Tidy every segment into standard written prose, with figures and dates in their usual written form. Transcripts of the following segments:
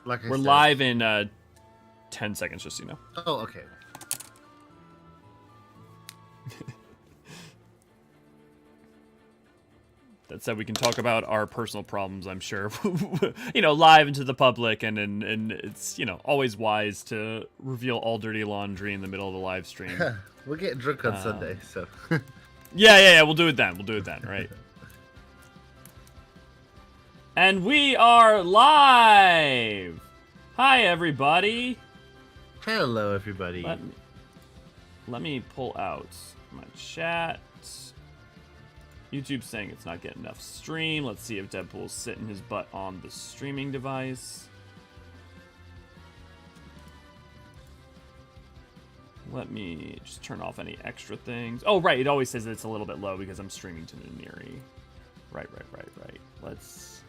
Like We're live in 10 seconds, just so you know. Oh, okay. That said, we can talk about our personal problems, I'm sure. You know, live into the public, and it's, you know, always wise to reveal all dirty laundry in the middle of the live stream. We're getting drunk on Sunday, so. Yeah, we'll do it then. We'll do it then, right? And we are live! Hi, everybody! Hello, everybody. Let me pull out my chat. YouTube's saying it's not getting enough stream. Let's see if Deadpool's sitting his butt on the streaming device. Let me just turn off any extra things. Oh, right. It always says that it's a little bit low because I'm streaming to Culinary. Right. Let's...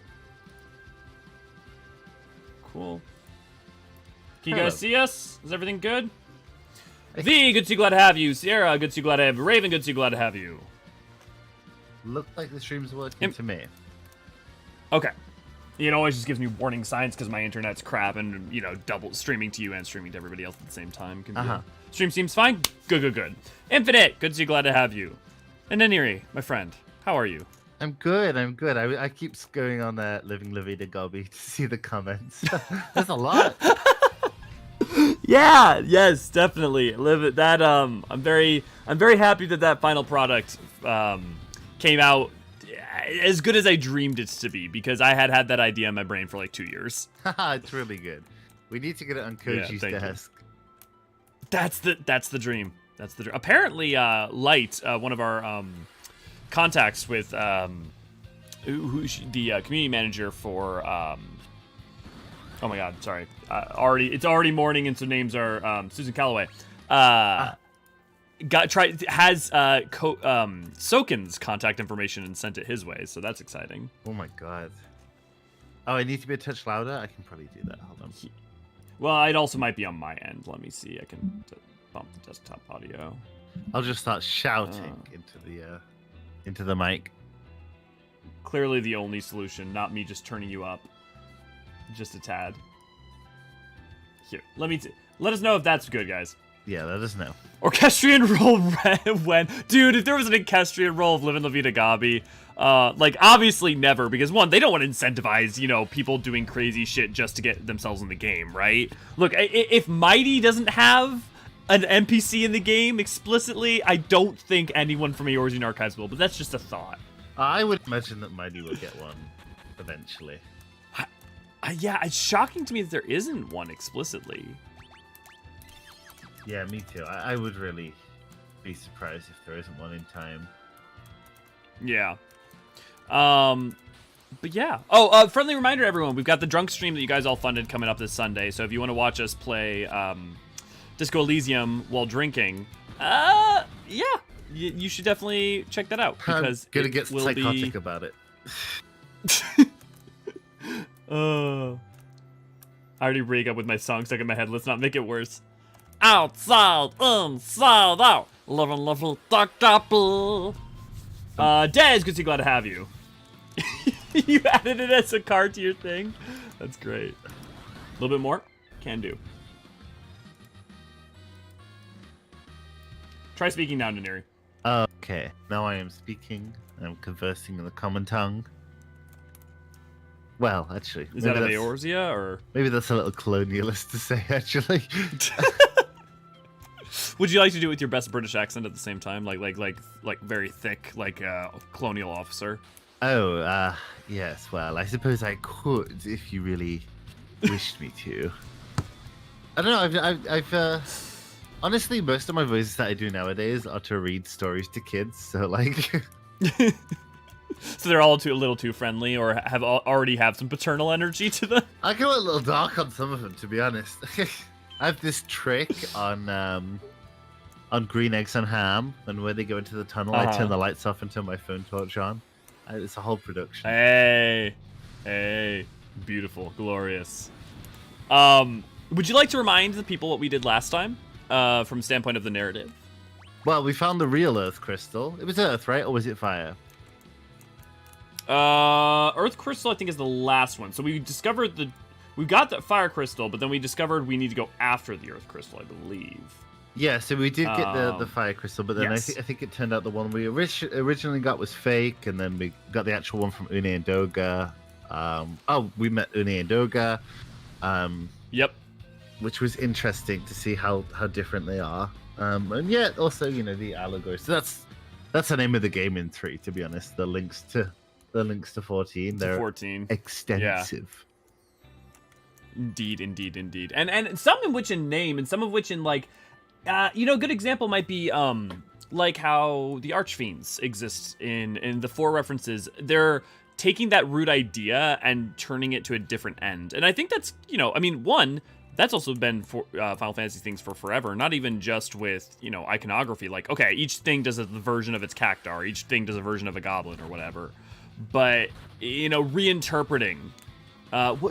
Cool. Can you guys see us? Is everything good? V, good to see, glad to have you. Sierra, good to see, glad to have you. Raven, good to see, glad to have you. Look like the stream's working to me. Okay. It always just gives me warning signs because my internet's crap and, you know, double streaming to you and streaming to everybody else at the same time. Stream seems fine? Good. Infinite, good to see, glad to have you. And Neniri, my friend, how are you? I'm good. I keep going on Living La Vida Gobby to see the comments. There's a lot. Yeah, yes, definitely. Live it. That I'm very happy that final product came out as good as I dreamed it to be, because I had that idea in my brain for like 2 years. It's really good. We need to get it on Koji's desk. That's the dream. That's the dream. Apparently, Light, one of our contacts with the community manager for oh my god, sorry. It's already morning, and so names are Susan Calloway. Has Soken's contact information and sent it his way, so that's exciting. Oh my god. Oh, I need to be a touch louder? I can probably do that. Hold on. Well, it also might be on my end. Let me see. I can bump the desktop audio. I'll just start shouting into the mic. Clearly the only solution, not me just turning you up. Just a tad. Here, let us know if that's good, guys. Yeah, let us know. Orchestrion roll when... Dude, if there was an Orchestrion roll of Livin' La Vida Gobby, like, obviously never, because one, they don't want to incentivize, you know, people doing crazy shit just to get themselves in the game, right? Look, if Mighty doesn't have an NPC in the game explicitly, I don't think anyone from Eorzean Archives will, but that's just a thought. I would imagine that Mighty will get one eventually. Yeah, it's shocking to me that there isn't one explicitly. Yeah, me too. I would really be surprised if there isn't one in time. Yeah. But yeah. Oh, friendly reminder, everyone. We've got the drunk stream that you guys all funded coming up this Sunday. So if you want to watch us play Disco Elysium while drinking, yeah, you should definitely check that out. Because I'm gonna get psychotic about it. I already rig up with my song stuck in my head. Let's not make it worse. Outside, inside, out. Living, dark, double. Des, good to see, glad to have you. You added it as a card to your thing? That's great. A little bit more? Can do. Try speaking now, Neniri. Okay, now I am speaking. I'm conversing in the common tongue. Well, actually. Is that an Eorzea, or? Maybe that's a little colonialist to say, actually. Would you like to do it with your best British accent at the same time? Like very thick, like a colonial officer? Oh, yes, well, I suppose I could if you really wished me to. I don't know, I've honestly, most of my voices that I do nowadays are to read stories to kids, so like... So they're all a little too friendly, or already have some paternal energy to them? I go a little dark on some of them, to be honest. I have this trick on Green Eggs and Ham, and when they go into the tunnel, I turn the lights off and turn my phone torch on. It's a whole production. Hey, beautiful, glorious. Would you like to remind the people what we did last time, from the standpoint of the narrative? Well, we found the real Earth crystal. It was Earth, right? Or was it fire? Earth crystal, I think, is the last one. So we discovered we got the fire crystal, but then we discovered we need to go after the earth crystal, I believe. Yeah, so we did get the fire crystal, but then yes. I think it turned out the one we originally got was fake, and then we got the actual one from Une and Doga. We met Une and Doga. Yep. Which was interesting to see how different they are. And yet also, the allegory. So that's the name of the game in 3, to be honest. The links to 14. They're 14. Extensive. Yeah. Indeed. And some in which in name, and some of which in like, a good example might be like how the Archfiends exist in the 4 references. They're taking that root idea and turning it to a different end. And I think that's, that's also been for Final Fantasy things for forever, not even just with, iconography. Like, okay, each thing does a version of its cactuar, each thing does a version of a goblin or whatever. But, reinterpreting.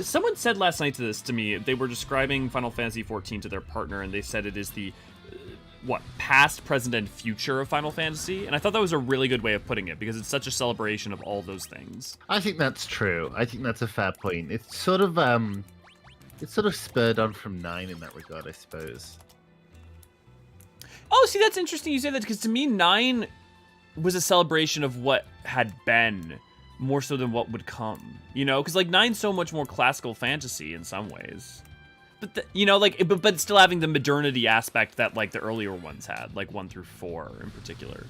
Someone said last night to me, they were describing Final Fantasy XIV to their partner, and they said it is the, past, present, and future of Final Fantasy. And I thought that was a really good way of putting it, because it's such a celebration of all those things. I think that's true. I think that's a fair point. It's sort of spurred on from 9 in that regard, I suppose. Oh, see, that's interesting you say that, because to me, 9 was a celebration of what had been, more so than what would come. Because, 9's so much more classical fantasy in some ways. But, but still having the modernity aspect that, the earlier ones had, 1 through 4 in particular.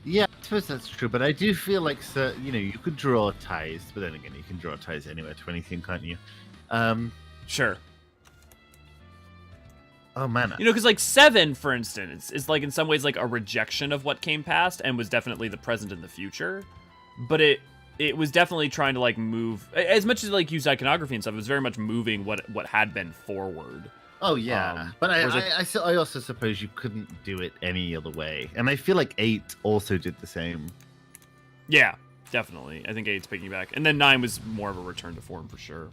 Yeah, I suppose that's true, but I do feel like, you could draw ties, but then again, you can draw ties anywhere to anything, can't you? Sure. Oh, man. Because, 7, for instance, is, in some ways, a rejection of what came past and was definitely the present and the future. But it was definitely trying to, move... As much as, use iconography and stuff, it was very much moving what had been forward. Oh, yeah. But I also suppose you couldn't do it any other way. And I feel like 8 also did the same. Yeah, definitely. I think 8's picking back. And then 9 was more of a return to form, for sure.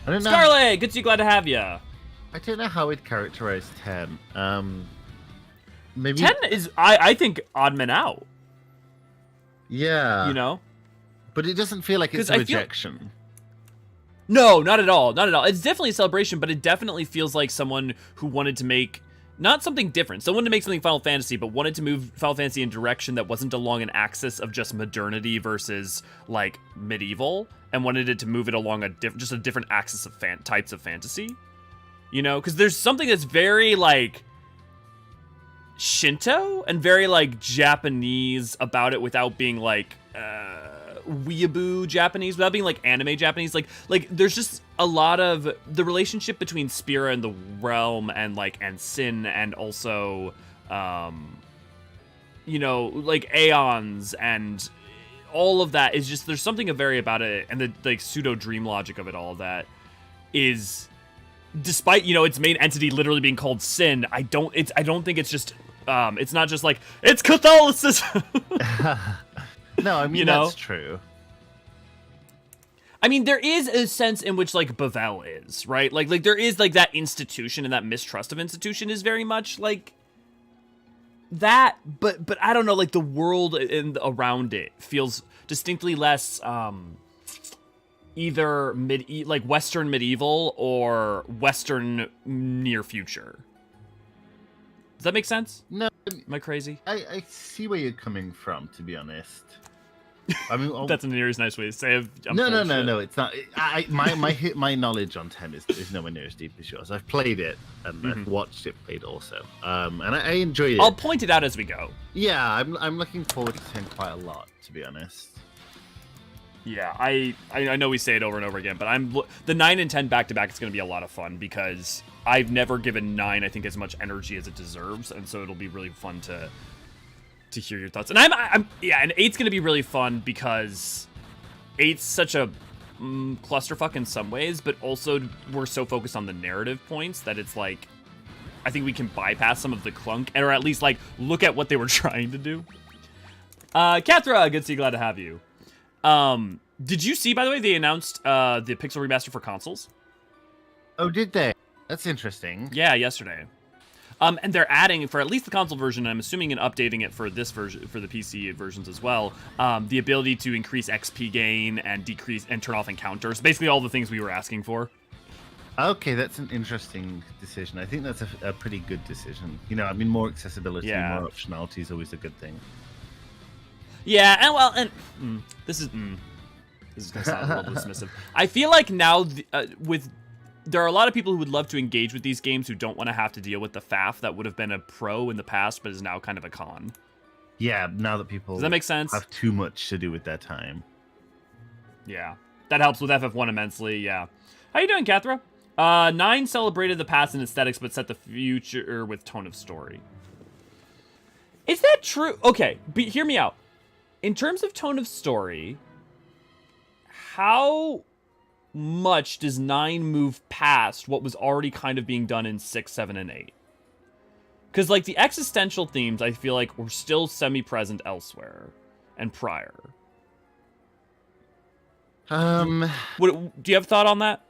I don't know. Scarlet! Good to see you, glad to have you. I don't know how I'd characterize 10. Maybe 10 is, I think, odd man out. Yeah. But it doesn't feel like it's a rejection. No, not at all. Not at all. It's definitely a celebration, but it definitely feels like someone who wanted to make, not something different. Someone to make something Final Fantasy, but wanted to move Final Fantasy in a direction that wasn't along an axis of just modernity versus, medieval, and wanted it to move it along just a different axis of types of fantasy. Because there's something that's very, Shinto and very, Japanese about it without being, weeaboo Japanese, without being anime Japanese. There's just a lot of the relationship between Spira and the realm and and Sin, and also Aeons, and all of that is just, there's something very about it, and the pseudo dream logic of it all that is, despite its main entity literally being called Sin, I don't think it's just it's not just it's Catholicism. No, I mean, that's true. I mean, there is a sense in which Bavel is, right? There is that institution, and that mistrust of institution is very much that, but I don't know, the world around it feels distinctly less either Western medieval or Western near future. Does that make sense? No. Am I crazy? I see where you're coming from, to be honest. I mean, that's a nearest nice way to say it. No, it's not. My knowledge on 10 is nowhere near as deep as yours. I've played it, and I've watched it played also, and I enjoyed it. I'll point it out as we go. Yeah, I'm looking forward to 10 quite a lot, to be honest. Yeah, I know we say it over and over again, but the 9 and 10 back to back is going to be a lot of fun, because I've never given 9, I think, as much energy as it deserves, and so it'll be really fun to hear your thoughts. And and 8's going to be really fun because 8's such a clusterfuck in some ways, but also we're so focused on the narrative points that it's I think we can bypass some of the clunk, or at least look at what they were trying to do. Kathra, good to see you, glad to have you. Did you see, by the way, they announced the Pixel Remaster for consoles? Oh, did they? That's interesting. Yeah, yesterday. And they're adding, for at least the console version, I'm assuming, and updating it for this version, for the PC versions as well, the ability to increase XP gain and decrease and turn off encounters. Basically all the things we were asking for. Okay, that's an interesting decision. I think that's a pretty good decision. You know, I mean, more accessibility, Yeah. more optionality is always a good thing. Yeah, and well, and this is gonna sound a little dismissive. I feel like now there are a lot of people who would love to engage with these games who don't want to have to deal with the faff that would have been a pro in the past, but is now kind of a con. Yeah, now that people Does that make sense? have too much to do with their time. Yeah, that helps with FF1 immensely. Yeah, how you doing, Kathra? 9 celebrated the past and aesthetics, but set the future with tone of story. Is that true? Okay, hear me out. In terms of tone of story, how much does 9 move past what was already kind of being done in 6, 7, and 8? Because, like, the existential themes, I feel like, were still semi-present elsewhere and prior. Do you have a thought on that?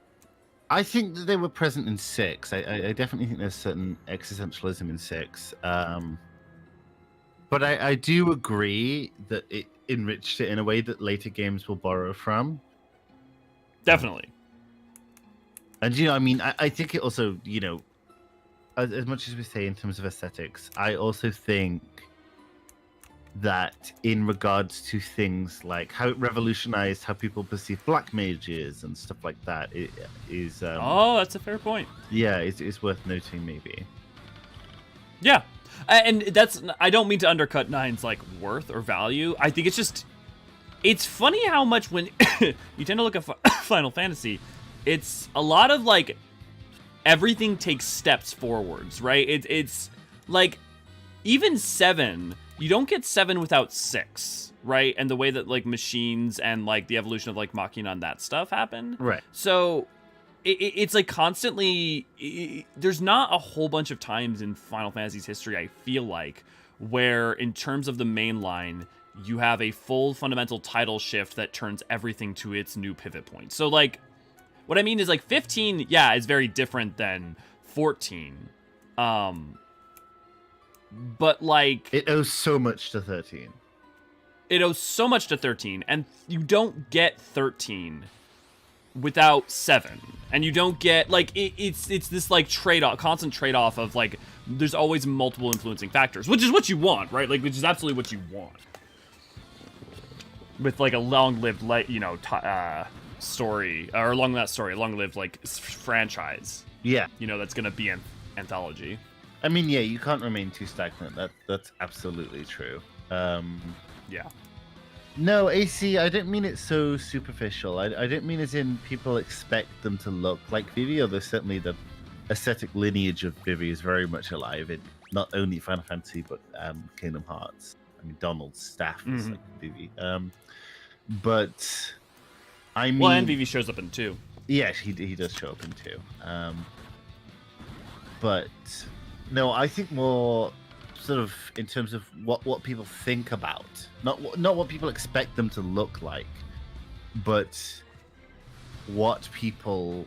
I think that they were present in 6. I definitely think there's certain existentialism in 6. But I do agree that it enriched it in a way that later games will borrow from. Definitely. And, you know, I mean, I think it also, you know, as much as we say in terms of aesthetics, I also think that in regards to things like how it revolutionized how people perceive black mages and stuff like that, it is... oh, that's a fair point. Yeah, it's worth noting, maybe. Yeah. And that's... I don't mean to undercut 9's, like, worth or value. I think it's just... It's funny how much when you tend to look at Final Fantasy, it's a lot of, like, everything takes steps forwards, right? It's like, even 7, you don't get 7 without 6, right? And the way that, like, machines and, like, the evolution of, like, Machina and that stuff happen. Right. So... It's like constantly, there's not a whole bunch of times in Final Fantasy's history, I feel like, where in terms of the main line, you have a full fundamental title shift that turns everything to its new pivot point. So, like, what I mean is, like, 15, yeah, is very different than 14. But, like... It owes so much to 13. It owes so much to 13, and you don't get 13 without 7, and you don't get, like, it's this, like, trade-off, constant trade-off of, like, there's always multiple influencing factors, which is what you want, right? Like, which is absolutely what you want with, like, a long-lived, like, you know, story, or long-lived, like, franchise. Yeah, you know, that's gonna be an anthology. I mean, yeah, you can't remain too stagnant. That's absolutely true. Yeah. No, AC, I don't mean it so superficial. I don't mean as in people expect them to look like Vivi, although certainly the aesthetic lineage of Vivi is very much alive in not only Final Fantasy, but Kingdom Hearts. I mean, Donald's staff is like Vivi. But I mean... Well, and Vivi shows up in 2. Yes, he does show up in 2. But, no, I think more... sort of in terms of what people think about, not what people expect them to look like, but what people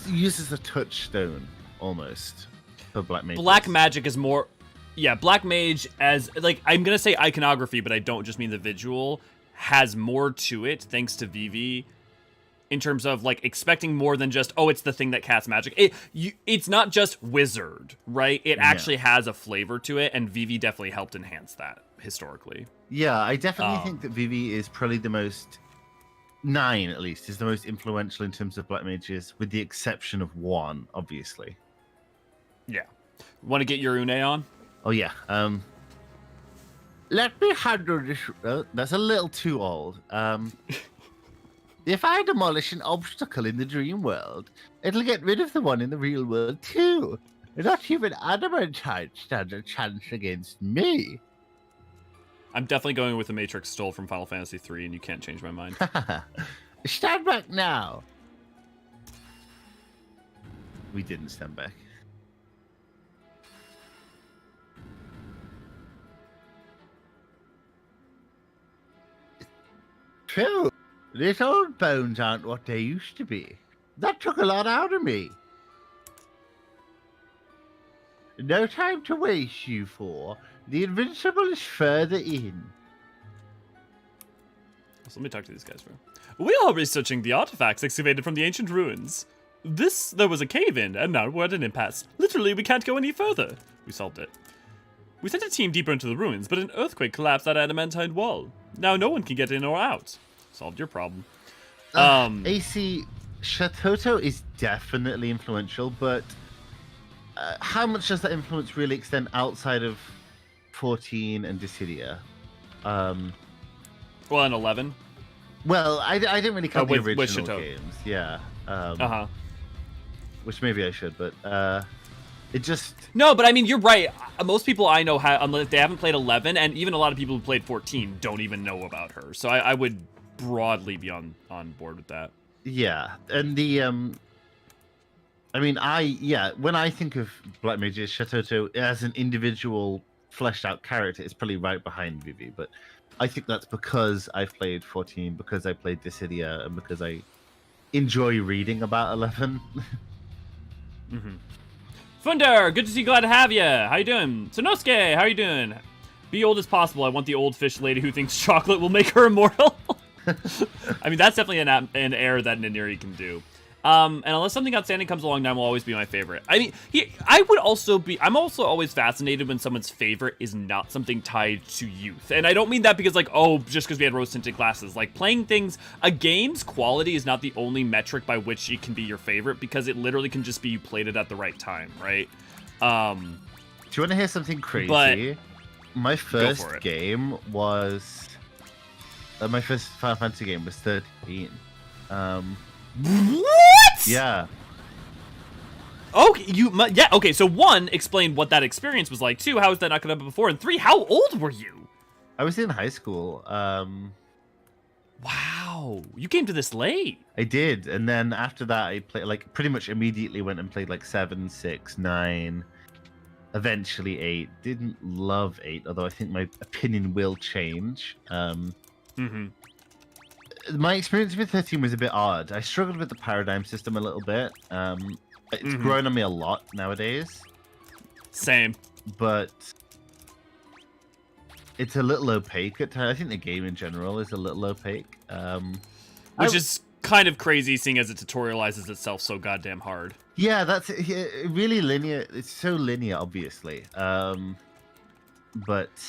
use as a touchstone almost for black magic. Black magic is more, yeah. Black mage as, like, I'm gonna say iconography, but I don't just mean the visual, has more to it thanks to Vivi. In terms of, like, expecting more than just, oh, it's the thing that casts magic. It's not just wizard, right? It actually has a flavor to it, and Vivi definitely helped enhance that historically. Yeah, I definitely think that Vivi is probably the most... 9, at least, is the most influential in terms of black mages, with the exception of 1, obviously. Yeah. Want to get your Une on? Oh, yeah. Let me handle this... that's a little too old. If I demolish an obstacle in the dream world, it'll get rid of the one in the real world too. Not even adamantine stands a chance against me. I'm definitely going with the Matrix stole from Final Fantasy 3, and you can't change my mind. Stand back now. We didn't stand back. True. These old bones aren't what they used to be. That took a lot out of me. No time to waste, you four. The Invincible is further in. So let me talk to these guys, bro. We are researching the artifacts excavated from the ancient ruins. There was a cave-in, and now we're at an impasse. Literally, we can't go any further. We solved it. We sent a team deeper into the ruins, but an earthquake collapsed that adamantine wall. Now no one can get in or out. Solved your problem. AC Shatoto is definitely influential, but how much does that influence really extend outside of 14 and Dissidia? Well, and 11. Well, I didn't really count the with original Chateau. games. Yeah. Uh-huh. Which maybe I should, but it just... No, but I mean, you're right. Most people I know, unless they haven't played 11, and even a lot of people who played 14 don't even know about her. So I would broadly be on board with that. Yeah, and the... I mean, when I think of Black Mages, Shatoto as an individual fleshed out character, it's probably right behind Vivi, but I think that's because I've played 14, because I played Dissidia, and because I enjoy reading about 11. Mm-hmm. Funder, good to see you, glad to have you. How you doing? Sonosuke, how you doing? Be old as possible. I want the old fish lady who thinks chocolate will make her immortal. I mean, that's definitely an error that Niniri can do. And unless something outstanding comes along, Nine will always be my favorite. I mean, I'm also always fascinated when someone's favorite is not something tied to youth. And I don't mean that because, like, oh, just because we had rose-tinted glasses. Like, playing things, a game's quality is not the only metric by which it can be your favorite, because it literally can just be you played it at the right time, right? Do you want to hear something crazy? But my first game was... my first Final Fantasy game was 13. What? Yeah. Okay, okay, so 1, explain what that experience was like. 2, how was that not going up before? And 3, how old were you? I was in high school. Wow, you came to this late. I did, and then after that, I played, like, pretty much immediately went and played, like, 7, 6, 9, eventually 8. Didn't love 8, although I think my opinion will change. My experience with 13 was a bit odd. I struggled with the paradigm system a little bit. It's grown on me a lot nowadays. Same. But it's a little opaque at times. I think the game in general is a little opaque. Which is kind of crazy, seeing as it tutorializes itself so goddamn hard. Yeah, that's really linear. It's so linear, obviously. But...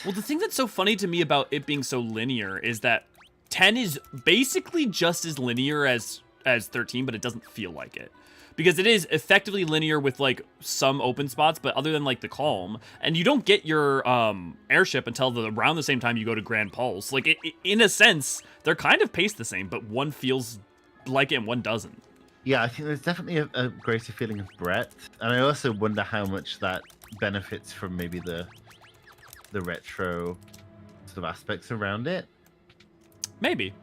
Well, the thing that's so funny to me about it being so linear is that 10 is basically just as linear as 13, but it doesn't feel like it. Because it is effectively linear with, like, some open spots, but other than, like, the calm. And you don't get your airship until around the same time you go to Grand Pulse. Like, in a sense, they're kind of paced the same, but one feels like it and one doesn't. Yeah, I think there's definitely a greater feeling of breadth. And I also wonder how much that benefits from maybe the retro sort of aspects around it. Maybe.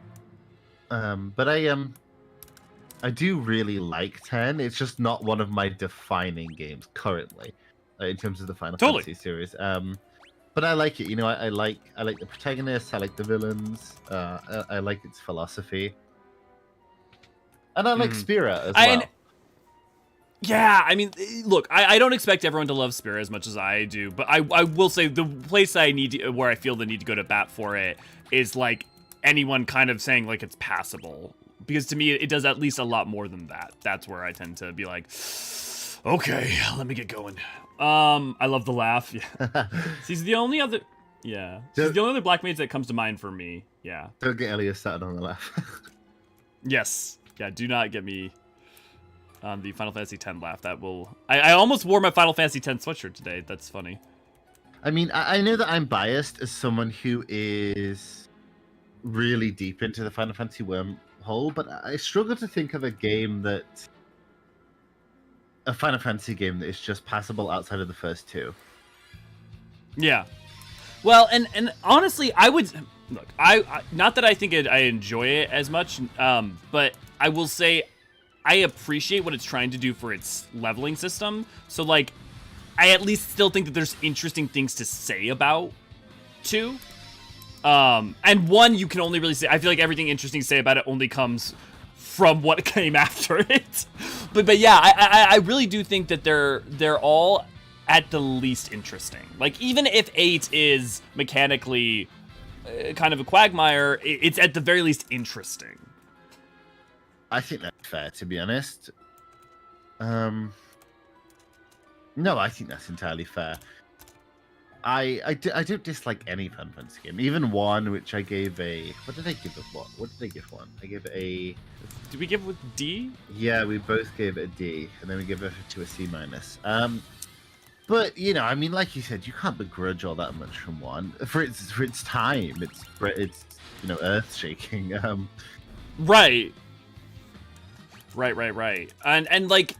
But I do really like 10. It's just not one of my defining games currently, in terms of the Final Fantasy series. But I like it. You know, I like the protagonists. I like the villains. I like its philosophy, and I like Spira as well. Yeah, I mean, look, I don't expect everyone to love Spira as much as I do, but I will say the place where I feel the need to go to bat for it is, like, anyone kind of saying, like, it's passable. Because to me, it does at least a lot more than that. That's where I tend to be like, okay, let me get going. I love the laugh. Yeah. She's the only other... Yeah. She's the only other Black Mage that comes to mind for me. Yeah. Don't get Elias started on the laugh. Yes. Yeah, do not get me on the Final Fantasy X laugh. That will... I almost wore my Final Fantasy X sweatshirt today. That's funny. I mean, I know that I'm biased as someone who is really deep into the Final Fantasy wormhole, but I struggle to think of a Final Fantasy game that is just passable outside of the first 2. Yeah. Well, and honestly, I would look. I not that I think I enjoy it as much, but I will say I appreciate what it's trying to do for its leveling system. So, like, I at least still think that there's interesting things to say about 2. And 1, you can only really say, I feel like everything interesting to say about it only comes from what came after it. But yeah, I really do think that they're all at the least interesting. Like, even if 8 is mechanically kind of a quagmire, it's at the very least interesting. I think that's fair, to be honest. No, I think that's entirely fair. I don't dislike any Final Fantasy game, even one which I gave a. What did I give it? What did I give one? I gave it a. Did we give it with D? Yeah, we both gave it a D, and then we gave it to a C minus. But you know, I mean, like you said, you can't begrudge all that much from one for its time. It's you know, earth shaking. Right. And like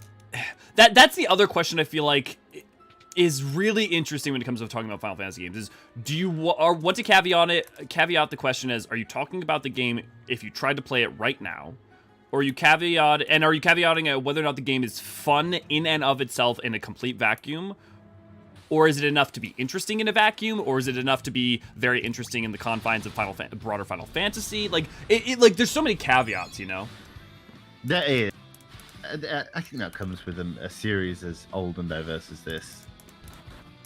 that's the other question I feel like is really interesting when it comes to talking about Final Fantasy games is what to caveat the question as, are you talking about the game if you tried to play it right now, or are you caveating at whether or not the game is fun in and of itself in a complete vacuum, or is it enough to be interesting in a vacuum, or is it enough to be very interesting in the confines of broader Final Fantasy? Like like there's so many caveats, you know. That is. I think that comes with a series as old and diverse as this.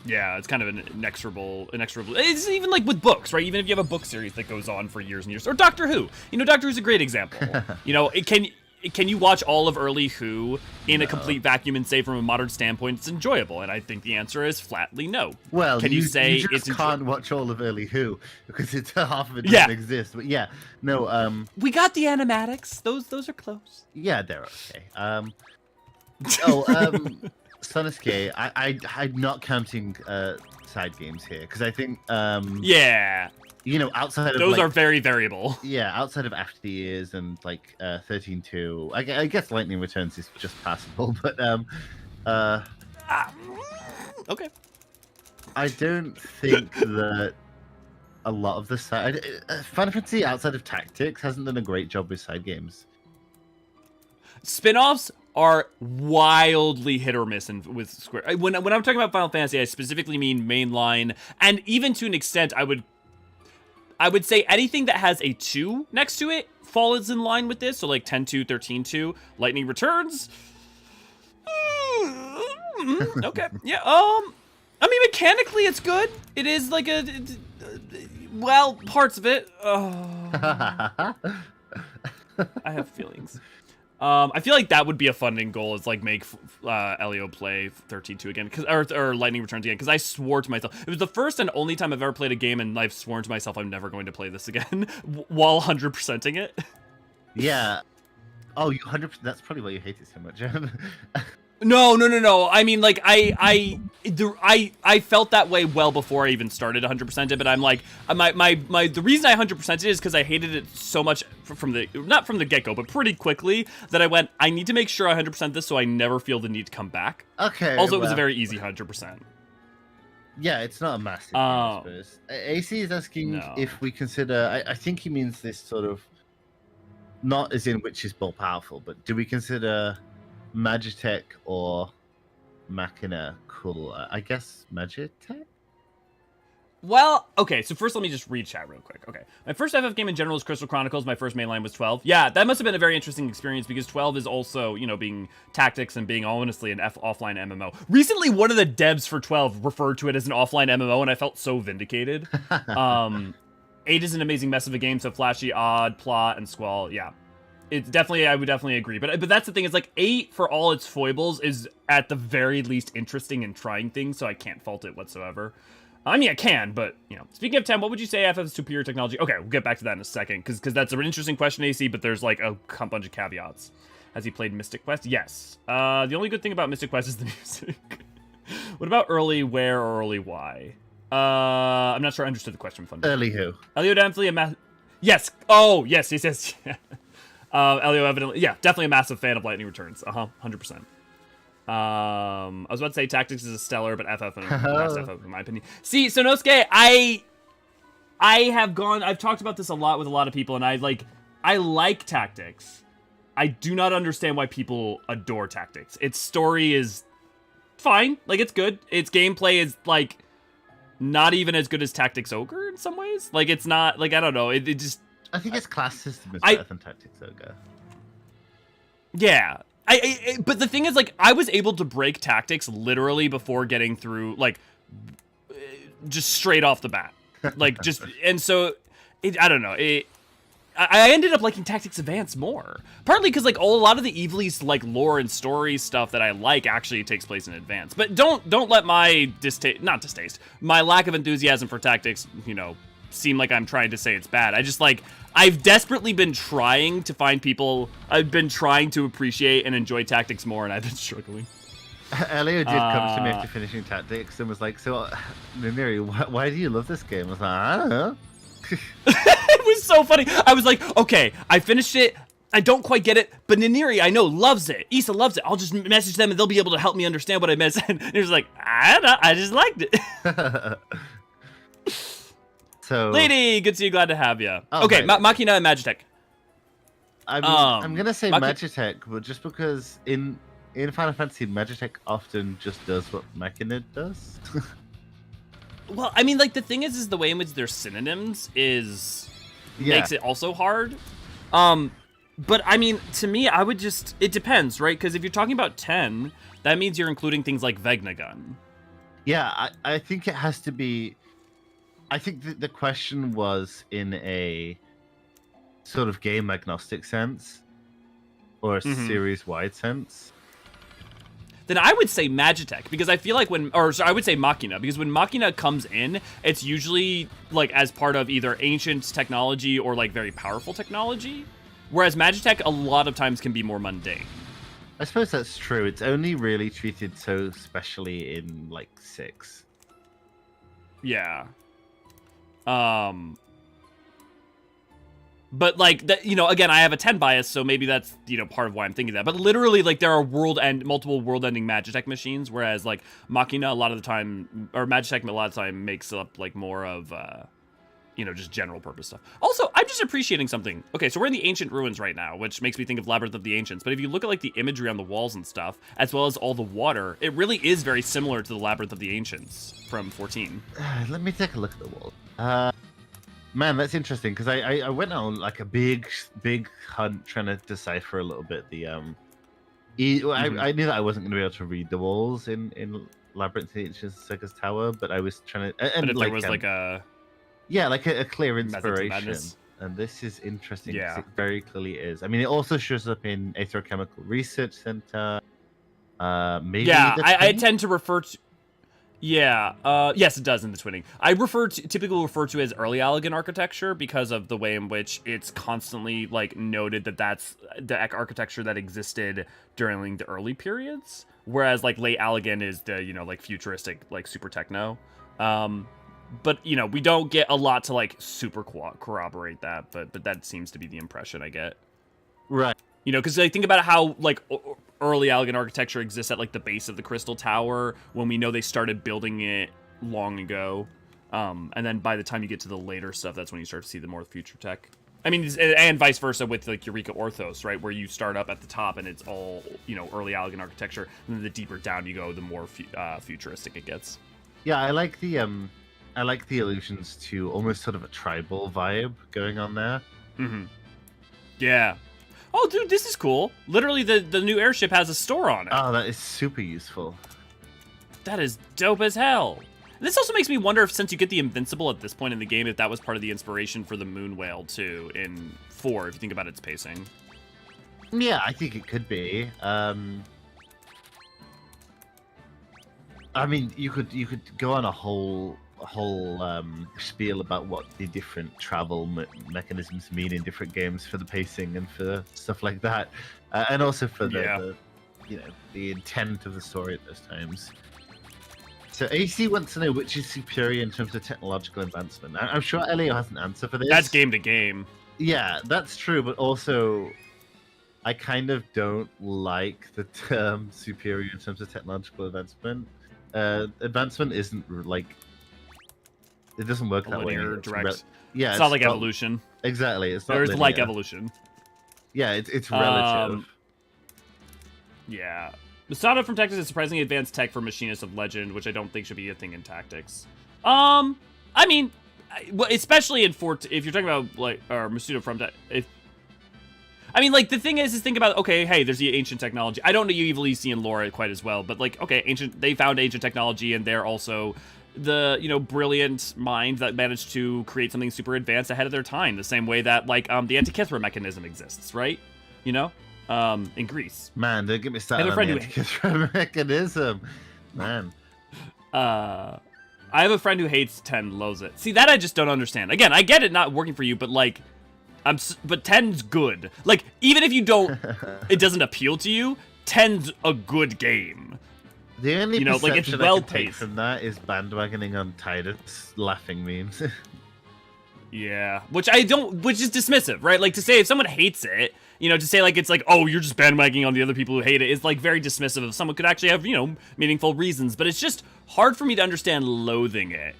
Yeah, it's kind of an inexorable. It's even like with books, right? Even if you have a book series that goes on for years and years, or Doctor Who. You know, Doctor Who's a great example. You know, can you watch all of early Who in a complete vacuum and say from a modern standpoint it's enjoyable? And I think the answer is flatly no. Well, can you say you just it's can't watch all of early Who because it's half of it doesn't exist. But yeah, no. We got the animatics. Those are close. Yeah, they're okay. Sonosuke, I'm not counting side games here because I think yeah, you know, outside of those are very variable. Yeah, outside of After Years and like 13-2, I guess Lightning Returns is just passable, but okay. I don't think that a lot of the side Final Fantasy outside of Tactics hasn't done a great job with side games. Spin-offs are wildly hit or miss with Square. When I'm talking about Final Fantasy, I specifically mean mainline, and even to an extent, I would say anything that has a 2 next to it falls in line with this. So like 10-2, 13-2, Lightning Returns. Okay, yeah. I mean, mechanically, it's good. It is like well, parts of it. I have feelings. I feel like that would be a funding goal, is like make Elio play 13-2 again, or Lightning Returns again, because I swore to myself, it was the first and only time I've ever played a game and I've sworn to myself I'm never going to play this again while 100%ing it. Yeah. Oh, you 100%. That's probably why you hate it so much. No. I mean, like, I felt that way well before I even started 100% it, but I'm like, the reason I 100% it is because I hated it so much not from the get-go, but pretty quickly, that I went, I need to make sure I 100% this so I never feel the need to come back. Okay. Also, it was a very easy 100%. Yeah, it's not a massive game, I suppose. AC is asking if we consider, I think he means this sort of, not as in which is more powerful, but do we consider Magitech or Machina cooler? I guess Magitech? Well, okay, so first let me just read chat real quick. Okay, my first FF game in general is Crystal Chronicles. My first mainline was 12. Yeah, that must have been a very interesting experience because 12 is also, you know, being tactics and being honestly an offline MMO. Recently, one of the devs for 12 referred to it as an offline MMO, and I felt so vindicated. 8 is an amazing mess of a game, so flashy, odd, plot, and squall, yeah. It's definitely, I would definitely agree. But that's the thing, it's like 8, for all its foibles, is at the very least interesting and trying things, so I can't fault it whatsoever. I mean, I can, but, you know. Speaking of 10, what would you say FF's superior technology? Okay, we'll get back to that in a second, because that's an interesting question, AC, but there's, like, a bunch of caveats. Has he played Mystic Quest? Yes. The only good thing about Mystic Quest is the music. What about early where or early why? I'm not sure I understood the question. Early who? Elio definitely a Yes! Oh, yes. Elio evidently, yeah, definitely a massive fan of Lightning Returns. 100%. I was about to say Tactics is a stellar, but FF and last FF in my opinion. See, Sonosuke, I've talked about this a lot with a lot of people, and I like Tactics. I do not understand why people adore Tactics. Its story is fine, like it's good. Its gameplay is like not even as good as Tactics Ogre in some ways. Like it's not, like I don't know, it just. I think its class system is better than Tactics Ogre. Yeah. But the thing is, like, I was able to break Tactics literally before getting through, like, just straight off the bat. Like, just, and so, I don't know. I ended up liking Tactics Advance more. Partly because like a lot of the Evilly's like lore and story stuff that I like actually takes place in Advance. But don't let my my lack of enthusiasm for Tactics, seem like I'm trying to say it's bad. I just like I've desperately been trying to find people. I've been trying to appreciate and enjoy Tactics more, and I've been struggling. Elio did come to me after finishing Tactics and was like, "So, Mimiri, why do you love this game?" I was like, "I don't know." It was so funny. I was like, okay, I finished it. I don't quite get it, but Niniri, I know, loves it. Issa loves it. I'll just message them and they'll be able to help me understand what I missed. And he was like, I don't know, I just liked it. So, Lady, good to see you. Glad to have you. Oh, okay, right. Machina and Magitech. I'm gonna say Magitech, but just because in Final Fantasy, Magitech often just does what Machina does. Well, I mean, like, the thing is the way in which they're synonyms makes it also hard. But, I mean, to me, I would just... It depends, right? Because if you're talking about 10, that means you're including things like Vegnagun. Yeah, I think it has to be... I think the question was in a sort of game-agnostic sense, or a series-wide sense. Then I would say Magitech, because I feel like I would say Machina, because when Machina comes in, it's usually like as part of either ancient technology or like very powerful technology, whereas Magitech a lot of times can be more mundane. I suppose that's true. It's only really treated so specially in like 6. Yeah. But like that, again, I have a 10 bias, so maybe that's part of why I'm thinking that. But literally, like there are multiple world-ending Magitech machines, whereas like Machina a lot of the time, or Magitech a lot of the time makes up like more of just general purpose stuff. Also, I'm just appreciating something. Okay, so we're in the ancient ruins right now, which makes me think of Labyrinth of the Ancients. But if you look at like the imagery on the walls and stuff, as well as all the water, it really is very similar to the Labyrinth of the Ancients from 14. Let me take a look at the wall. Man, that's interesting because I went on like a big hunt trying to decipher a little bit the I knew that I wasn't going to be able to read the walls in Labyrinth of the Ancients Circus Tower, but I was trying to. And but if like, there was like a clear inspiration, and this is interesting. Yeah, it very clearly is. I mean, it also shows up in Aetherochemical Research Center. Maybe. Yeah, I tend to refer to. Yeah, yes, it does in the twinning. I typically refer to as early Allegan architecture because of the way in which it's constantly like noted that that's the architecture that existed during the early periods, whereas like late Allegan is the like futuristic like super techno. But we don't get a lot to like super corroborate that, but that seems to be the impression I get. Right. Because I think about how like early Allegan architecture exists at like the base of the Crystal Tower when we know they started building it long ago, and then by the time you get to the later stuff, that's when you start to see the more future tech. I mean, and vice versa with like Eureka Orthos, right, where you start up at the top and it's all early Allegan architecture, and then the deeper down you go, the more futuristic it gets. Yeah, I like the allusions to almost sort of a tribal vibe going on there. Mm-hmm. Yeah. Oh, dude, this is cool. Literally, the new airship has a store on it. Oh, that is super useful. That is dope as hell. This also makes me wonder if, since you get the Invincible at this point in the game, if that was part of the inspiration for the Moon Whale, too, in 4, if you think about its pacing. Yeah, I think it could be. I mean, you could go on a whole spiel about what the different travel mechanisms mean in different games for the pacing and for stuff like that, and also for the intent of the story at those times. So AC wants to know which is superior in terms of technological advancement. I'm sure Elio has an answer for this. That's game to game. Yeah, that's true, but also I kind of don't like the term superior in terms of technological advancement. Advancement isn't like... It doesn't work that way. Linear, direct. Yeah, it's not like evolution. Exactly. It's not There's linear. like evolution. Yeah, it's relative. Yeah. Masada from Tactics is surprisingly advanced tech for machinists of legend, which I don't think should be a thing in Tactics. I mean, especially in if you're talking about like or Masuda from I mean, like, the thing is think about, okay, hey, there's the ancient technology. I don't know you evilly see in lore quite as well, but like, okay, they found ancient technology, and they're also the brilliant mind that managed to create something super advanced ahead of their time, the same way that like the Antikythera mechanism exists, right? In Greece. Man, don't get me started on the Antikythera mechanism. Man. I have a friend who hates 10, loathes it. See, that I just don't understand. Again, I get it not working for you, but like, but 10's good. Like, even if you don't, it doesn't appeal to you, 10's a good game. The only perception like it's I well can take paced from that is bandwagoning on Titus laughing memes. Yeah, which is dismissive, right? Like to say if someone hates it, to say like it's like, oh, you're just bandwagoning on the other people who hate it is like very dismissive of someone could actually have, meaningful reasons. But it's just hard for me to understand loathing it.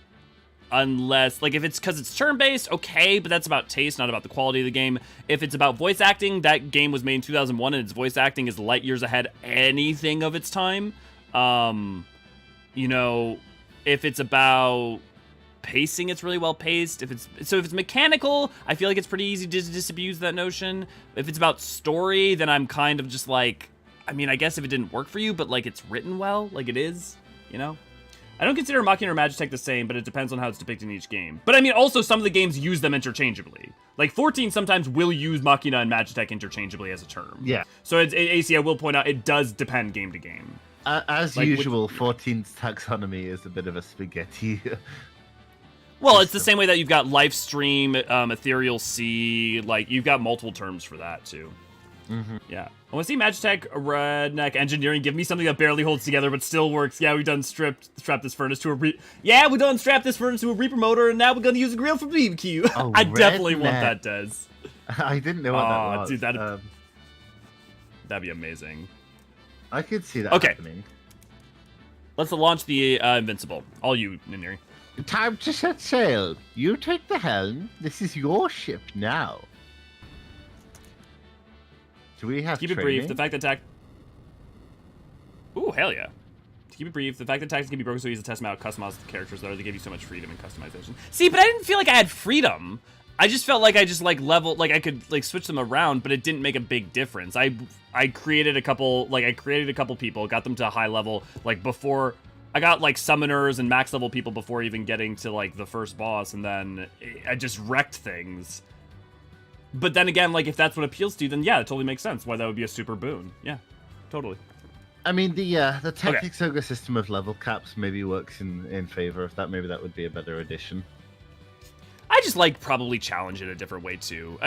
Unless, like, if it's because it's turn-based, okay, but that's about taste, not about the quality of the game. If it's about voice acting, that game was made in 2001, and its voice acting is light years ahead anything of its time. If it's about pacing, it's really well paced. If it's mechanical, I feel like it's pretty easy to disabuse that notion. If it's about story, then I'm kind of just like, I mean, I guess if it didn't work for you, but like it's written well, like it is, I don't consider Machina or Magitech the same, but it depends on how it's depicted in each game. But I mean, also some of the games use them interchangeably. Like 14 sometimes will use Machina and Magitech interchangeably as a term. Yeah. So AC, I will point out, it does depend game to game. As like, usual, 14's taxonomy is a bit of a spaghetti. Well, it's the same way that you've got Lifestream, Ethereal Sea, like you've got multiple terms for that too. Mm-hmm. Yeah. I want to see Magitech Redneck Engineering give me something that barely holds together but still works. Yeah, we've done strap this furnace to a strap this furnace to a Reaper motor, and now we're gonna use a grill for BBQ. Oh, I definitely want that, Des. I didn't know what that was. Dude, that'd be amazing. I could see that happening. Let's launch the Invincible. All you, Niniri. Time to set sail. You take the helm. This is your ship now. Do we have Keep training? it brief. The fact that Ooh, hell yeah. To keep it brief, the fact that tactics can be broken so easy to test them out, customize the characters, though, they give you so much freedom and customization. See, but I didn't feel like I had freedom. I just felt like I just like I could like switch them around, but it didn't make a big difference. I created a couple people, got them to a high level, like before I got like summoners and max level people before even getting to like the first boss, and then I just wrecked things. But then again, like, if that's what appeals to you, then yeah, it totally makes sense why that would be a super boon. Yeah, totally. I mean, the Tactics Ogre system of level caps maybe works in favor of that. Maybe that would be a better addition. I just, like, probably challenge it a different way, too.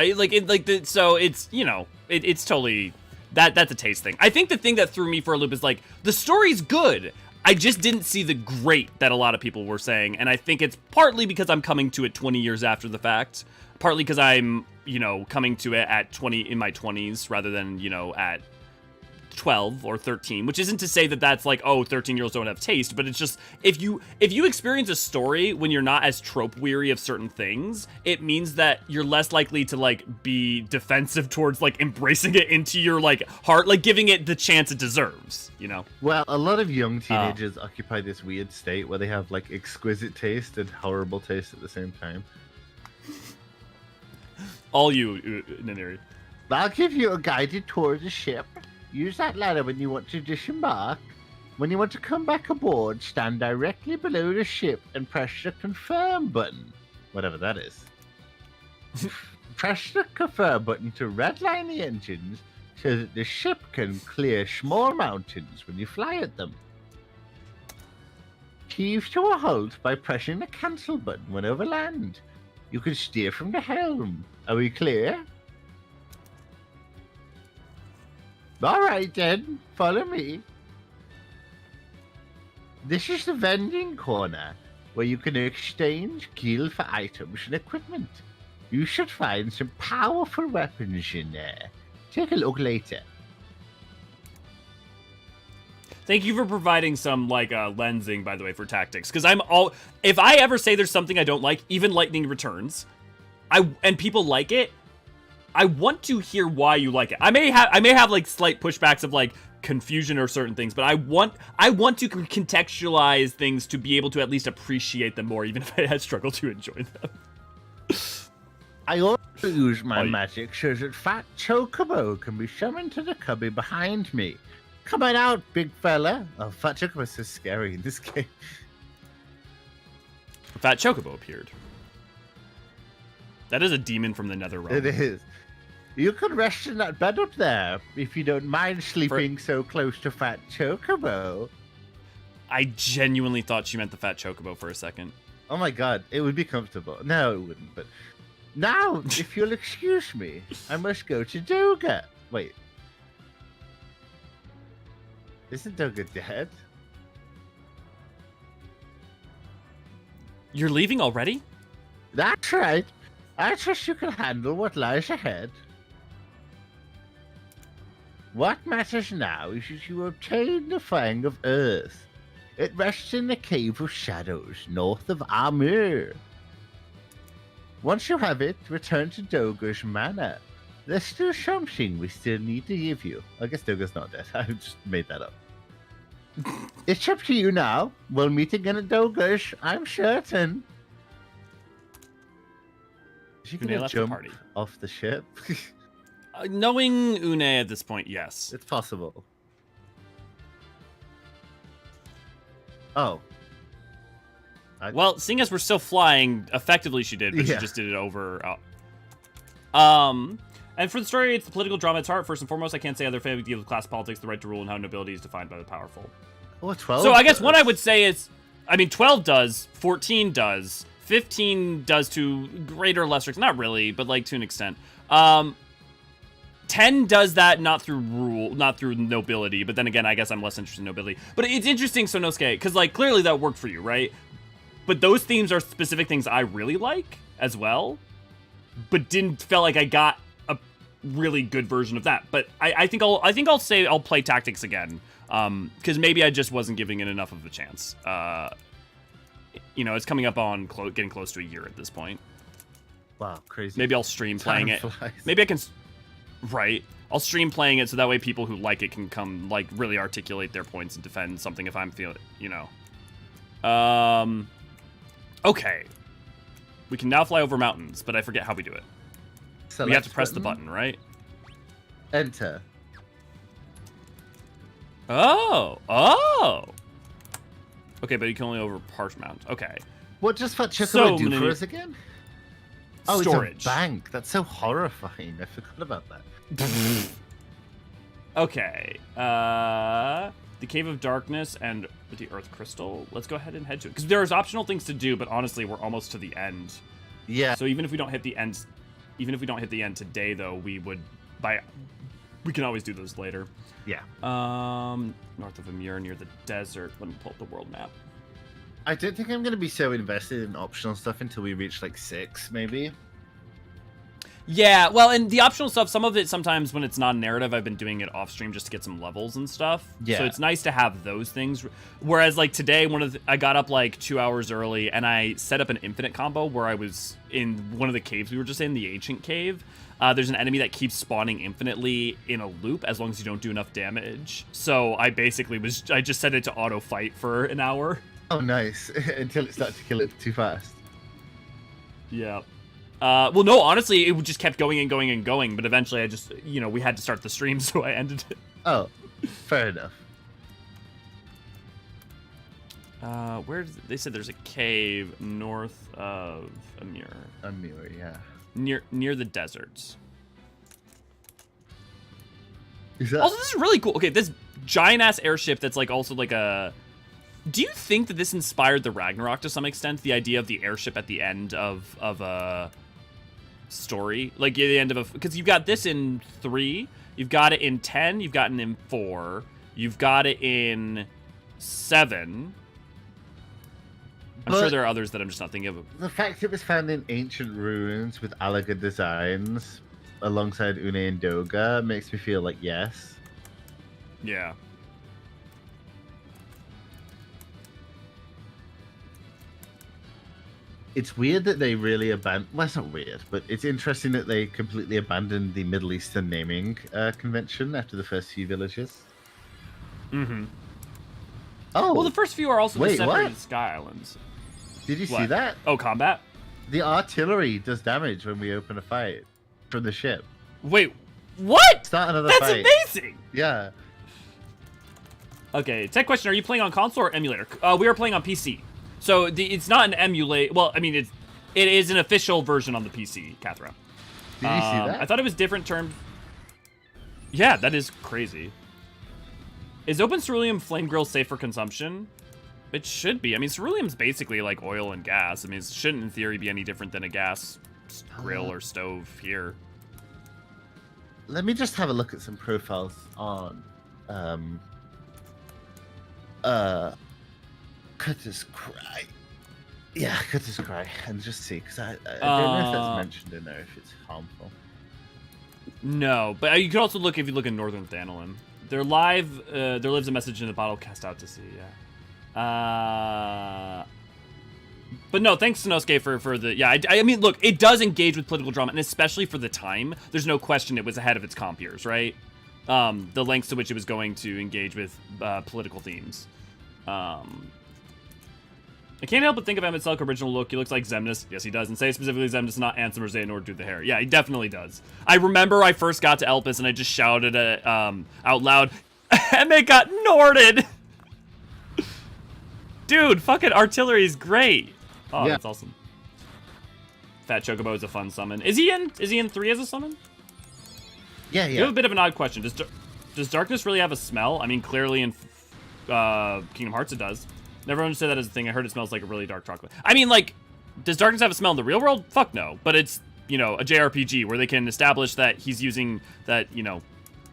So it's, it's totally, that's a taste thing. I think the thing that threw me for a loop is, like, the story's good. I just didn't see the great that a lot of people were saying, and I think it's partly because I'm coming to it 20 years after the fact. Partly because I'm, coming to it at 20 in my 20s rather than, at 12 or 13, which isn't to say that that's like, oh, 13-year-olds don't have taste, but it's just if you experience a story when you're not as trope weary of certain things, it means that you're less likely to like be defensive towards like embracing it into your like heart, like giving it the chance it deserves, Well, a lot of young teenagers occupy this weird state where they have like exquisite taste and horrible taste at the same time. All you, Niniri. I'll give you a guided tour of the ship. Use that ladder when you want to disembark. When you want to come back aboard, stand directly below the ship and press the confirm button. Whatever that is. Press the confirm button to redline the engines so that the ship can clear small mountains when you fly at them. Heave to a halt by pressing the cancel button when over land. You can steer from the helm. Are we clear? All right, then. Follow me. This is the vending corner, where you can exchange gear for items and equipment. You should find some powerful weapons in there. Take a look later. Thank you for providing some, like, lensing, by the way, for tactics. Because if I ever say there's something I don't like, even Lightning Returns, and people like it, I want to hear why you like it. I may have, like, slight pushbacks of, like, confusion or certain things, but I want to contextualize things to be able to at least appreciate them more, even if I had struggled to enjoy them. I also use my magic so that Fat Chocobo can be summoned to the cubby behind me. Come on out, big fella. Oh, Fat Chocobo is so scary in this game. Fat Chocobo appeared. That is a demon from the Nether realm. It is. You can rest in that bed up there if you don't mind sleeping so close to Fat Chocobo. I genuinely thought she meant the Fat Chocobo for a second. Oh my god, it would be comfortable. No, it wouldn't, but... Now, if you'll excuse me, I must go to Doga. Wait. Isn't Doga dead? You're leaving already? That's right. I trust you can handle what lies ahead. What matters now is that you obtain the Fang of Earth. It rests in the Cave of Shadows, north of Amur. Once you have it, return to Doga's Manor. There's still something we still need to give you. I guess Doga's not dead. I just made that up. It's up to you now. We'll meet again at Doga's, I'm certain. Is she gonna jump off the ship? Knowing Une at this point, yes. It's possible. Oh. Well, seeing as we're still flying, effectively she did, but yeah. She just did it over. And for the story, it's the political drama at its heart. First and foremost, I can't say other family deal with class politics, the right to rule, and how nobility is defined by the powerful. Oh, 12 so I guess does. what I would say is, I mean, 12 does, 14 does, 15 does to greater or lesser extent. Not really, but like to an extent. 10 does that not through rule, not through nobility, but then again, I guess I'm less interested in nobility. But it's interesting, Sonosuke, because like clearly that worked for you, right? But those themes are specific things I really like as well, but didn't feel like I got a really good version of that. But I think I'll say I'll play tactics again, because maybe I just wasn't giving it enough of a chance. You know, it's coming up on getting close to a year at this point. Wow, crazy. Maybe I'll stream playing it. Maybe I can. Right. I'll stream playing it so that way people who like it can come, like, really articulate their points and defend something if I'm feeling, you know. Okay. We can now fly over mountains, but I forget how we do it. We have to press the button, right? Enter. Oh. Okay, but you can only over parse mount. Okay. What does Fat Chocobo do for us again? Oh, storage. It's a bank. That's so horrifying. I forgot about that. Okay. The Cave of Darkness and the Earth Crystal. Let's go ahead and head to it. Because there's optional things to do, but honestly, we're almost to the end. Yeah. So even if we don't hit the end, today, though, we can always do those later. Yeah. North of Amur, near the desert. Let me pull up the world map. I don't think I'm going to be so invested in optional stuff until we reach like 6, maybe. Yeah, well, and the optional stuff, some of it sometimes when it's non-narrative, I've been doing it off stream just to get some levels and stuff. Yeah. So it's nice to have those things. Whereas like today, I got up like 2 hours early and I set up an infinite combo where I was in one of the caves we were just in, the ancient cave. There's an enemy that keeps spawning infinitely in a loop as long as you don't do enough damage. So I basically I just set it to auto fight for an hour. Oh, nice. Until it started to kill it too fast. Yeah. Well, no, honestly, it just kept going and going and going, but eventually I just, you know, we had to start the stream, so I ended it. Oh, fair enough. They said there's a cave north of Amur. Amur, yeah. Near the deserts. Is that... Also, this is really cool. Okay, this giant-ass airship that's, like, also, like, a... Do you think that this inspired the Ragnarok to some extent? The idea of the airship at the end of a story? Like, at the end of a... Because you've got this in 3, you've got it in 10, you've got it in 4, you've got it in 7... I'm sure there are others that I'm just not thinking of. The fact it was found in ancient ruins with Alaga designs alongside Une and Doga makes me feel like yes. Yeah. It's weird that they really abandoned... Well, it's not weird, but it's interesting that they completely abandoned the Middle Eastern naming convention after the first few villages. Mm-hmm. Oh! Well, the first few are also the separated what? Sky Islands. Did you see that? Oh, combat? The artillery does damage when we open a fight from the ship. Wait, what? Start another That's fight. amazing! Yeah. Okay, tech question, are you playing on console or emulator? We are playing on PC. So it's not an emulate. Well, I mean, it is an official version on the PC, Cathra. Did you see that? I thought it was different terms. Yeah, that is crazy. Is open ceruleum flame grill safe for consumption? It should be. I mean, ceruleum's basically like oil and gas. I mean, it shouldn't in theory be any different than a gas grill or stove here. Let me just have a look at some profiles on Cutter's Cry. Yeah, Cutter's Cry, and just see, because I don't know if that's mentioned in there, if it's harmful. No, but you could also look if you look in Northern Thanalin. There lives a message in the bottle cast out to sea, yeah. But no, thanks Sanosuke for the, yeah, I mean, look, it does engage with political drama, and especially for the time, there's no question it was ahead of its compeers, right? The lengths to which it was going to engage with political themes. I can't help but think of Emet original look. He looks like Xemnas. Yes, he does. And say specifically Xemnas, not Ansem or Zay, nor do the hair. Yeah, he definitely does. I remember I first got to Elpis and I just shouted it out loud, Emet got Norded! Dude, fucking artillery is great. Oh, yeah. That's awesome. Fat Chocobo is a fun summon. Is he in 3 as a summon? Yeah. You have a bit of an odd question. Does darkness really have a smell? I mean, clearly in Kingdom Hearts it does. Never understood that as a thing. I heard it smells like a really dark chocolate. I mean, like, does darkness have a smell in the real world? Fuck no. But it's, you know, a JRPG where they can establish that he's using that, you know,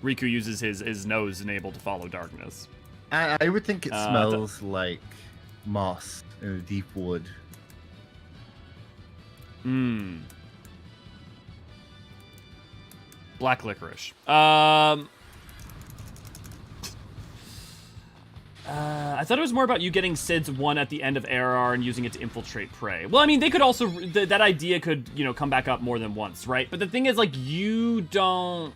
Riku uses his nose enabled to follow darkness. I would think it smells like moss in a deep wood. Black licorice. I thought it was more about you getting Sid's one at the end of ARR and using it to infiltrate prey. Well, I mean, they could also, that idea could, you know, come back up more than once, right? But the thing is, like, you don't...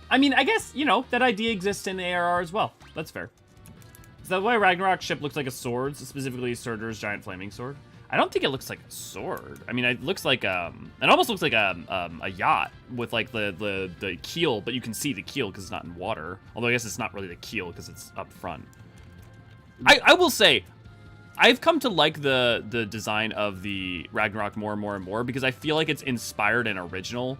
I mean, I guess, you know, that idea exists in the ARR as well. That's fair. Is that why Ragnarok's ship looks like a sword, specifically Surtur's giant flaming sword? I don't think it looks like a sword. I mean, it looks like, it almost looks like a yacht with, like, the keel, but you can see the keel because it's not in water. Although I guess it's not really the keel because it's up front. I will say, I've come to like the design of the Ragnarok more and more and more because I feel like it's inspired and original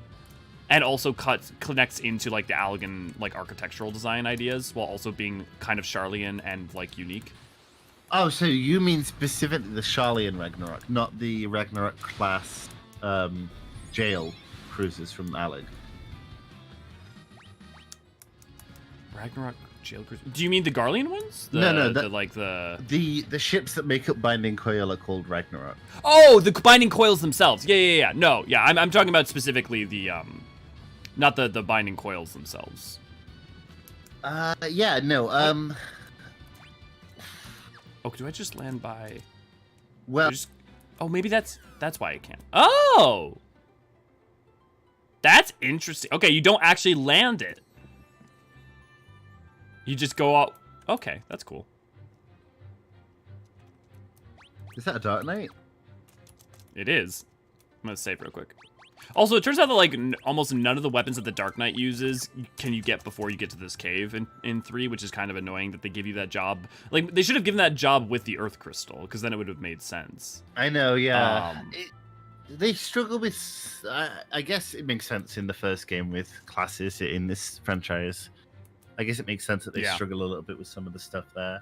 and also connects into, like, the Allegan, like, architectural design ideas while also being kind of Sharlayan and, like, unique. Oh, so you mean specifically the Sharlayan Ragnarok, not the Ragnarok class jail cruisers from Alleg? Ragnarok jail cruisers? Do you mean the Garlean ones? No, the ships that make up Binding Coil are called Ragnarok. Oh, the Binding Coils themselves. Yeah. No, yeah, I'm talking about specifically the not the Binding Coils themselves. Yeah, no. Oh, do I just land by... Well... Oh, maybe that's why I can't. Oh! That's interesting. Okay, you don't actually land it. You just go out... Okay, that's cool. Is that a Dark Knight? It is. I'm gonna save real quick. Also, it turns out that, like, almost none of the weapons that the Dark Knight uses can you get before you get to this cave in 3, which is kind of annoying that they give you that job. Like, they should have given that job with the Earth Crystal, because then it would have made sense. I know, yeah. They struggle with... I guess it makes sense in the first game with classes in this franchise. I guess it makes sense that they struggle a little bit with some of the stuff there.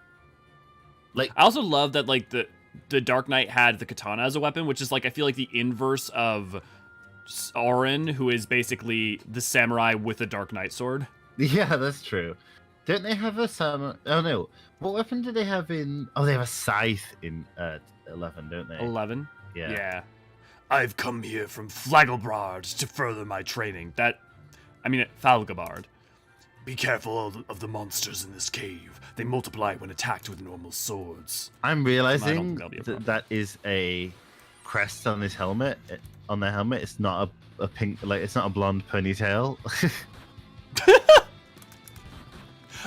Like, I also love that, like, the Dark Knight had the katana as a weapon, which is, like, I feel like the inverse of... Auron, who is basically the samurai with a Dark Knight sword. Yeah, that's true. Don't they have a samurai? Oh no, what weapon do they have in? Oh, they have a scythe in 11, don't they? 11. Yeah. I've come here from Flagelbrard to further my training. Falgabard. Be careful of the monsters in this cave. They multiply when attacked with normal swords. I'm realizing that is a crest on his helmet. On their helmet, it's not a pink, like, it's not a blonde ponytail.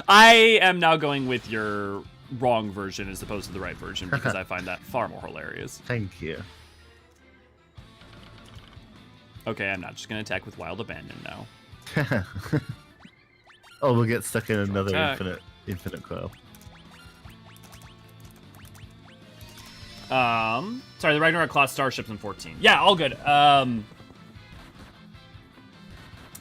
I am now going with your wrong version as opposed to the right version because I find that far more hilarious. Thank you. Okay, I'm not just gonna attack with Wild Abandon now. Oh, we'll get stuck in another infinite coil. Sorry, the Ragnarok class starships in 14. Yeah, all good.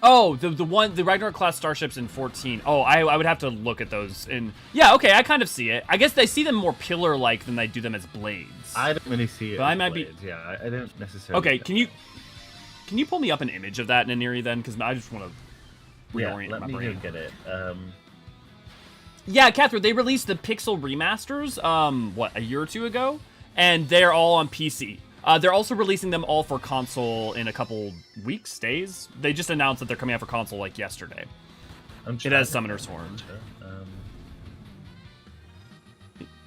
Oh, the Ragnarok class starships in 14. Oh, I would have to look at those in. Yeah, okay, I kind of see it. I guess I see them more pillar-like than I do them as blades. I don't really see it. But as I might blades. be. Yeah, I don't necessarily. Okay, can you pull me up an image of that, Naniri, then? Because I just want to reorient let my me brain. go get it. Yeah, Catherine, they released the Pixel remasters, what, a year or two ago? And they're all on PC. They're also releasing them all for console in a couple weeks, days. They just announced that they're coming out for console, like, yesterday. It has Summoner's Horn.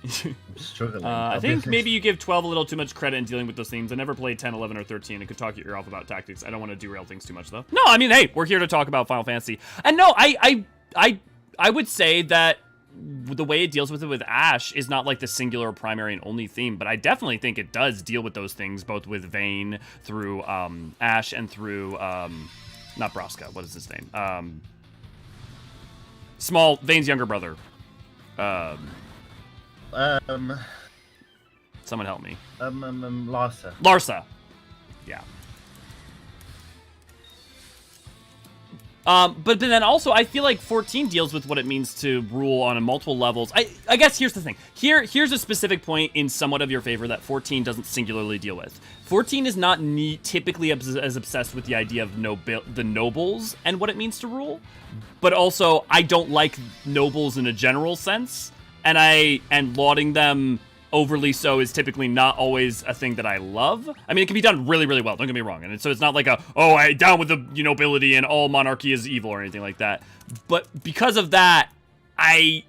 I'm struggling. I think maybe you give 12 a little too much credit in dealing with those themes. I never played 10, 11, or 13 and could talk your ear off about tactics. I don't want to derail things too much, though. No, I mean, hey, we're here to talk about Final Fantasy. And no, I would say that the way it deals with it with Ash is not like the singular primary and only theme, but I definitely think it does deal with those things, both with Vayne through Ash and through not Braska, what is his name? Vayne's younger brother. Someone help me. Larsa. Larsa. Yeah. But then also, I feel like 14 deals with what it means to rule on multiple levels. I guess here's the thing. Here's a specific point in somewhat of your favor that 14 doesn't singularly deal with. 14 is not typically as obsessed with the idea of the nobles and what it means to rule, but also I don't like nobles in a general sense, and lauding them overly so is typically not always a thing that I love. I mean, it can be done really, really well, don't get me wrong. And so it's not like I down with the nobility and all monarchy is evil or anything like that. But because of that, I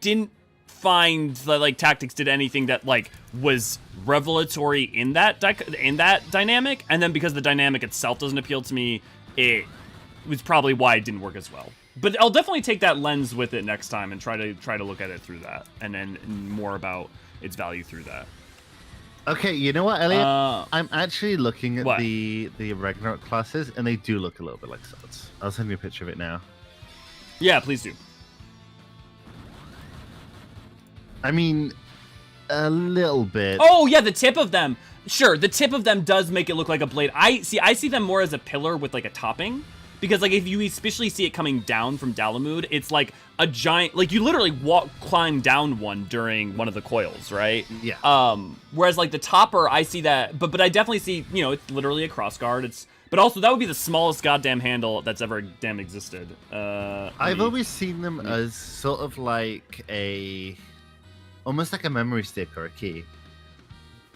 didn't find that, like, tactics did anything that, like, was revelatory in that dynamic. And then because the dynamic itself doesn't appeal to me, it was probably why it didn't work as well. But I'll definitely take that lens with it next time and try to look at it through that, and then more about its value through that. Okay, you know what, Elliot? I'm actually looking at what? the Ragnarok classes, and they do look a little bit like swords. I'll send you a picture of it now. Yeah, please do. I mean, a little bit. Oh yeah, the tip of them. Sure, the tip of them does make it look like a blade. I see them more as a pillar with like a topping. Because, like, if you especially see it coming down from Dalamud, it's like a giant, like, you literally climb down one during one of the coils, right? Yeah. Whereas, like, the topper, I see that, but I definitely see, it's literally a crossguard. But also, that would be the smallest goddamn handle that's ever damn existed. I've always seen them as sort of like almost like a memory stick or a key.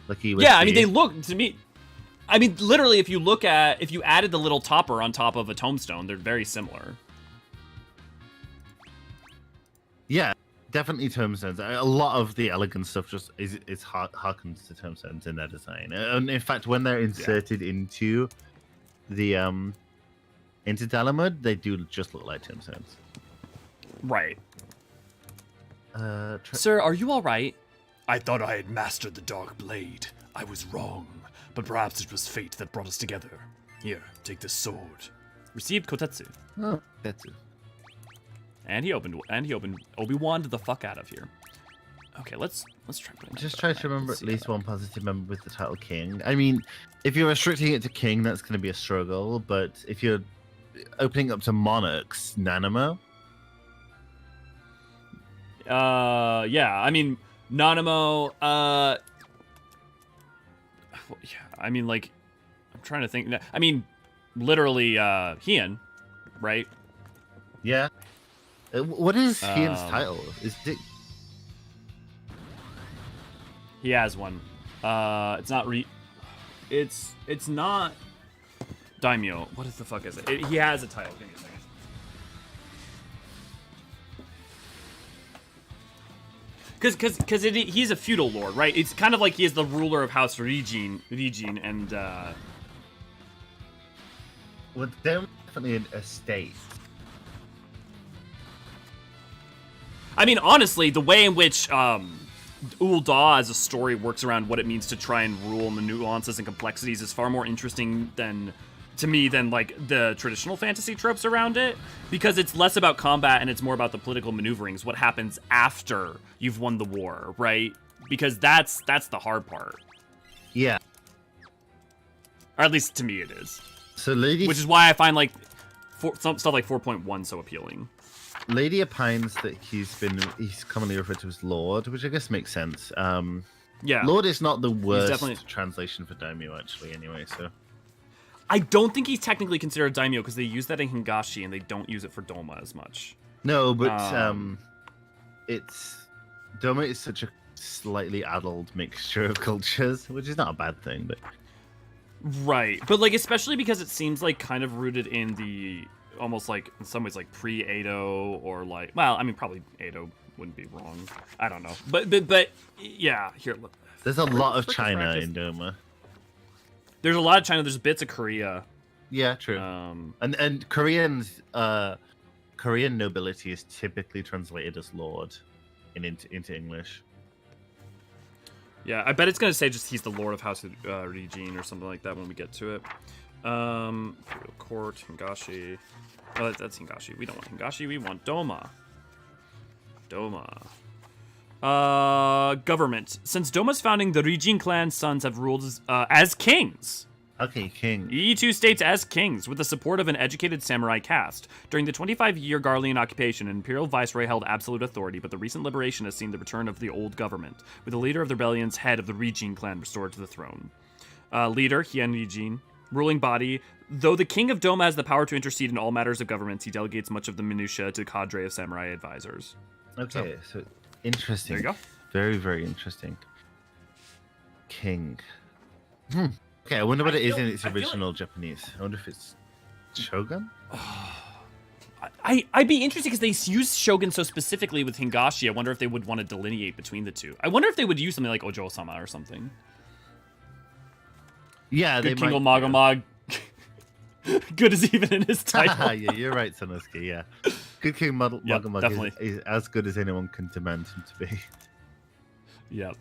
Like USB. Yeah, I mean, they look, to me, I mean, literally, if you added the little topper on top of a tombstone, they're very similar. Yeah, definitely tombstones. A lot of the elegant stuff just is harkens to tombstones in their design. And in fact, when they're inserted into the into Dalamud, they do just look like tombstones. Right. Sir, are you all right? I thought I had mastered the Dark Blade. I was wrong. But perhaps it was fate that brought us together. Here, take this sword. Received Kotetsu. Oh, Kotetsu. And he opened Obi-Wan the fuck out of here. Okay, let's try putting Just try to remember at least one positive member with the title King. I mean, if you're restricting it to King, that's going to be a struggle. But if you're opening up to Monarchs, Nanamo. Yeah, I mean, Nanamo, yeah, I mean, like, I'm trying to think. I mean, literally, Heian, right? Yeah. What is Heian's title? Is it? He has one. It's not It's not Daimyo. What the fuck is it? He has a title. Give me a second. Because he's a feudal lord, right? It's kind of like he is the ruler of House Regine, and Well, they're definitely an estate. I mean, honestly, the way in which Ul'dah as a story works around what it means to try and rule and the nuances and complexities is far more interesting to me than like the traditional fantasy tropes around it, because it's less about combat and it's more about the political maneuverings, what happens after you've won the war, right? because that's the hard part. Yeah. Or at least to me it is. So Lady... Which is why I find, like, some stuff like 4.1 so appealing. Lady opines that he's commonly referred to as Lord, which I guess makes sense. Yeah. Lord is not the worst definitely... translation for daimyo, actually, anyway, so... I don't think he's technically considered daimyo, because they use that in Hingashi, and they don't use it for Doma as much. No, but Doma is such a slightly addled mixture of cultures, which is not a bad thing, but... Right, but, like, especially because it seems, like, kind of rooted in the... almost, like, in some ways, like, pre-Edo, or, like... Well, I mean, probably Edo wouldn't be wrong. I don't know. But yeah, here, look. There's a lot of China in Doma. There's a lot of China. There's bits of Korea. Yeah, true. And Korean nobility is typically translated as Lord into English. Yeah, I bet it's gonna say just he's the Lord of House Rijin or something like that when we get to it. Imperial Court, Hingashi. Oh, that's Hingashi. We don't want Hingashi. We want Doma. Government. Since Doma's founding, the Rijin clan's sons have ruled as kings. Okay, king. E2 states as kings, with the support of an educated samurai caste. During the 25-year Garlean occupation, an imperial viceroy held absolute authority, but the recent liberation has seen the return of the old government, with the leader of the rebellion's head of the Rijin clan restored to the throne. Leader, Hien Rijin. Ruling body. Though the king of Doma has the power to intercede in all matters of government, he delegates much of the minutiae to a cadre of samurai advisors. Okay, so interesting. There you go. Very, very interesting. King. Okay, I wonder what it is in its original Japanese. I wonder if it's Shogun? I'd be interested because they use Shogun so specifically with Hingashi. I wonder if they would want to delineate between the two. I wonder if they would use something like Ojo-sama or something. Yeah, Good they King might. Magomag. Good is even in his title. Yeah, you're right, Sanosuke, yeah. Good King Magomag is as good as anyone can demand him to be. Yep.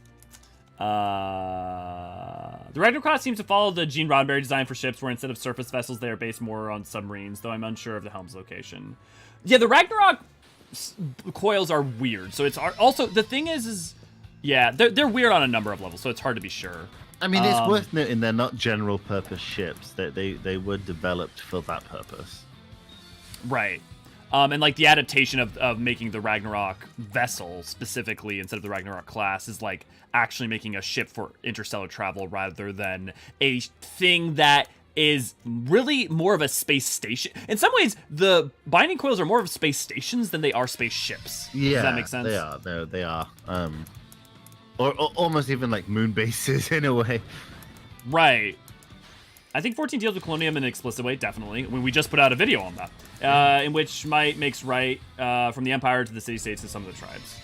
The Ragnarok seems to follow the Gene Roddenberry design for ships, where instead of surface vessels, they are based more on submarines, though I'm unsure of the helm's location. Yeah, the Ragnarok coils are weird, so it's also, the thing is yeah, they're weird on a number of levels, so it's hard to be sure. I mean, it's worth noting they're not general purpose ships. They were developed for that purpose. Right. And like the adaptation of making the Ragnarok vessel specifically instead of the Ragnarok class is like actually making a ship for interstellar travel rather than a thing that is really more of a space station. In some ways, the binding coils are more of space stations than they are space ships. Yeah, does that make sense? They are. Or almost even like moon bases in a way. Right. I think 14 deals with Colonium in an explicit way, definitely. I mean, we just put out a video on that, in which might makes right from the Empire to the city-states to some of the tribes.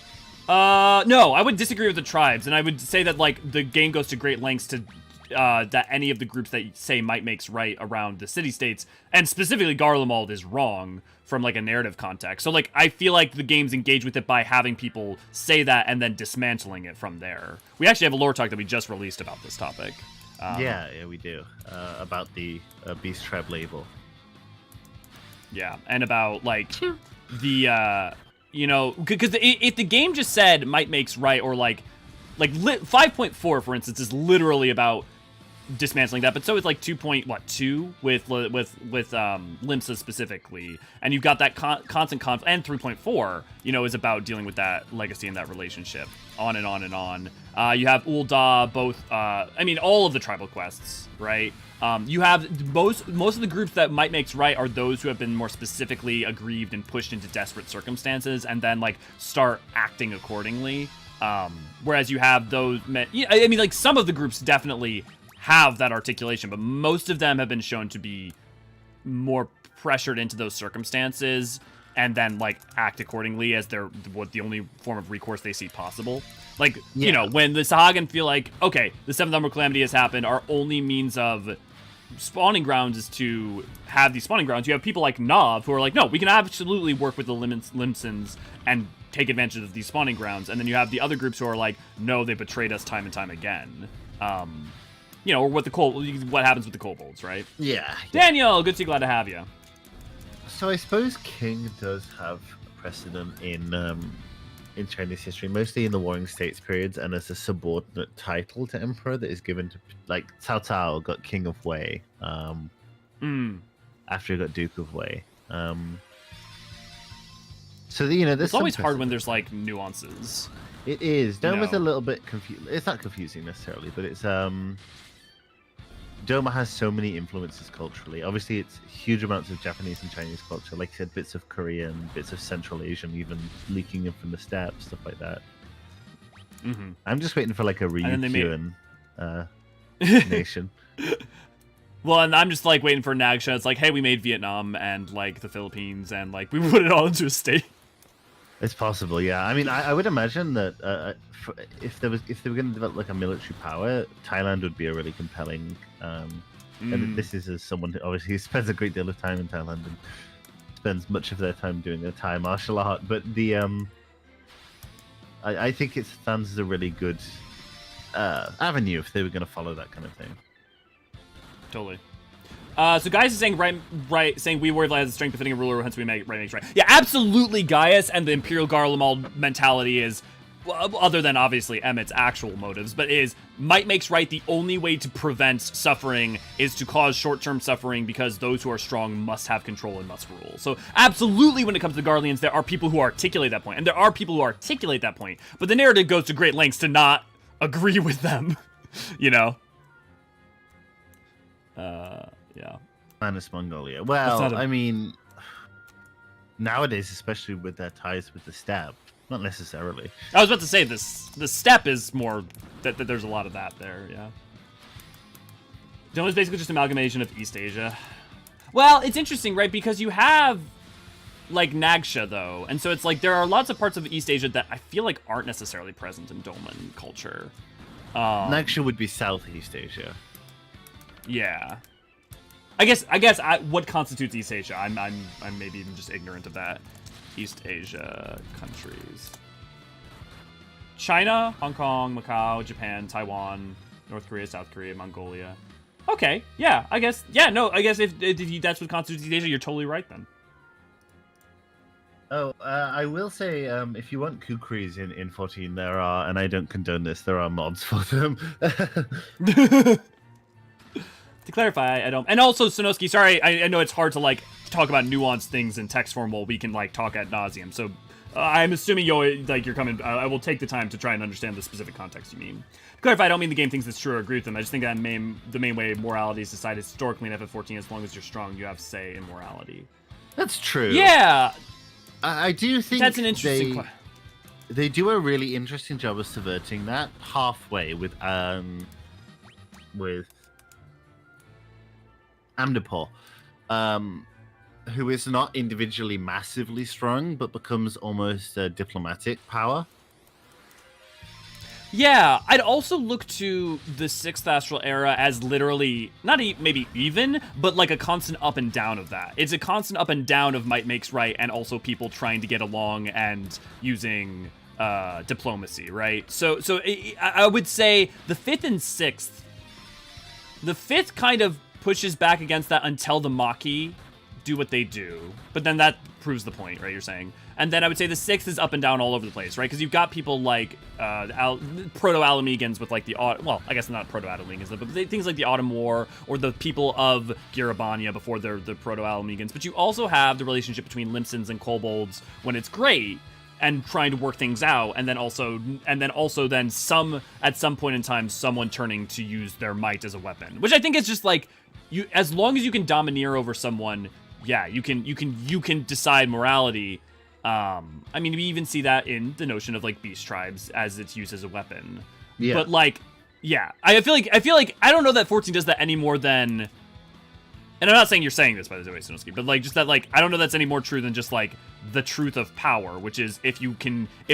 No, I would disagree with the tribes, and I would say that like the game goes to great lengths to that any of the groups that say might makes right around the city-states, and specifically Garlemald, is wrong from like a narrative context. So like I feel like the game's engaged with it by having people say that and then dismantling it from there. We actually have a lore talk that we just released about this topic. Yeah, we do. About the Beast Tribe label. Yeah, and about, like, the, you know, because if the game just said might makes right, or, like 5.4, for instance, is literally about dismantling that, but so is, like, 2.2 with Limsa specifically, and you've got that constant conflict, and 3.4, you know, is about dealing with that legacy and that relationship, on and on and on. You have Ul'dah, both, I mean, all of the tribal quests, right? You have most of the groups that might makes right are those who have been more specifically aggrieved and pushed into desperate circumstances, and then like start acting accordingly. Whereas you have those, I mean, like some of the groups definitely have that articulation, but most of them have been shown to be more pressured into those circumstances, and then like act accordingly as the only form of recourse they see possible. Like, you know, when the Sahagin feel like, okay, the Seventh Emerald Calamity has happened, our only means of spawning grounds is to have these spawning grounds. You have people like Nav who are like, no, we can absolutely work with the Limsons and take advantage of these spawning grounds. And then you have the other groups who are like, no, they betrayed us time and time again. You know, or what happens with the kobolds, right? Yeah. Daniel, good to see, glad to have you. So I suppose King does have precedent in in Chinese history, mostly in the Warring States periods, and as a subordinate title to emperor that is given to, like, Cao Cao got King of Wei after he got Duke of Wei. So there's It's always hard when precedent. there's like nuances. It is. Doma's No. a little bit confusing. It's not confusing necessarily, but it's Doma has so many influences culturally. Obviously, it's huge amounts of Japanese and Chinese culture. Like I said, bits of Korean, bits of Central Asian, even leaking in from the steppes, stuff like that. Mm-hmm. I'm just waiting for like a then they Ryukyuan nation. Well, and I'm just like waiting for Nagsha. It's like, hey, we made Vietnam and like the Philippines, and like we put it all into a state. It's possible, yeah. I mean, I would imagine that if they were going to develop like a military power, Thailand would be a really compelling. And this is as someone who obviously spends a great deal of time in Thailand and spends much of their time doing a Thai martial art. But the I think it stands as a really good avenue if they were going to follow that kind of thing. Totally. So Gaius is saying right, saying we were the strength befitting a ruler, hence we make right makes right. Yeah, absolutely, Gaius, and the Imperial Garlemald mentality is, well, other than obviously Emmett's actual motives, but is might makes right. The only way to prevent suffering is to cause short-term suffering because those who are strong must have control and must rule. So absolutely, when it comes to Garleans, there are people who articulate that point, and there are people who articulate that point, but the narrative goes to great lengths to not agree with them. Yeah. Minus Mongolia. Well, a- I mean, nowadays, especially with their ties with the steppe, not necessarily. I was about to say this. The steppe is more that there's a lot of that there. Yeah. Doma is basically just amalgamation of East Asia. Well, it's interesting, right? Because you have like Nagsha though, and so it's like there are lots of parts of East Asia that I feel like aren't necessarily present in Doman culture. Nagsha would be Southeast Asia. Yeah. I guess what constitutes East Asia? I'm maybe even just ignorant of that. East Asia countries. China, Hong Kong, Macau, Japan, Taiwan, North Korea, South Korea, Mongolia. Okay, yeah, I guess. Yeah, no, I guess if that's what constitutes East Asia, you're totally right then. Oh, I will say, if you want kukris in 14, there are, and I don't condone this, there are mods for them. To clarify, I don't. And also, Sonoski, sorry, I know it's hard to like talk about nuanced things in text form while we can like talk ad nauseum. So I'm assuming you're coming. I will take the time to try and understand the specific context you mean. To clarify, I don't mean the game thinks it's true or agree with them. I just think that the main way morality is decided historically in FF14. As long as you're strong, you have say in morality. That's true. Yeah, I do think that's an interesting question. They do a really interesting job of subverting that halfway with Amdapor, who is not individually massively strong, but becomes almost a diplomatic power. Yeah, I'd also look to the 6th Astral Era as literally, not maybe even, but like a constant up and down of that. It's a constant up and down of might makes right, and also people trying to get along and using diplomacy, right? So I would say the 5th and 6th, the 5th kind of pushes back against that until the Maki do what they do, but then that proves the point, right? You're saying, and then I would say the 6th is up and down all over the place, right? Because you've got people like proto-Alamegans with like the well, I guess not proto-Alamegans, but things like the Autumn War or the people of Girabania before they're the proto-Alamegans. But you also have the relationship between Limsons and Kobolds when it's great and trying to work things out, and then also some at some point in time someone turning to use their might as a weapon, which I think is just like you, as long as you can domineer over someone, yeah, you can decide morality. I mean, we even see that in the notion of like beast tribes as it's used as a weapon. Yeah. But like, yeah, I feel like I don't know that 14 does that any more than. And I'm not saying you're saying this, by the way, Sonoski, but like just that, like, I don't know that's any more true than just like the truth of power, which is if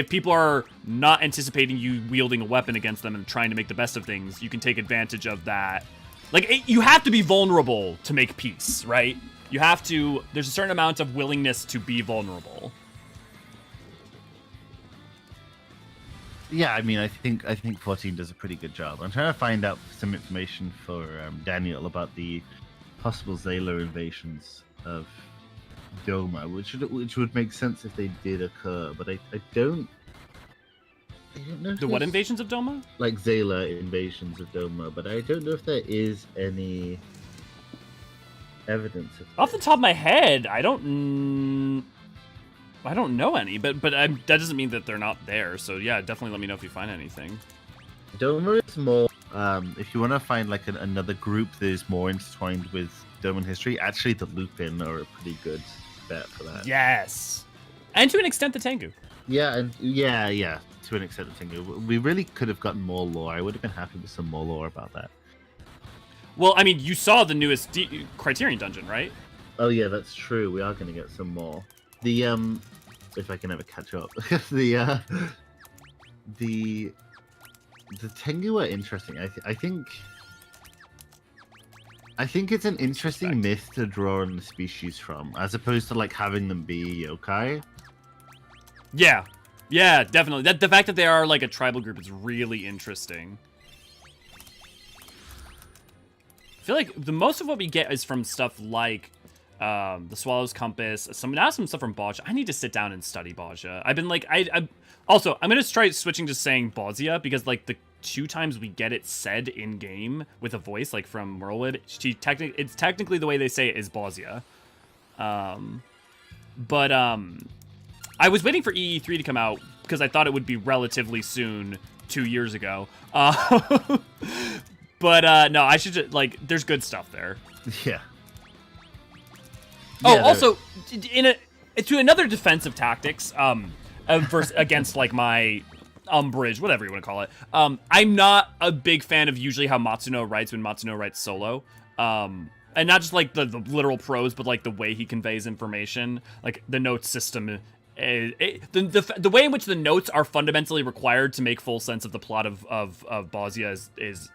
people are not anticipating you wielding a weapon against them and trying to make the best of things, you can take advantage of that. Like, you have to be vulnerable to make peace, right? You have to. There's a certain amount of willingness to be vulnerable. Yeah, I mean, I think 14 does a pretty good job. I'm trying to find out some information for Daniel about the possible Zayla invasions of Doma, which would make sense if they did occur, but I don't I don't know if The what there's, invasions of Doma? like Zayla invasions of Doma, but I don't know if there is any evidence of Off the top of my head, I don't know any, but that doesn't mean that they're not there. So yeah, definitely let me know if you find anything. Doma is more. If you want to find like another group that is more intertwined with Doman history, actually the Lupin are a pretty good bet for that. Yes, and to an extent the Tengu. Yeah, and yeah, to an extent, the Tengu. We really could have gotten more lore. I would have been happy with some more lore about that. Well, I mean, you saw the newest Criterion dungeon, right? Oh yeah, that's true. We are going to get some more. The if I can ever catch up, the Tengu are interesting. I think it's an interesting myth to draw on the species from, as opposed to like having them be yokai. Yeah, definitely. The fact that they are like a tribal group is really interesting. I feel like the most of what we get is from stuff like the Swallow's Compass. Some stuff from Bozja. I need to sit down and study Bozja. I've been like, I'm gonna try switching to saying Bozja because like the 2 times we get it said in game with a voice like from Merlwood, it's technically the way they say it is Bozja. But I was waiting for EE3 to come out because I thought it would be relatively soon 2 years ago. But no, I should just, like, there's good stuff there. Yeah. Oh, Yeah, also, to another defensive tactics, against like my umbrage, whatever you want to call it. I'm not a big fan of usually how Matsuno writes when Matsuno writes solo. And not just like the literal prose, but like the way he conveys information, like the note system. The way in which the notes are fundamentally required to make full sense of the plot of Bozja is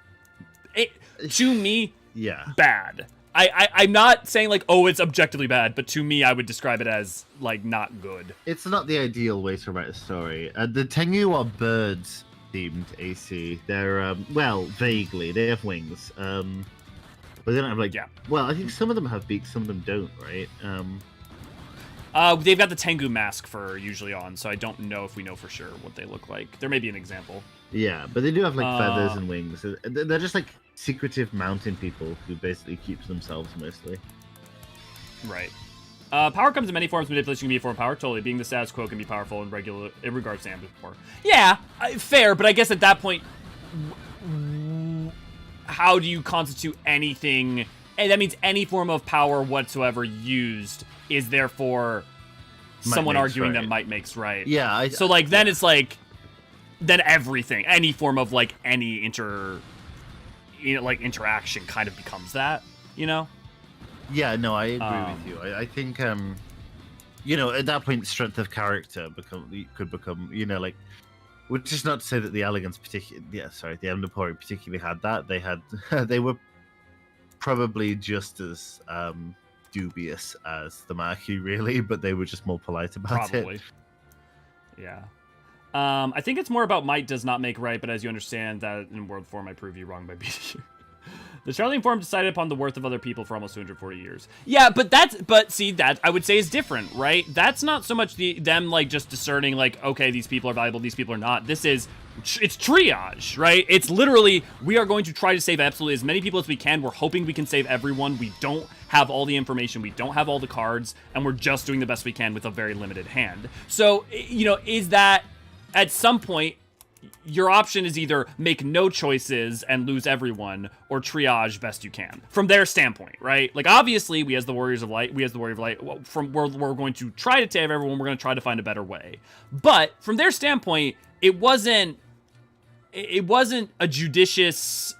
to me, yeah, bad. I'm not saying like, oh, it's objectively bad, but to me, I would describe it as like not good. It's not the ideal way to write a story. The Tengu are birds themed AC. They're well, vaguely they have wings. But they don't have like, yeah. Well, I think some of them have beaks, some of them don't, right? They've got the Tengu mask fur usually on, so I don't know if we know for sure what they look like. There may be an example. Yeah, but they do have like feathers and wings. They're just like secretive mountain people who basically keep to themselves mostly. Right. Power comes in many forms. Manipulation can be a form of power. Totally. Being the status quo can be powerful in regards to ambush power. Yeah, fair, but I guess at that point, how do you constitute anything? And that means any form of power whatsoever used is therefore someone arguing that might makes right. Yeah. So like then it's like then everything, any form of like any interaction kind of becomes that, you know? Yeah, no, I agree with you. I think, you know, at that point, strength of character could become, you know, like, which is not to say that the Elegance the Endwalker particularly had that. They were probably just as dubious as the Marquis, really, but they were just more polite about it. Yeah. I think it's more about might does not make right, but as you understand that in world form, I prove you wrong by beating you. The Charlene form decided upon the worth of other people for almost 240 years. Yeah, but see, that I would say is different, right? That's not so much them like just discerning like, okay, these people are valuable, these people are not. It's triage, right? It's literally, we are going to try to save absolutely as many people as we can. We're hoping we can save everyone. We don't have all the information. We don't have all the cards, and we're just doing the best we can with a very limited hand. So, you know, is that at some point, your option is either make no choices and lose everyone, or triage best you can from their standpoint, right? Like obviously, we as the Warriors of Light, we're going to try to save everyone. We're going to try to find a better way. But from their standpoint, it wasn't a judicious.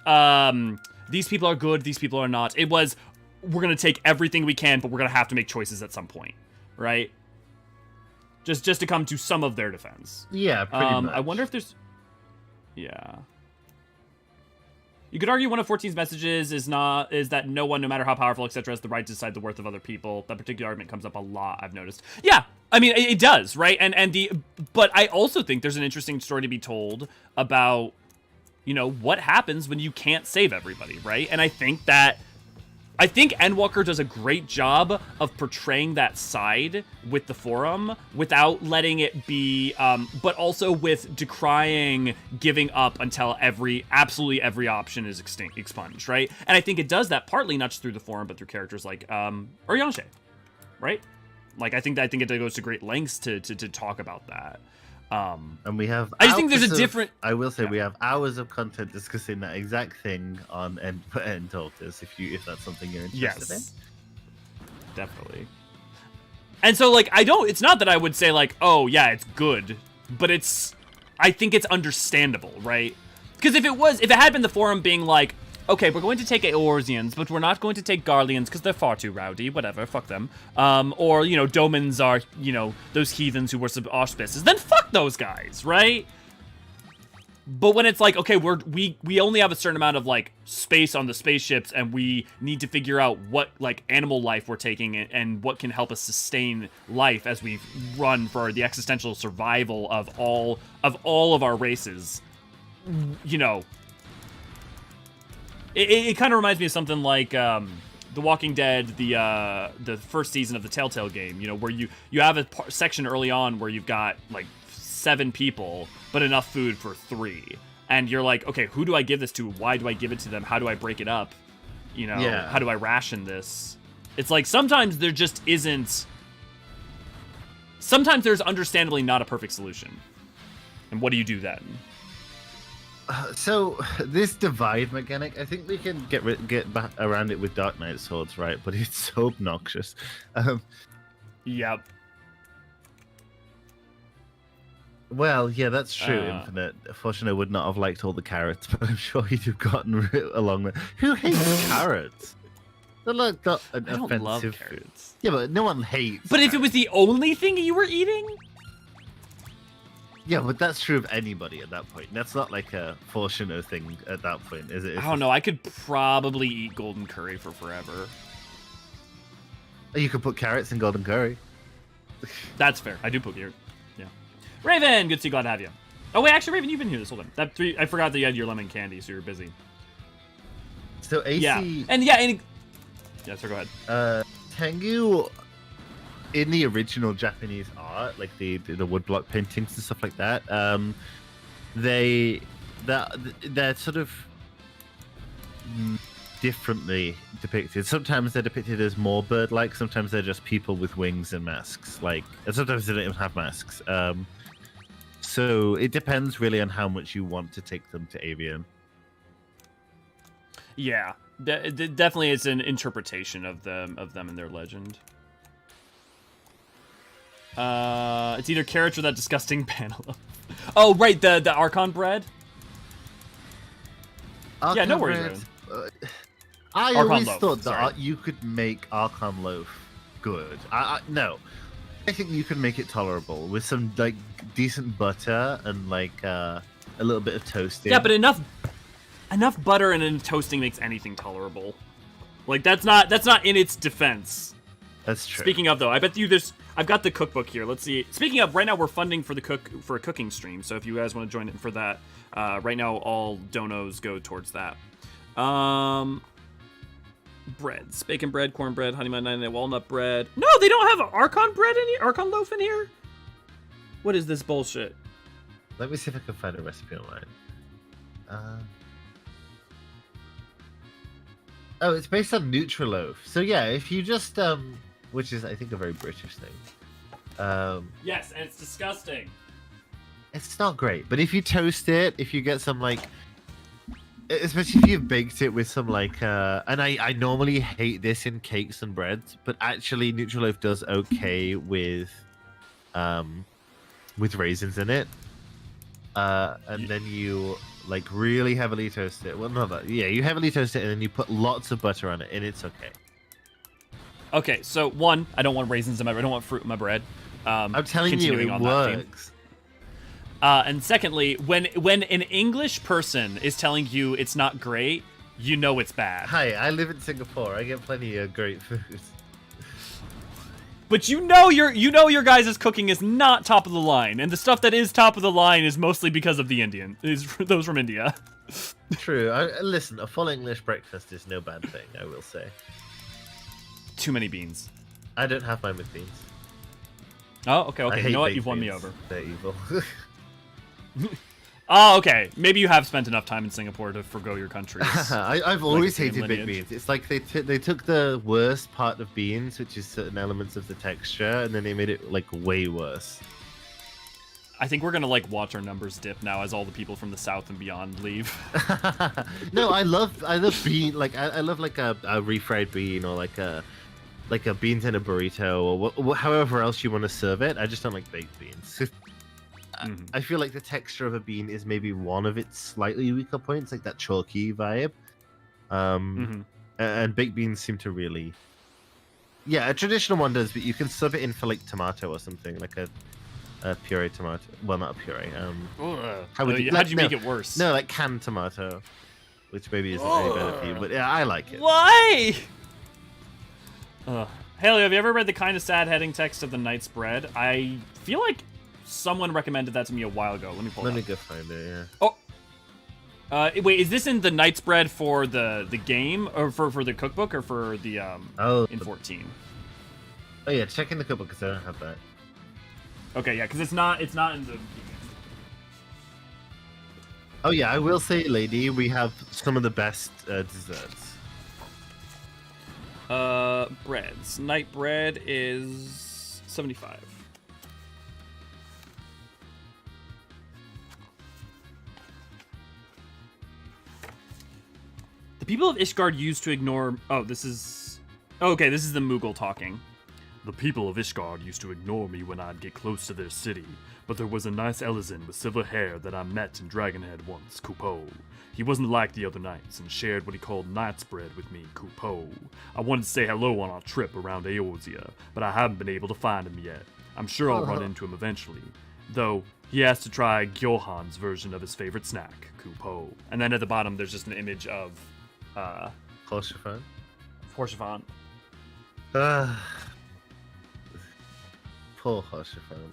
These people are good. These people are not. It was we're going to take everything we can, but we're going to have to make choices at some point, right? Just to come to some of their defense. Yeah, pretty much. I wonder if there's... Yeah. You could argue one of 14's messages is that no one, no matter how powerful, etc., has the right to decide the worth of other people. That particular argument comes up a lot, I've noticed. Yeah, I mean, it does, right? But I also think there's an interesting story to be told about, you know, what happens when you can't save everybody, right? And I think that I think Endwalker does a great job of portraying that side with the forum without letting it be, but also with decrying giving up until absolutely every option is expunged, right? And I think it does that partly not just through the forum, but through characters like Eorzean, right? Like I think it goes to great lengths to talk about that. And we have. I just think there's a different. I will say we have hours of content discussing that exact thing on End Talkers. If that's something you're interested in. Definitely. And so like it's not that I would say like, oh yeah, it's good, but I think it's understandable, right? Because if it had been the forum being like, okay, we're going to take Eorzeans, but we're not going to take Garleans because they're far too rowdy. Whatever, fuck them. Or, Domans are, those heathens who worship auspices. Then fuck those guys, right? But when it's like, okay, we only have a certain amount of, like, space on the spaceships, and we need to figure out what, like, animal life we're taking and what can help us sustain life as we run for the existential survival of all of our races, It kind of reminds me of something like The Walking Dead, the first season of the Telltale game, where you have a section early on where you've got like 7 people, but enough food for 3. And you're like, okay, who do I give this to? Why do I give it to them? How do I break it up? How do I ration this? It's like sometimes there just isn't. Sometimes there's understandably not a perfect solution. And what do you do then? So this divide mechanic, I think we can get back around it with Dark Knight swords, right? But it's so obnoxious. Yep. Well, yeah, that's true. Infinite. Fortunately, I would not have liked all the carrots, but I'm sure you'd have gotten along with. Who hates carrots? They're like an I don't offensive love food. carrots. Yeah, but no one hates. But if it was the only thing you were eating. Yeah, but that's true of anybody at that point. That's not like a Fortuno thing at that point, is it? I don't know. I could probably eat golden curry for forever. You could put carrots in golden curry. That's fair. I do put carrots. Yeah. Raven, good to see you. Glad to have you. Oh wait, actually, Raven, you've been here this whole time. I forgot that you had your lemon candy, so you're busy. So AC. Yeah. Yeah. So go ahead. Tengu. In the original Japanese art, like the woodblock paintings and stuff like that, they're sort of differently depicted. Sometimes they're depicted as more bird-like. Sometimes they're just people with wings and masks. And sometimes they don't even have masks. So it depends really on how much you want to take them to avian. Yeah, definitely, it's an interpretation of them and their legend. It's either carrots or that disgusting panel. Oh, right, the archon bread. Archon yeah, no worries. I Archon always loaf, thought that sorry. you could make archon loaf good. No, I think you can make it tolerable with some like decent butter and like a little bit of toasting. Yeah, but enough butter and toasting makes anything tolerable. Like that's not in its defense. That's true. Speaking of though, I bet you I've got the cookbook here. Let's see. Speaking of, right now we're funding for a cooking stream. So if you guys want to join in for that, right now all donos go towards that. Breads, bacon bread, corn bread, honey mustard, and walnut bread. No, they don't have archon bread in here. Archon loaf in here. What is this bullshit? Let me see if I can find a recipe online. Oh, it's based on Nutriloaf. So yeah, if you just which is I think a very British thing. Yes, and it's disgusting. It's not great, but if you toast it, if you get some like, especially if you've baked it with some like, and I normally hate this in cakes and breads, but actually Nutriloaf does okay with raisins in it. And then you like really heavily toast it. Well, not that. Yeah, you heavily toast it and then you put lots of butter on it, and it's okay. Okay, so one, I don't want raisins in my bread. I don't want fruit in my bread. I'm telling you, it works. And secondly, when an English person is telling you it's not great, you know it's bad. Hi, I live in Singapore. I get plenty of great food. But you know your guys' cooking is not top of the line, and the stuff that is top of the line is mostly because of those from India. True. Listen, a full English breakfast is no bad thing, I will say. too many beans. I don't have mine with beans. Oh, okay, I okay. hate You know what? baked You've won me beans. over. They're evil. Oh, okay. Maybe you have spent enough time in Singapore to forgo your country's I've always legacy and hated baked lineage. beans. It's like they took the worst part of beans, which is certain elements of the texture, and then they made it like way worse. I think we're gonna like watch our numbers dip now as all the people from the south and beyond leave. No, I love bean. Like I love like a refried bean or like a beans in a burrito or however else you want to serve it. I just don't like baked beans. I feel like the texture of a bean is maybe one of its slightly weaker points, like that chalky vibe. And baked beans seem to really, yeah, a traditional one does, but you can serve it in for like tomato or something, like a puree tomato. Well, not a puree. How'd you make it worse? No, like canned tomato, which maybe isn't any better for you, but yeah, I like it. Why? Haley, have you ever read the kind of sad heading text of the Knight's Bread? I feel like someone recommended that to me a while ago. Let me pull it Let up. me go find it. Yeah. Oh. Wait, is this in the Knight's Bread for the game, or for the cookbook, or for the in 14? Oh yeah, check in the cookbook because I don't have that. Okay, yeah, because it's not in the. Oh yeah, I will say, lady, we have some of the best desserts. Breads. Night bread is 75. The people of Ishgard used to ignore. Oh, this is. Okay, this is the Moogle talking. The people of Ishgard used to ignore me when I'd get close to their city, but there was a nice Eorzean with silver hair that I met in Dragonhead once, Kupo. He wasn't like the other knights and shared what he called knight's bread with me, Kupo. I wanted to say hello on our trip around Eorzean, but I haven't been able to find him yet. I'm sure I'll run into him eventually. Though, he has to try Gyohan's version of his favorite snack, Kupo. And then at the bottom, there's just an image of. Horsefant. Horsefant. Poor Horsefant.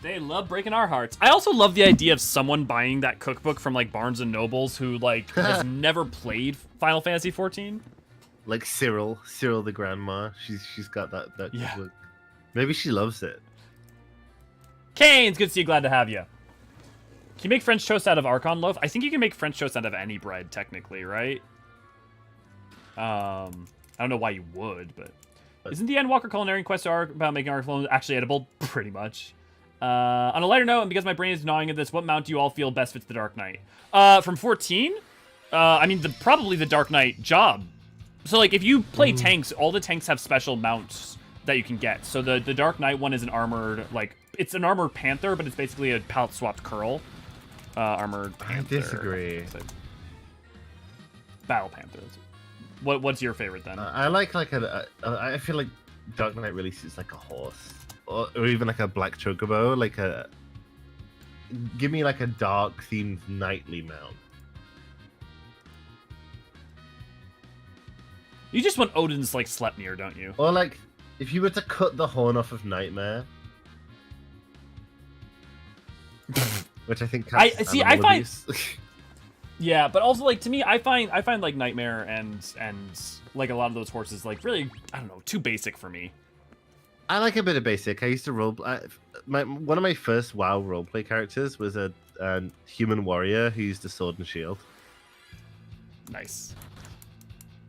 They love breaking our hearts. I also love the idea of someone buying that cookbook from like Barnes and Nobles who like has never played Final Fantasy 14. Like Cyril the grandma. She's got that Yeah. cookbook. Maybe she loves it. Kane's good to see you. Glad to have you. Can you make French toast out of Archon loaf? I think you can make French toast out of any bread, technically, right? I don't know why you would, but isn't the Endwalker Culinary quest arc about making Archon actually edible? Pretty much. On a lighter note, and because my brain is gnawing at this, what mount do you all feel best fits the Dark Knight? From 14? I mean, probably the Dark Knight job. So, like, if you play tanks, all the tanks have special mounts that you can get. So the Dark Knight one is an armored, like, it's an armored panther, but it's basically a palette-swapped curl. Armored panther. I disagree. Battle panther. What's your favorite, then? I like I feel like Dark Knight really suits like a horse. Or even like a black chocobo, give me like a dark themed knightly mount. You just want Odin's like Sleipnir, don't you? Or like if you were to cut the horn off of Nightmare, which I think I animal find abuse. yeah, but also like to me, I find like Nightmare and like a lot of those horses like really I don't know too basic for me. I like a bit of basic. I used to one of my first WoW roleplay characters was a human warrior who used a sword and shield. Nice.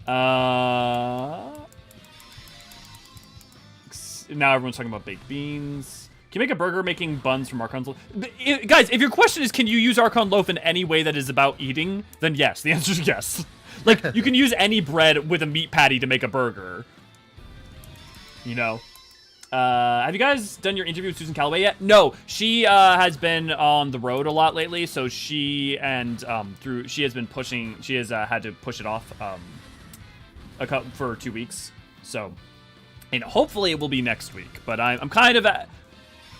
Now everyone's talking about baked beans. Can you make a burger making buns from Archon loaf? Guys, if your question is can you use Archon loaf in any way that is about eating, then yes. The answer is yes. Like, you can use any bread with a meat patty to make a burger. You know? Have you guys done your interview with Susan Calloway yet? No, she has been on the road a lot lately, so she and she has had to push it off for 2 weeks. So, and hopefully it will be next week. But I'm kind of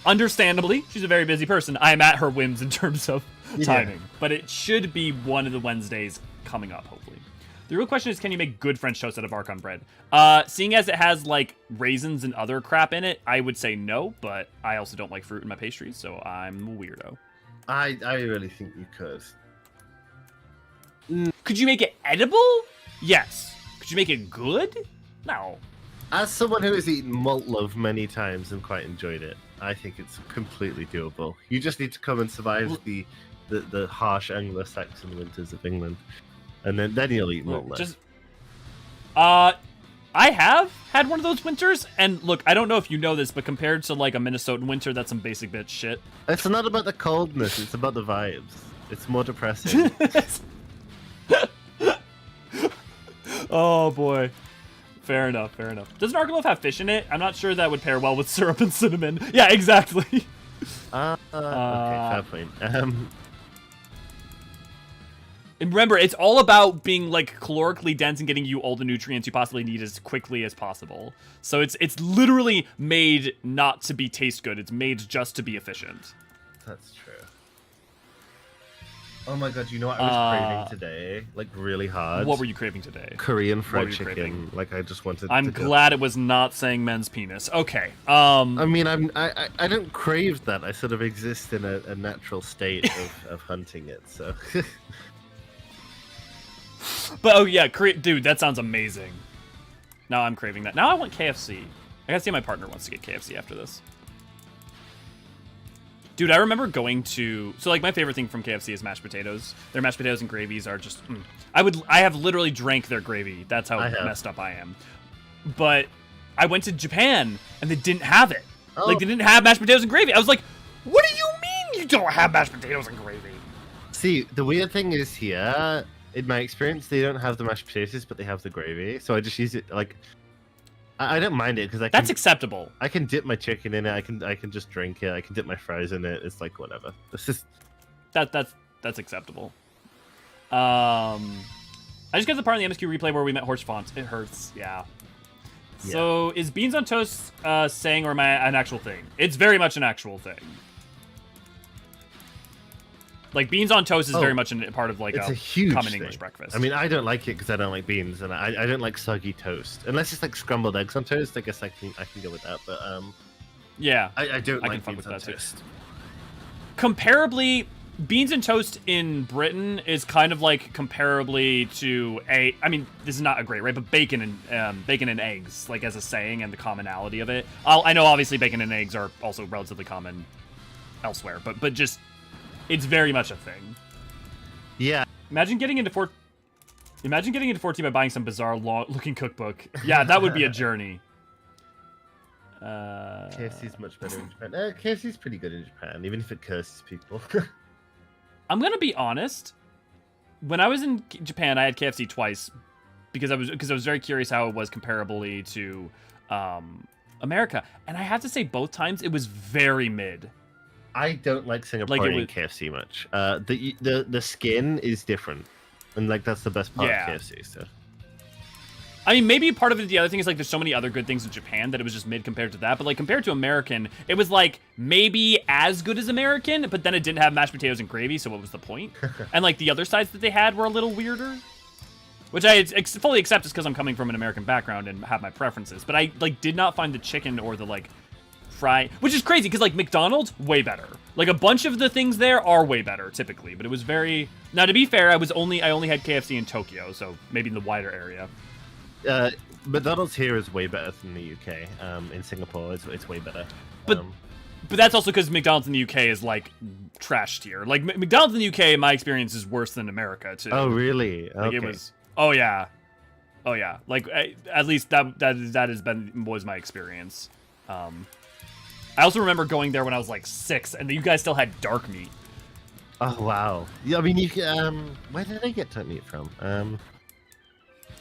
understandably, she's a very busy person. I'm at her whims in terms of timing, but it should be one of the Wednesdays coming up, hopefully. The real question is, can you make good French toast out of Archon bread? Seeing as it has, like, raisins and other crap in it, I would say no, but I also don't like fruit in my pastries, so I'm a weirdo. I really think you could. Could you make it edible? Yes. Could you make it good? No. As someone who has eaten malt loaf many times and quite enjoyed it, I think it's completely doable. You just need to come and survive the harsh Anglo-Saxon winters of England, and then you'll eat malt loaf. Just, I have had one of those winters, and look, I don't know if you know this, but compared to like a Minnesotan winter, that's some basic bitch shit. It's not about the coldness; it's about the vibes. It's more depressing. Oh boy. Fair enough, fair enough. Does an archoloaf have fish in it? I'm not sure that would pair well with syrup and cinnamon. Yeah, exactly. Okay, fair point. And remember, it's all about being like calorically dense and getting you all the nutrients you possibly need as quickly as possible. So it's literally made not to be taste good. It's made just to be efficient. That's true. Oh my god, you know what I was craving today? Like, really hard. What were you craving today? Korean fried chicken. chicken. Like, I just wanted I'm to glad it was not saying men's penis. Okay. I mean, I don't crave that. I sort of exist in a natural state of hunting it, so... But, oh yeah, dude, that sounds amazing. Now I'm craving that. Now I want KFC. I gotta see if my partner wants to get KFC after this. Dude, I remember going to... So, like, my favorite thing from KFC is mashed potatoes. Their mashed potatoes and gravies are just... I have literally drank their gravy. That's how messed up I am. But I went to Japan, and they didn't have it. Oh. Like, they didn't have mashed potatoes and gravy. I was like, what do you mean you don't have mashed potatoes and gravy? See, the weird thing is here, in my experience, they don't have the mashed potatoes, but they have the gravy. So I just use it, like... I don't mind it because That's acceptable. I can dip my chicken in it. I can just drink it. I can dip my fries in it. It's like whatever. This is that's acceptable. I just got to the part in the MSQ replay where we met Horse Font. It hurts. Yeah. So is beans on toast saying, or am I an actual thing? It's very much an actual thing. Like, beans on toast is very much a part of, like, a huge common thing. English breakfast. I mean, I don't like it because I don't like beans, and I don't like soggy toast. Unless it's, like, scrambled eggs on toast, I guess I can go with that, but, yeah. I don't like fuck beans with on that too. toast. Comparably, beans and toast in Britain is kind of like comparably to I mean, this is not a great, right? But bacon and eggs, like as a saying and the commonality of it. I know obviously bacon and eggs are also relatively common elsewhere, but just it's very much a thing. Yeah. Imagine getting into 14 by buying some bizarre looking cookbook. Yeah, that would be a journey. KFC's much better in Japan. KFC's pretty good in Japan, even if it curses people. I'm gonna be honest. When I was in Japan, I had KFC twice because I was very curious how it was comparably to America, and I have to say both times it was very mid. I don't like Singaporean KFC much. The skin is different, and like that's the best part of KFC. So, I mean, maybe part of it. The other thing is like there's so many other good things in Japan that it was just mid compared to that. But like compared to American, it was like maybe as good as American, but then it didn't have mashed potatoes and gravy. So what was the point? And like the other sides that they had were a little weirder, which I fully accept just because I'm coming from an American background and have my preferences. But I like did not find the chicken or the like fry, which is crazy because like McDonald's way better. Like a bunch of the things there are way better typically, but it was very. Now to be fair, I only had KFC in Tokyo, so maybe in the wider area. McDonald's here is way better than the UK. In Singapore, it's way better. But that's also because McDonald's in the UK is like trash tier. Like McDonald's in the UK, in my experience, is worse than America too. Oh really? Like okay. it was. Oh yeah. Like at least that was my experience. I also remember going there when I was like 6, and you guys still had dark meat. Oh wow! Yeah, I mean, you where did I get dark meat from?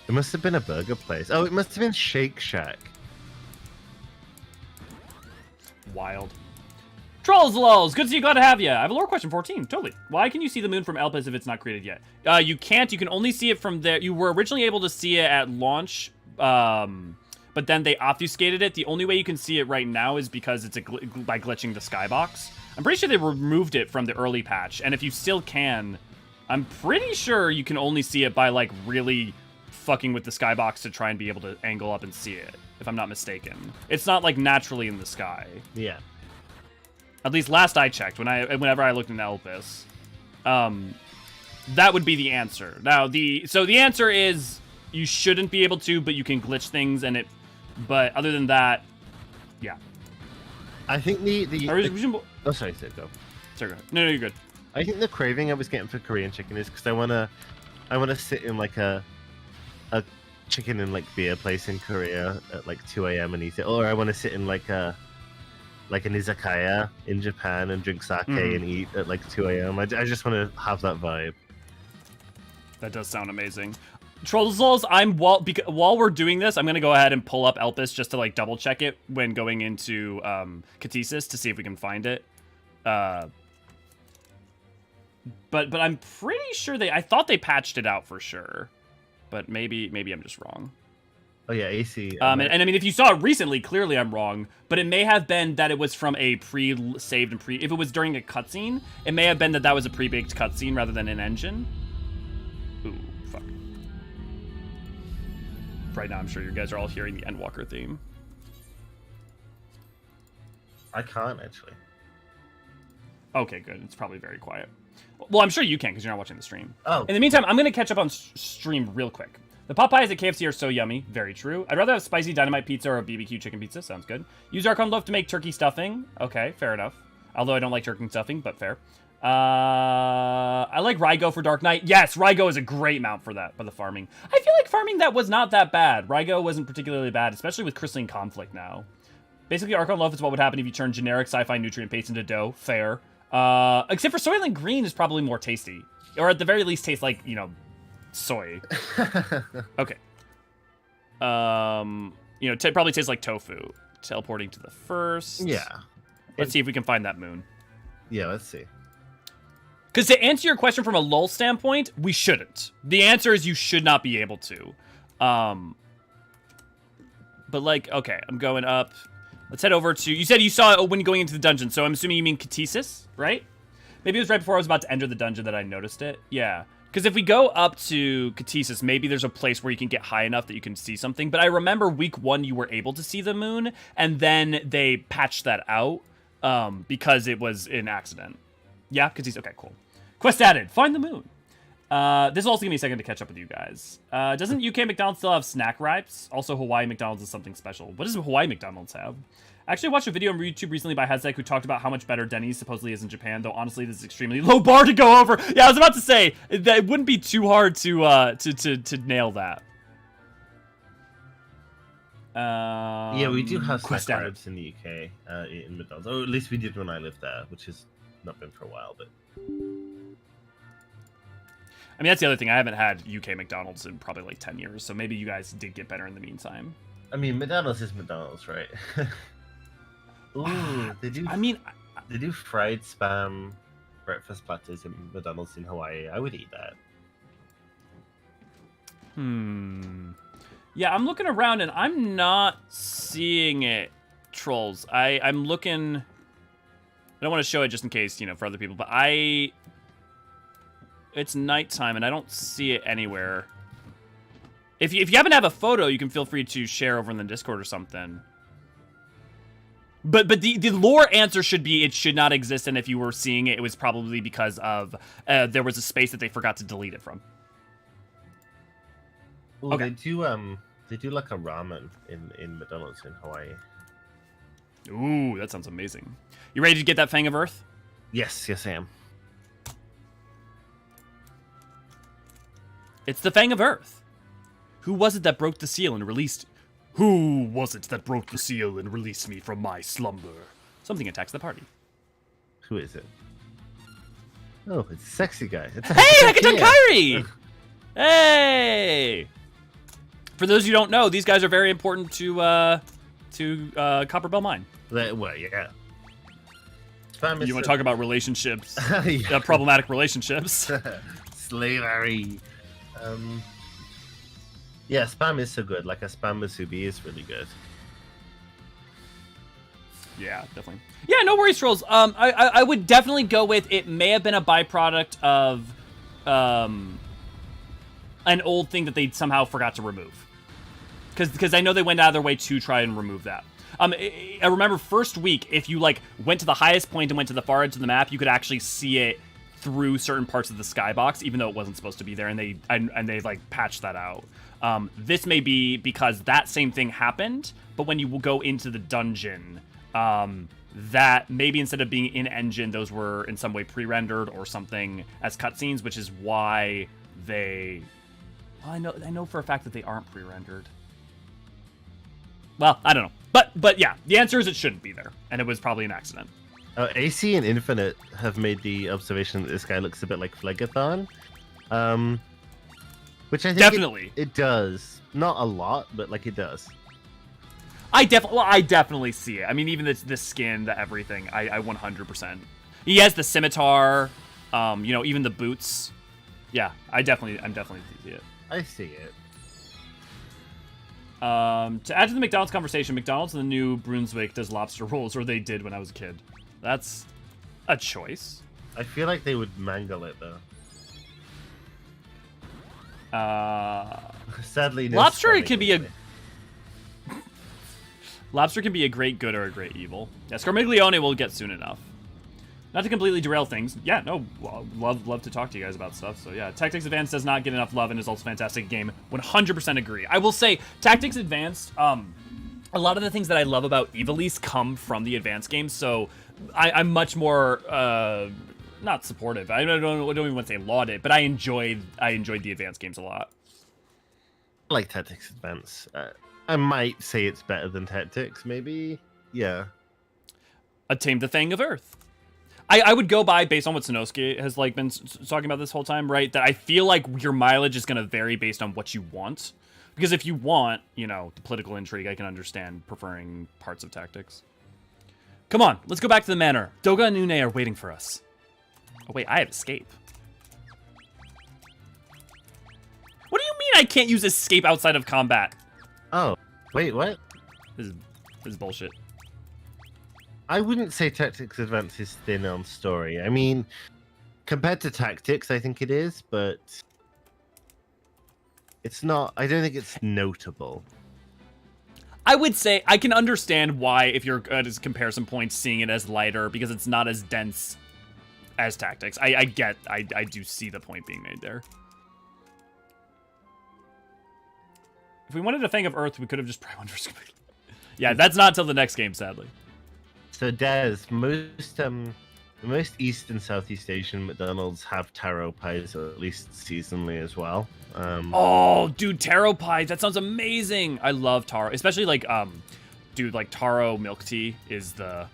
It must have been a burger place. Oh, it must have been Shake Shack. Wild. Trolls lulz, good to see you, glad to have you. I have a lore question, 14, totally. Why can you see the moon from Elpis if it's not created yet? You can't, you can only see it from there. You were originally able to see it at launch, but then they obfuscated it. The only way you can see it right now is because it's by glitching the skybox. I'm pretty sure they removed it from the early patch, and if you still can, I'm pretty sure you can only see it by like really fucking with the skybox to try and be able to angle up and see it, if I'm not mistaken. It's not like naturally in the sky. Yeah. At least last I checked, whenever I looked in Elpis. That would be the answer. Now, the answer is you shouldn't be able to, but you can glitch things, and But other than that, yeah. I think oh, sorry, go. Sorry, go ahead. No, you're good. I think the craving I was getting for Korean chicken is because I wanna sit in like a chicken and like beer place in Korea at like 2 a.m. and eat it, or I want to sit in like an izakaya in Japan and drink sake and eat at like 2 a.m. I just want to have that vibe. That does sound amazing. Trollzols, while we're doing this, I'm gonna go ahead and pull up Elpis just to like double check it when going into Catesis to see if we can find it. But I'm pretty sure I thought they patched it out for sure, but maybe I'm just wrong. Oh yeah, AC. And I mean, if you saw it recently, clearly I'm wrong. But it may have been that it was from a pre-saved and if it was during a cutscene, it may have been that was a pre-baked cutscene rather than an engine. Ooh, fuck. Right now, I'm sure you guys are all hearing the Endwalker theme. I can't actually. Okay, good. It's probably very quiet. Well, I'm sure you can because you're not watching the stream. Oh. In the meantime, I'm going to catch up on stream real quick. The Popeyes at KFC are so yummy. Very true. I'd rather have spicy dynamite pizza or a BBQ chicken pizza. Sounds good. Use archon loaf to make turkey stuffing. Okay, fair enough. Although I don't like turkey stuffing, but fair. I like Rygo for Dark Knight. Yes, Rygo is a great mount for that, for the farming. I feel like farming that was not that bad. Rygo wasn't particularly bad, especially with crystalline conflict now. Basically, archon loaf is what would happen if you turn generic sci-fi nutrient paste into dough. Fair. Except for Soylent Green is probably more tasty. Or at the very least taste like, soy. Okay. Probably tastes like tofu. Teleporting to the first. Yeah. Let's see if we can find that moon. Yeah, let's see. Because to answer your question from a lull standpoint, we shouldn't. The answer is you should not be able to. But okay, I'm going up. Let's head over to... You said you saw it when going into the dungeon, so I'm assuming you mean Catesis, right? Maybe it was right before I was about to enter the dungeon that I noticed it. Yeah. Because if we go up to Catesis, maybe there's a place where you can get high enough that you can see something. But I remember week 1 you were able to see the moon, and then they patched that out because it was an accident. Yeah, Catesis. Okay, cool. Quest added. Find the moon. This will also give me a second to catch up with you guys. Doesn't UK McDonald's still have snack wraps? Also, Hawaii McDonald's is something special. What does Hawaii McDonald's have? I actually watched a video on YouTube recently by Hezek who talked about how much better Denny's supposedly is in Japan, though honestly this is extremely low bar to go over. Yeah, I was about to say, that it wouldn't be too hard to nail that. Yeah, we do have Quest snack added. wraps in the UK, in McDonald's. Or at least we did when I lived there, which has not been for a while, but... I mean, that's the other thing. I haven't had UK McDonald's in probably like 10 years, so maybe you guys did get better in the meantime. I mean, McDonald's is McDonald's, right? Ooh, they do fried spam breakfast platters in McDonald's in Hawaii. I would eat that. Yeah, I'm looking around and I'm not seeing it, trolls. I'm looking... I don't want to show it just in case, for other people, but it's nighttime and I don't see it anywhere. If you happen to have a photo, you can feel free to share over in the Discord or something. But the lore answer should be it should not exist, and if you were seeing it, it was probably because of there was a space that they forgot to delete it from. Ooh, Okay. they do like a ramen in McDonald's in Hawaii. Ooh, that sounds amazing. You ready to get that Fang of Earth? Yes, I am. It's the Fang of Earth. Who was it that broke the seal and released... Who was it that broke the seal and released me from my slumber? Something attacks the party. Who is it? Oh, it's a sexy guy. Hey, Hekaton Kairi! Hey! For those who don't know, these guys are very important to Copperbell Mine. Well, yeah. You want to talk about relationships? Yeah. Problematic relationships. Slavery. Yeah, spam is so good. Like a spam musubi is really good. Yeah, definitely. Yeah, no worries, trolls. I would definitely go with it may have been a byproduct of an old thing that they somehow forgot to remove. Because I know they went out of their way to try and remove that. I remember first week, if you went to the highest point and went to the far edge of the map, you could actually see it through certain parts of the skybox, even though it wasn't supposed to be there, and they like patched that out. This may be because that same thing happened, but when you will go into the dungeon, that maybe instead of being in engine, those were in some way pre-rendered or something as cutscenes, which is why they. Well, I know for a fact that they aren't pre-rendered. Well, I don't know, but yeah, the answer is it shouldn't be there, and it was probably an accident. AC and Infinite have made the observation that this guy looks a bit like Phlegathon, which I think definitely it does. Not a lot, but like it does. I definitely see it. I mean, even the skin, the everything. I 100%. He has the scimitar, even the boots. Yeah, I'm definitely see it. I see it. To add to the McDonald's conversation, McDonald's in the new Brunswick does lobster rolls, or they did when I was a kid. That's a choice. I feel like they would mangle it though. Sadly, no lobster can be lobster can be a great good or a great evil. Yeah, Scarmiglione will get soon enough. Not to completely derail things. Yeah, no, love to talk to you guys about stuff. So yeah, Tactics Advanced does not get enough love and is also a fantastic game. 100% agree. I will say, Tactics Advanced, a lot of the things that I love about Ivalice come from the Advanced games, so I'm much more, not supportive. I don't even want to say laud it, but I enjoyed the Advanced games a lot. I like Tactics Advance. I might say it's better than Tactics, maybe. Yeah. Tame the Thing of Earth. I would go by, based on what Sanosuke has like been talking about this whole time, right? That I feel like your mileage is going to vary based on what you want. Because if you want, the political intrigue, I can understand preferring parts of Tactics. Come on, let's go back to the manor. Doga and Une are waiting for us. Oh wait, I have escape. What do you mean I can't use escape outside of combat? Oh, wait, what? This is bullshit. I wouldn't say Tactics Advance is thin on story. I mean, compared to Tactics, I think it is, but it's not. I don't think it's notable. I would say I can understand why, if you're at as comparison points, seeing it as lighter, because it's not as dense as Tactics. I do see the point being made there. If we wanted a Fang of Earth, we could have just probably won. Yeah, that's not till the next game, sadly. So Des, most East and Southeast Asian McDonald's have taro pies, or at least seasonally as well. Oh, dude, taro pies! That sounds amazing. I love taro, especially like taro milk tea is the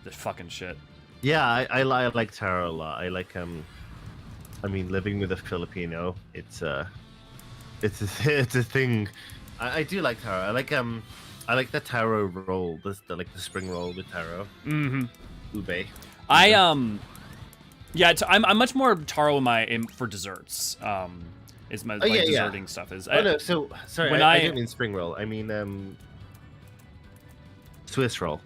fucking shit. Yeah, I like taro a lot. I like I mean, living with a Filipino, it's a thing. I do like taro. I like the taro roll, the spring roll with taro. Mm-hmm. Ube. I'm much more taro for desserts. Is my desserting stuff is. No, so sorry, I didn't mean spring roll. I mean Swiss roll.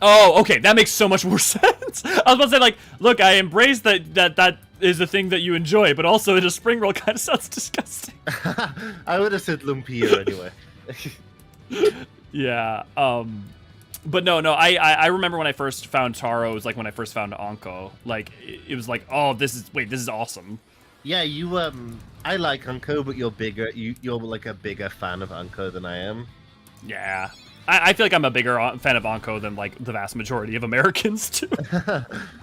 Oh, okay, that makes so much more sense. I was about to say, like, look, I embrace that is a thing that you enjoy, but also a spring roll kind of sounds disgusting. I would have said lumpia anyway. Yeah. But no. I remember when I first found taro. It was like when I first found Anko. Like it was like, oh, this is awesome. Yeah, you I like Anko, but you're bigger. You're like a bigger fan of Anko than I am. Yeah. I feel like I'm a bigger fan of Anko than like the vast majority of Americans too.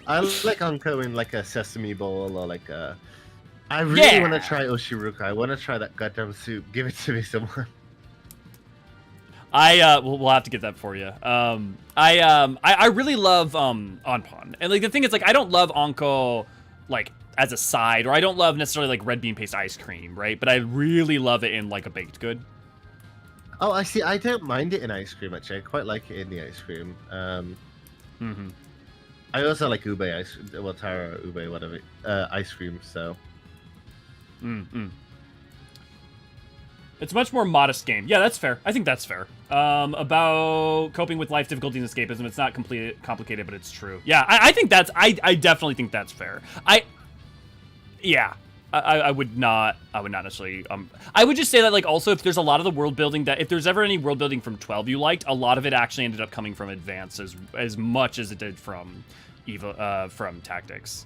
I like Anko in like a sesame bowl or like a. I really want to try Oshiruka. I want to try that goddamn soup. Give it to me, someone. We'll have to get that for you. I really love Onpon, and like the thing is, like, I don't love Anko like as a side, or I don't love necessarily like red bean paste ice cream, right? But I really love it in like a baked good. Oh, I see. I don't mind it in ice cream, actually. I quite like it in the ice cream. I also like ube ice, well, taro, ube, whatever, ice cream, so. It's a much more modest game. Yeah, that's fair. I think that's fair. About coping with life difficulty and escapism, it's not complicated, but it's true. Yeah, I think that's, I definitely think that's fair. I would not necessarily, I would just say that, like, also, if there's a lot of the world building if there's ever any world building from 12 you liked, a lot of it actually ended up coming from Advance as much as it did from from Tactics.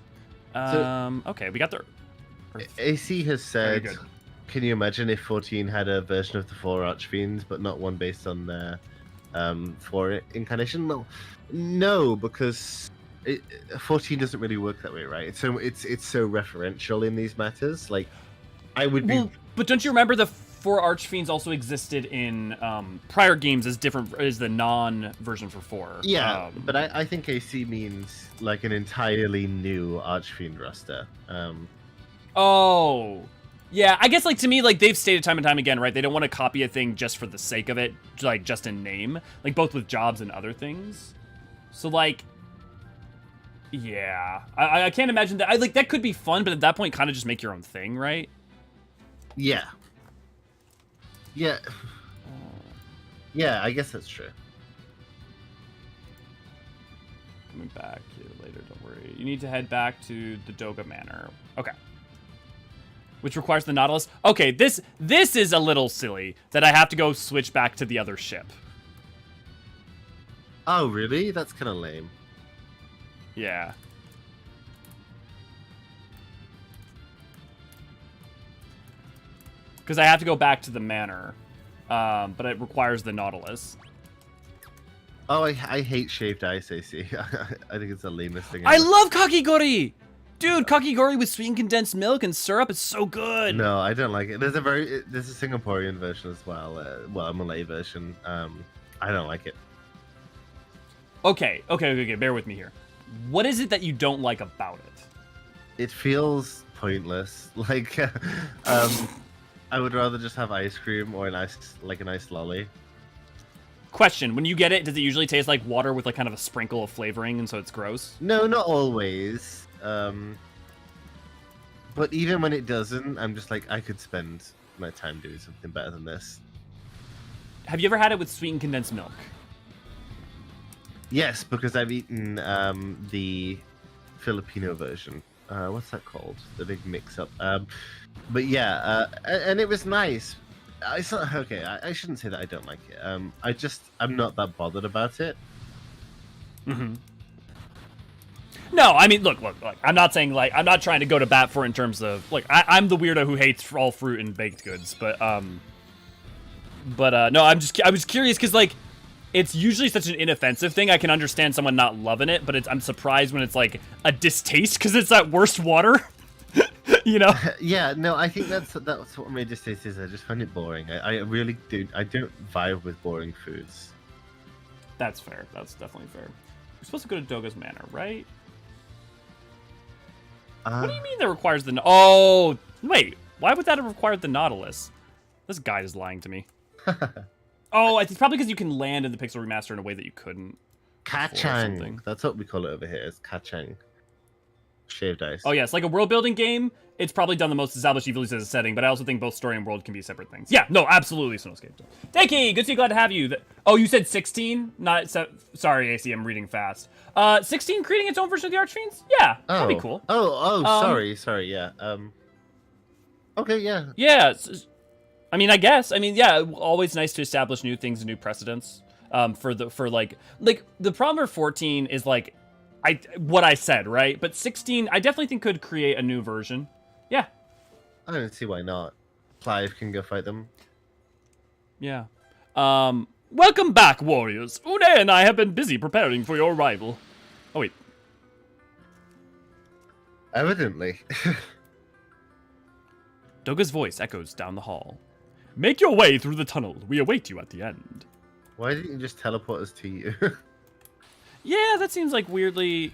Okay, we got the. AC has Very said, good. can you imagine if 14 had a version of the 4 Archfiends, but not one based on their 4 incarnation? No, because 14 doesn't really work that way, right? It's so referential in these matters. Like, I would be. Well, but don't you remember the 4 Archfiends also existed in prior games as different as the non-version for 4? Yeah, but I think AC means like an entirely new Archfiend roster. Oh, yeah. I guess like to me, like they've stated time and time again, right? They don't want to copy a thing just for the sake of it, like just in name, like both with jobs and other things. So like, yeah, I can't imagine that. Like that could be fun, but at that point, kind of just make your own thing, right? Yeah. Yeah. Yeah, I guess that's true. Coming back here later, don't worry. You need to head back to the Doga Manor. Okay. Which requires the Nautilus. Okay, this is a little silly that I have to go switch back to the other ship. Oh, really? That's kind of lame. Yeah. Because I have to go back to the manor, but it requires the Nautilus. Oh, I hate shaved ice, AC. I think it's the lamest thing I ever. love kakigori! Dude, kakigori with sweetened condensed milk and syrup is so good! No, I don't like it. There's a Singaporean version as well. Well, a Malay version. I don't like it. Okay, bear with me here. What is it that you don't like about it? It feels pointless. Like, I would rather just have ice cream or a nice lolly. Question, when you get it, does it usually taste like water with like kind of a sprinkle of flavoring and so it's gross? No, not always. But even when it doesn't, I'm just like, I could spend my time doing something better than this. Have you ever had it with sweetened condensed milk? Yes, because I've eaten the Filipino version. What's that called? The big mix-up. But yeah, and it was nice. I shouldn't say that I don't like it. I'm not that bothered about it. Mm-hmm. No, I mean, look. I'm not saying like I'm not trying to go to bat for it in terms of like I'm the weirdo who hates all fruit and baked goods, but no, I was curious because like it's usually such an inoffensive thing. I can understand someone not loving it, but I'm surprised when it's like a distaste because it's that worst water. You know? Yeah, no, I think that's what my distaste is. I just find it boring. I really do. I don't vibe with boring foods. That's fair. That's definitely fair. We're supposed to go to Doga's Manor, right? What do you mean that requires the... Oh, wait. Why would that have required the Nautilus? This guide is lying to me. Oh, it's probably because you can land in the Pixel Remaster in a way that you couldn't. Kachang. That's what we call it over here. It's kachang. Shaved ice. Oh, yes. Like a world-building game, it's probably done the most established evilly as a setting, but I also think both story and world can be separate things. Yeah, no, absolutely Snowscape. Dekey, good to see you. Glad to have you. Oh, you said 16? Not... Sorry, AC, I'm reading fast. 16 creating its own version of the Archfiends? Yeah, that'd be cool. Sorry, yeah. Okay, yeah. Yeah, I mean, I guess. I mean, yeah, always nice to establish new things and new precedents. For the problem for 14 is like, what I said, right? But 16, I definitely think could create a new version. Yeah. I don't see why not. Clive can go fight them. Yeah. Welcome back, warriors. Une and I have been busy preparing for your arrival. Oh, wait. Evidently. Doga's voice echoes down the hall. Make your way through the tunnel. We await you at the end. Why didn't you just teleport us to you? Yeah, that seems like weirdly...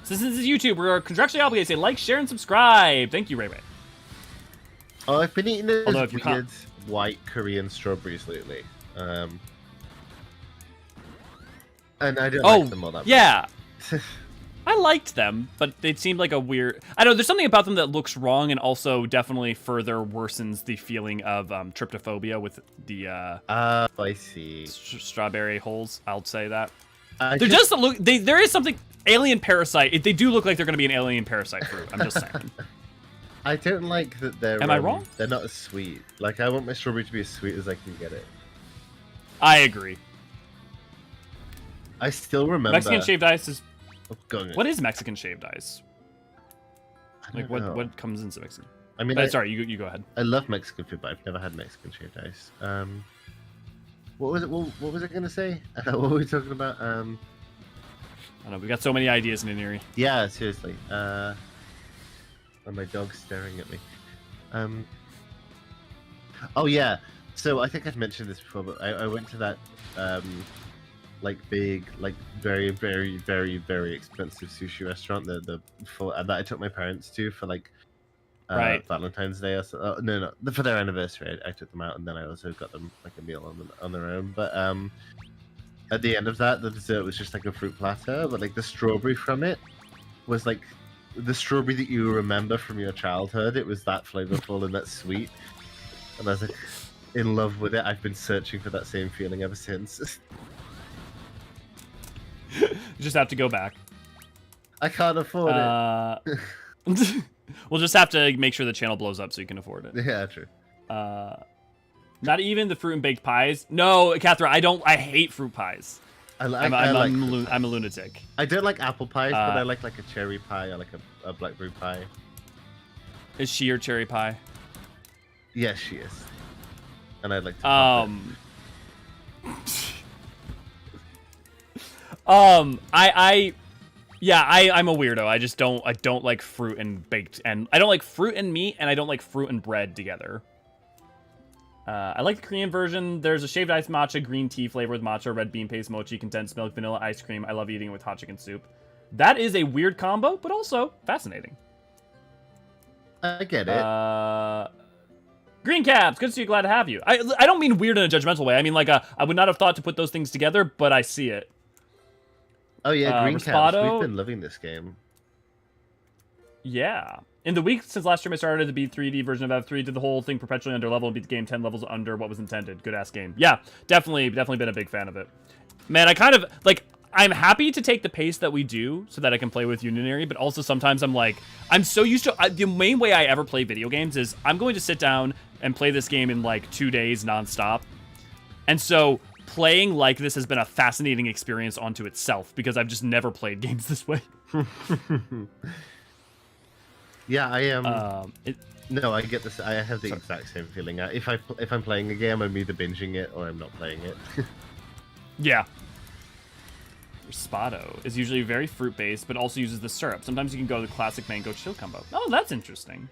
Since this is YouTube, we're contractually obligated to say like, share, and subscribe. Thank you, Ray Ray. Oh, I've been eating those Although if you weird white Korean strawberries lately. And I don't like them all that much. Yeah. I liked them, but they seemed like a weird... I don't know, there's something about them that looks wrong and also definitely further worsens the feeling of tryptophobia with the I see. Strawberry holes. I'll say that. There does look... There is something... Alien parasite. They do look like they're going to be an alien parasite fruit. I'm just saying. I don't like that they're... Am I wrong? They're not as sweet. Like, I want my strawberry to be as sweet as I can get it. I agree. I still remember... Mexican shaved ice is... What is Mexican shaved ice? I don't know. What comes into Mexican? I mean, sorry, you go ahead. I love Mexican food, but I've never had Mexican shaved ice. What was it? What was it gonna say? What were we talking about? I don't know. We got so many ideas in Culinary. Yeah, seriously. And my dog's staring at me. Oh yeah. So I think I've mentioned this before, but I went to that like big, like very, very, very, very expensive sushi restaurant. That I took my parents to for like right. Valentine's Day or so. Oh, no, for their anniversary. I took them out, and then I also got them like a meal on their own. But at the end of that, the dessert was just like a fruit platter, but like the strawberry from it was like the strawberry that you remember from your childhood. It was that flavorful and that sweet, and I was like in love with it. I've been searching for that same feeling ever since. You just have to go back. I can't afford it. We'll just have to make sure the channel blows up so you can afford it. Yeah, true. Not even the fruit and baked pies. No, Catherine, I hate fruit pies. I'm a lunatic. I don't like apple pies, but I like a cherry pie or like a blackberry pie. Is she your cherry pie? Yes, she is. And I'd like to. I'm a weirdo. I don't like fruit and baked, and I don't like fruit and meat, and I don't like fruit and bread together. I like the Korean version. There's a shaved ice matcha, green tea flavor with matcha, red bean paste, mochi, condensed milk, vanilla ice cream. I love eating it with hot chicken soup. That is a weird combo, but also fascinating. I get it. Green caps, good to see you. Glad to have you. I don't mean weird in a judgmental way. I mean like I would not have thought to put those things together, but I see it. Oh yeah, Green Caps. We've been loving this game. Yeah. In the week since last stream I started to beat 3D version of F3, did the whole thing perpetually under level and beat the game 10 levels under what was intended. Good ass game. Yeah, definitely been a big fan of it. Man, I kind of like I'm happy to take the pace that we do so that I can play with Culinary, but also sometimes I'm like, I'm so used to the main way I ever play video games is I'm going to sit down and play this game in like 2 days nonstop. And so playing like this has been a fascinating experience onto itself because I've just never played games this way. Yeah, I am. No, I get this. I have the exact same feeling. If I'm playing a game, I'm either binging it or I'm not playing it. Yeah. Spado is usually very fruit-based, but also uses the syrup. Sometimes you can go the classic mango chill combo. Oh, that's interesting.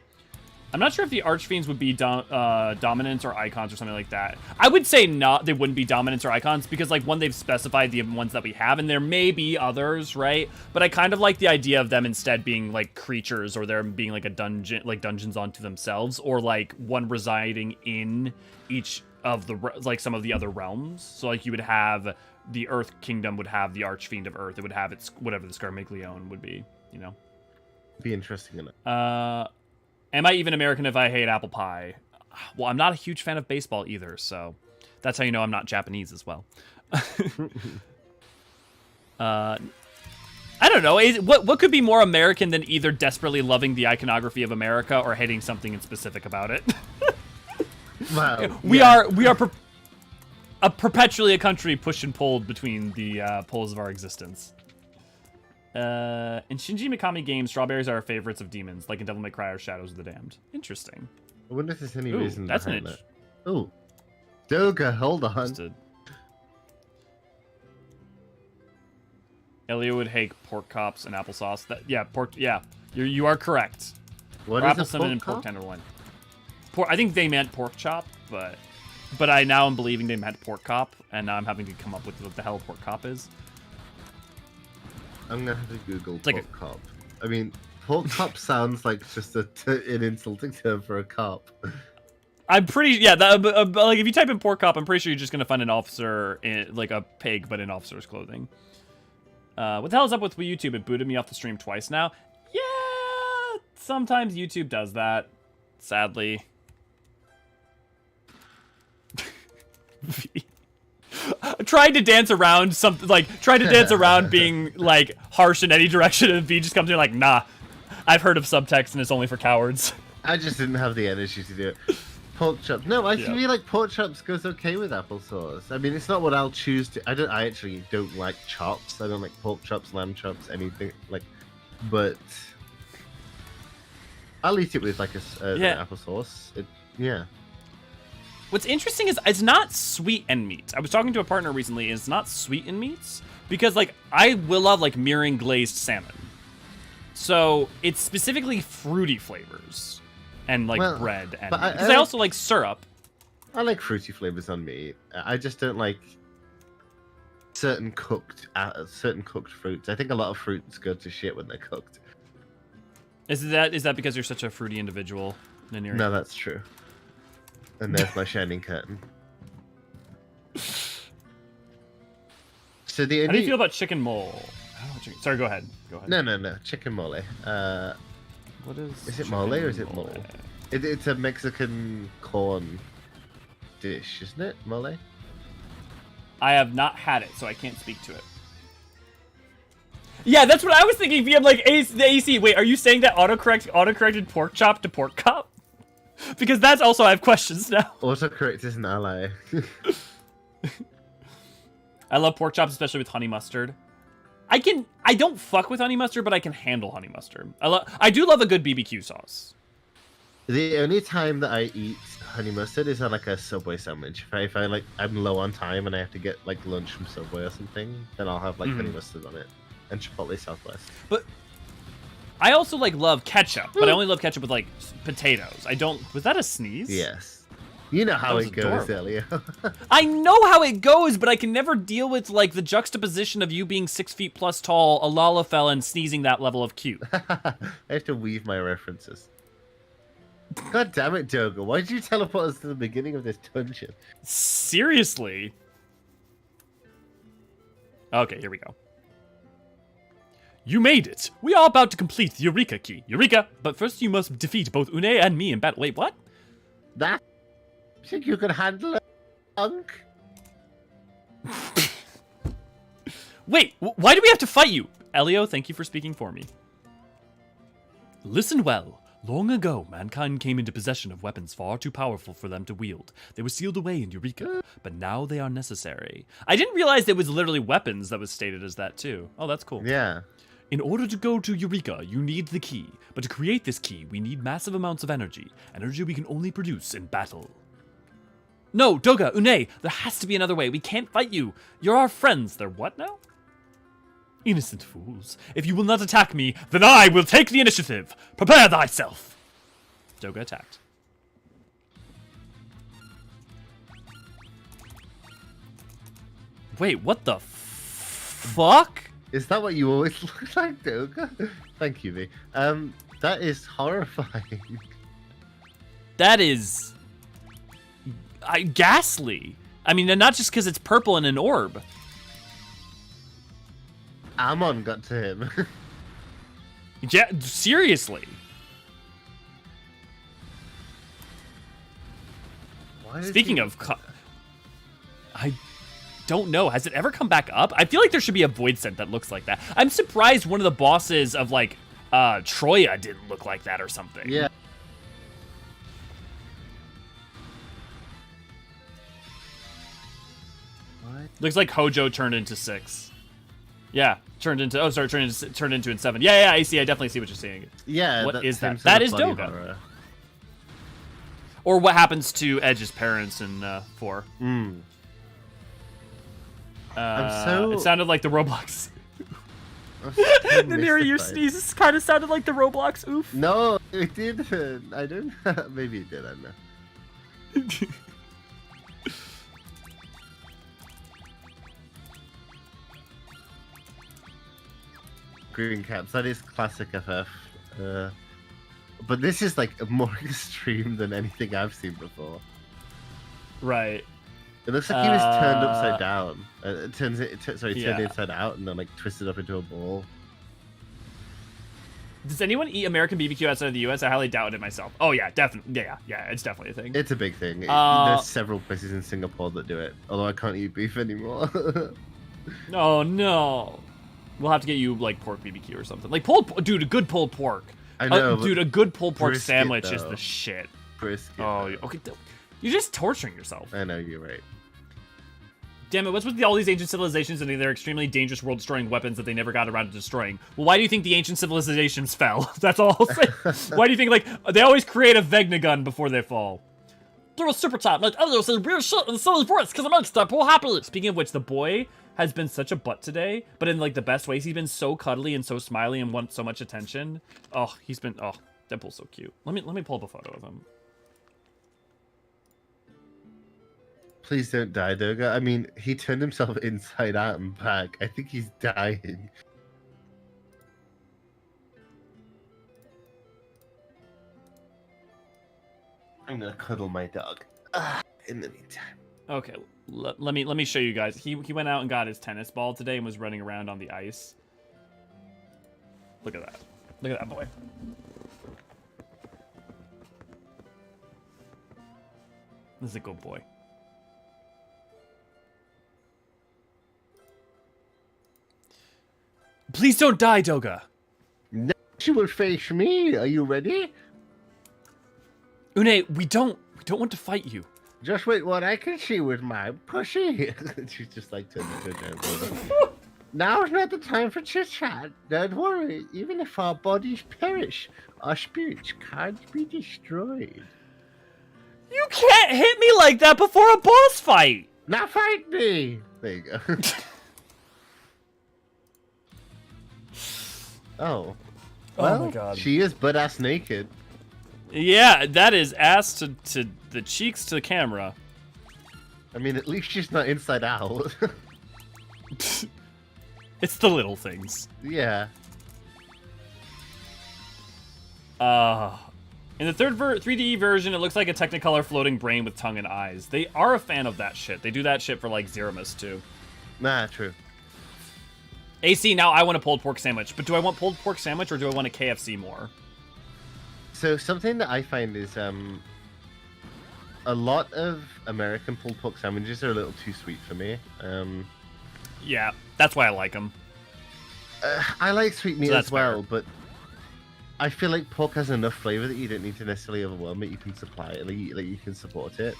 I'm not sure if the Archfiends would be dominants or icons or something like that. I would say not. They wouldn't be dominants or icons because, like, one, they've specified the ones that we have, and there may be others, right? But I kind of like the idea of them instead being like creatures, or there being like a dungeon, like dungeons onto themselves, or like one residing in each of the like some of the other realms. So like you would have the Earth Kingdom would have the Archfiend of Earth. It would have its whatever the Scarmiglione would be, you know. Be interesting in it. Am I even American if I hate apple pie? Well, I'm not a huge fan of baseball either, so that's how you know I'm not Japanese as well. I don't know. What could be more American than either desperately loving the iconography of America or hating something in specific about it? Wow. We are perpetually a country pushed and pulled between the poles of our existence. In Shinji Mikami games, strawberries are our favorites of demons, like in Devil May Cry or Shadows of the Damned. Interesting. I wonder if there's any Ooh, reason that's behind that. Oh, Doga, hold on. Elio would hate pork chops and applesauce. Pork. Yeah, you are correct. What or is apple a cinnamon pork and pork tenderloin. I think they meant pork chop, but I now am believing they meant pork cop, and now I'm having to come up with what the hell pork cop is. I'm gonna have to Google it's pork like cop. I mean, pork cop sounds like just an insulting term for a cop. I'm pretty like if you type in pork cop, I'm pretty sure you're just gonna find an officer in like a pig, but in officer's clothing. What the hell is up with YouTube? It booted me off the stream twice now. Yeah, sometimes YouTube does that. Sadly. Tried to dance around being like harsh in any direction, and V just comes in like, nah, I've heard of subtext and it's only for cowards. I just didn't have the energy to do it. Pork chops. No, I Yeah. feel like pork chops goes okay with applesauce. I mean, it's not what I'll choose to. I actually don't like chops. I don't like pork chops, lamb chops, anything like. But I'll eat it with like Yeah. applesauce. Yeah. What's interesting is it's not sweet and meats. I was talking to a partner recently, and it's not sweet and meats because like I will love like mirin glazed salmon. So it's specifically fruity flavors and like bread and because I also like syrup. I like fruity flavors on meat. I just don't like certain cooked fruits. I think a lot of fruits go to shit when they're cooked. Is that because you're such a fruity individual, Ninieri? No, that's true. And there's my shining curtain. So the only... How do you feel about chicken mole? I don't know chicken... Sorry, go ahead. No. Chicken mole. What is? Is it mole or is it mole? It's a Mexican corn dish, isn't it? Mole. I have not had it, so I can't speak to it. Yeah, that's what I was thinking. VM like the AC. Wait, are you saying that autocorrected pork chop to pork chop? Because that's also I have questions now. Autocorrect is an ally. I love pork chops, especially with honey mustard. I don't fuck with honey mustard, but I can handle honey mustard. I do love a good BBQ sauce. The only time that I eat honey mustard is on like a Subway sandwich. If I like I'm low on time and I have to get like lunch from Subway or something, then I'll have like honey mustard on it and Chipotle Southwest. But I also like love ketchup, but I only love ketchup with like potatoes. I don't. Was that a sneeze? Yes. You know how it goes, adorable. Elio. I know how it goes, but I can never deal with like the juxtaposition of you being 6 feet plus tall, a Lalafell, and sneezing that level of cute. I have to weave my references. God damn it, Doga. Why did you teleport us to the beginning of this dungeon? Seriously? Okay, here we go. You made it! We are about to complete the Eureka key. Eureka! But first you must defeat both Une and me in battle. Wait, what? That? You think you could handle it, punk? Wait, why do we have to fight you? Elio, thank you for speaking for me. Listen well. Long ago, mankind came into possession of weapons far too powerful for them to wield. They were sealed away in Eureka, but now they are necessary. I didn't realize it was literally weapons that was stated as that too. Oh, that's cool. Yeah. In order to go to Eureka, you need the key. But to create this key, we need massive amounts of energy. Energy we can only produce in battle. No, Doga, Une, there has to be another way. We can't fight you. You're our friends. They're what now? Innocent fools. If you will not attack me, then I will take the initiative. Prepare thyself. Doga attacked. Wait, what the fuck? Is that what you always look like, Doga? Thank you, V. That is horrifying. That is... ghastly. I mean, and not just because it's purple and an orb. Amon got to him. Yeah, seriously. Speaking of... I don't know. Has it ever come back up? I feel like there should be a void scent that looks like that. I'm surprised one of the bosses of, like, Troya didn't look like that or something. Yeah. What? Looks like Hojo turned into 6. Yeah, turned into... Oh, sorry, turned into in 7. Yeah, I see. I definitely see what you're saying. Yeah. What is that? sort That of is body Doga. horror. Or what happens to Edge's parents in 4. I'm so... It sounded like the Roblox. Ninieri, your sneezes kind of sounded like the Roblox oof. No, it didn't. I don't... Maybe it did, I don't know. Green caps, that is classic FF. But this is like more extreme than anything I've seen before. Right. It looks like he was turned upside down. Turned Yeah. inside out and then like twisted up into a ball. Does anyone eat American BBQ outside of the US? I highly doubt it myself. Oh yeah, definitely. Yeah, it's definitely a thing. It's a big thing. There's several places in Singapore that do it. Although I can't eat beef anymore. Oh no. We'll have to get you like pork BBQ or something. Like dude, a good pulled pork. I know, Dude, a good pulled pork brisket, sandwich is though. the shit. brisket. Oh, okay. You're just torturing yourself. I know, you're right. Damn it, what's with all these ancient civilizations and their extremely dangerous world-destroying weapons that they never got around to destroying? Well, why do you think the ancient civilizations fell? That's all I'll say. Why do you think, like, they always create a Vegna gun before they fall? There was super time, like, oh, there's weird shit in the silly voice because amongst that poor happily. Speaking of which, the boy has been such a butt today, but in, like, the best ways. He's been so cuddly and so smiley and wants so much attention. Oh, Deadpool's so cute. Let me pull up a photo of him. Please don't die, Doga. I mean, he turned himself inside out and back. I think he's dying. I'm gonna cuddle my dog. In the meantime. Okay, let me show you guys. He went out and got his tennis ball today and was running around on the ice. Look at that. Look at that boy. This is a good boy. Please don't die, Doga. No, she will face me. Are you ready? Une, we don't want to fight you. Just wait what I can see with my pussy. She's just like turning down. Now's not the time for chit chat. Don't worry. Even if our bodies perish, our spirits can't be destroyed. You can't hit me like that before a boss fight. Now fight me. There you go. Oh. Well, my God. She is butt-ass naked. Yeah, that is ass to the cheeks to the camera. I mean, at least she's not inside out. It's the little things. Yeah. In the third 3D version, it looks like a Technicolor floating brain with tongue and eyes. They are a fan of that shit. They do that shit for, like, Zeramus, too. Nah, true. AC, now I want a pulled pork sandwich. But do I want pulled pork sandwich or do I want a KFC more? So, something that I find is, a lot of American pulled pork sandwiches are a little too sweet for me. Yeah, that's why I like them. I like sweet meat So as well, fair. but I feel like pork has enough flavor that you don't need to necessarily overwhelm it. You can supply it, like you can support it.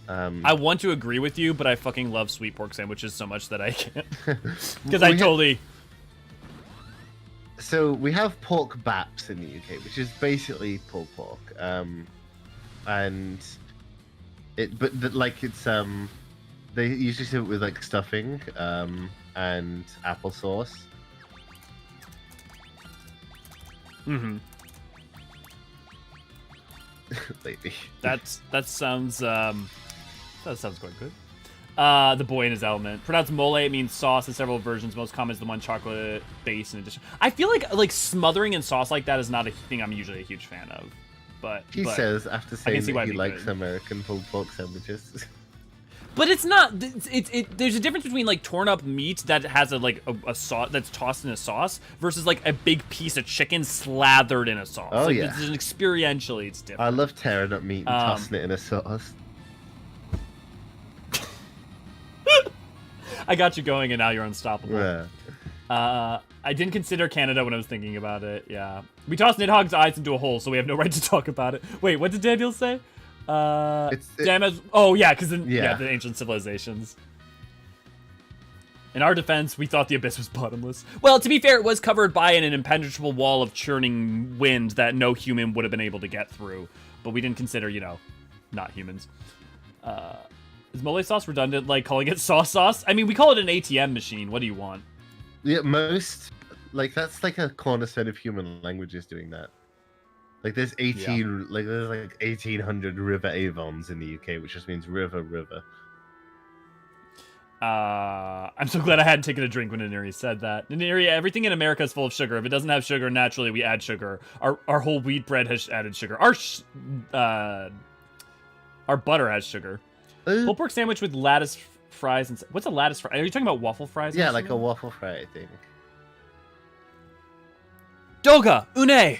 I want to agree with you, but I fucking love sweet pork sandwiches so much that I can't. Because We I totally... So we have pork baps in the UK, which is basically pulled pork, and like it's they usually serve it with like stuffing and applesauce. Mm-hmm. Lately. That sounds quite good. The boy in his element. Pronounced mole, it means sauce in several versions. Most common is the one chocolate base in addition. I feel like smothering in sauce like that is not a thing I'm usually a huge fan of. But He says after saying see that why he it'd be likes good. American pulled pork sandwiches. But it's not. There's a difference between like torn up meat that has a sauce that's tossed in a sauce versus like a big piece of chicken slathered in a sauce. Oh, like, yeah. Experientially, it's different. I love tearing up meat and tossing it in a sauce. I got you going, and now you're unstoppable. Yeah. I didn't consider Canada when I was thinking about it. Yeah, we tossed Nidhogg's eyes into a hole, so we have no right to talk about it. Wait, what did Daniel say? Oh yeah, because the ancient civilizations. In our defense, we thought the abyss was bottomless. Well, to be fair, it was covered by an impenetrable wall of churning wind that no human would have been able to get through. But we didn't consider, not humans. Is mole sauce redundant, like calling it sauce? I mean, we call it an ATM machine. What do you want? Yeah, most that's like a cornerstone of human languages doing that. Like there's 1800 river avons in the UK, which just means river. I'm so glad I hadn't taken a drink when Culinary said that. Culinary, everything in America is full of sugar. If it doesn't have sugar, naturally we add sugar. Our whole wheat bread has added sugar. Our butter has sugar. Pulled pork sandwich with lattice fries and what's a lattice fry? Are you talking about waffle fries? Yeah, like a waffle fry, I think. Doga, Une,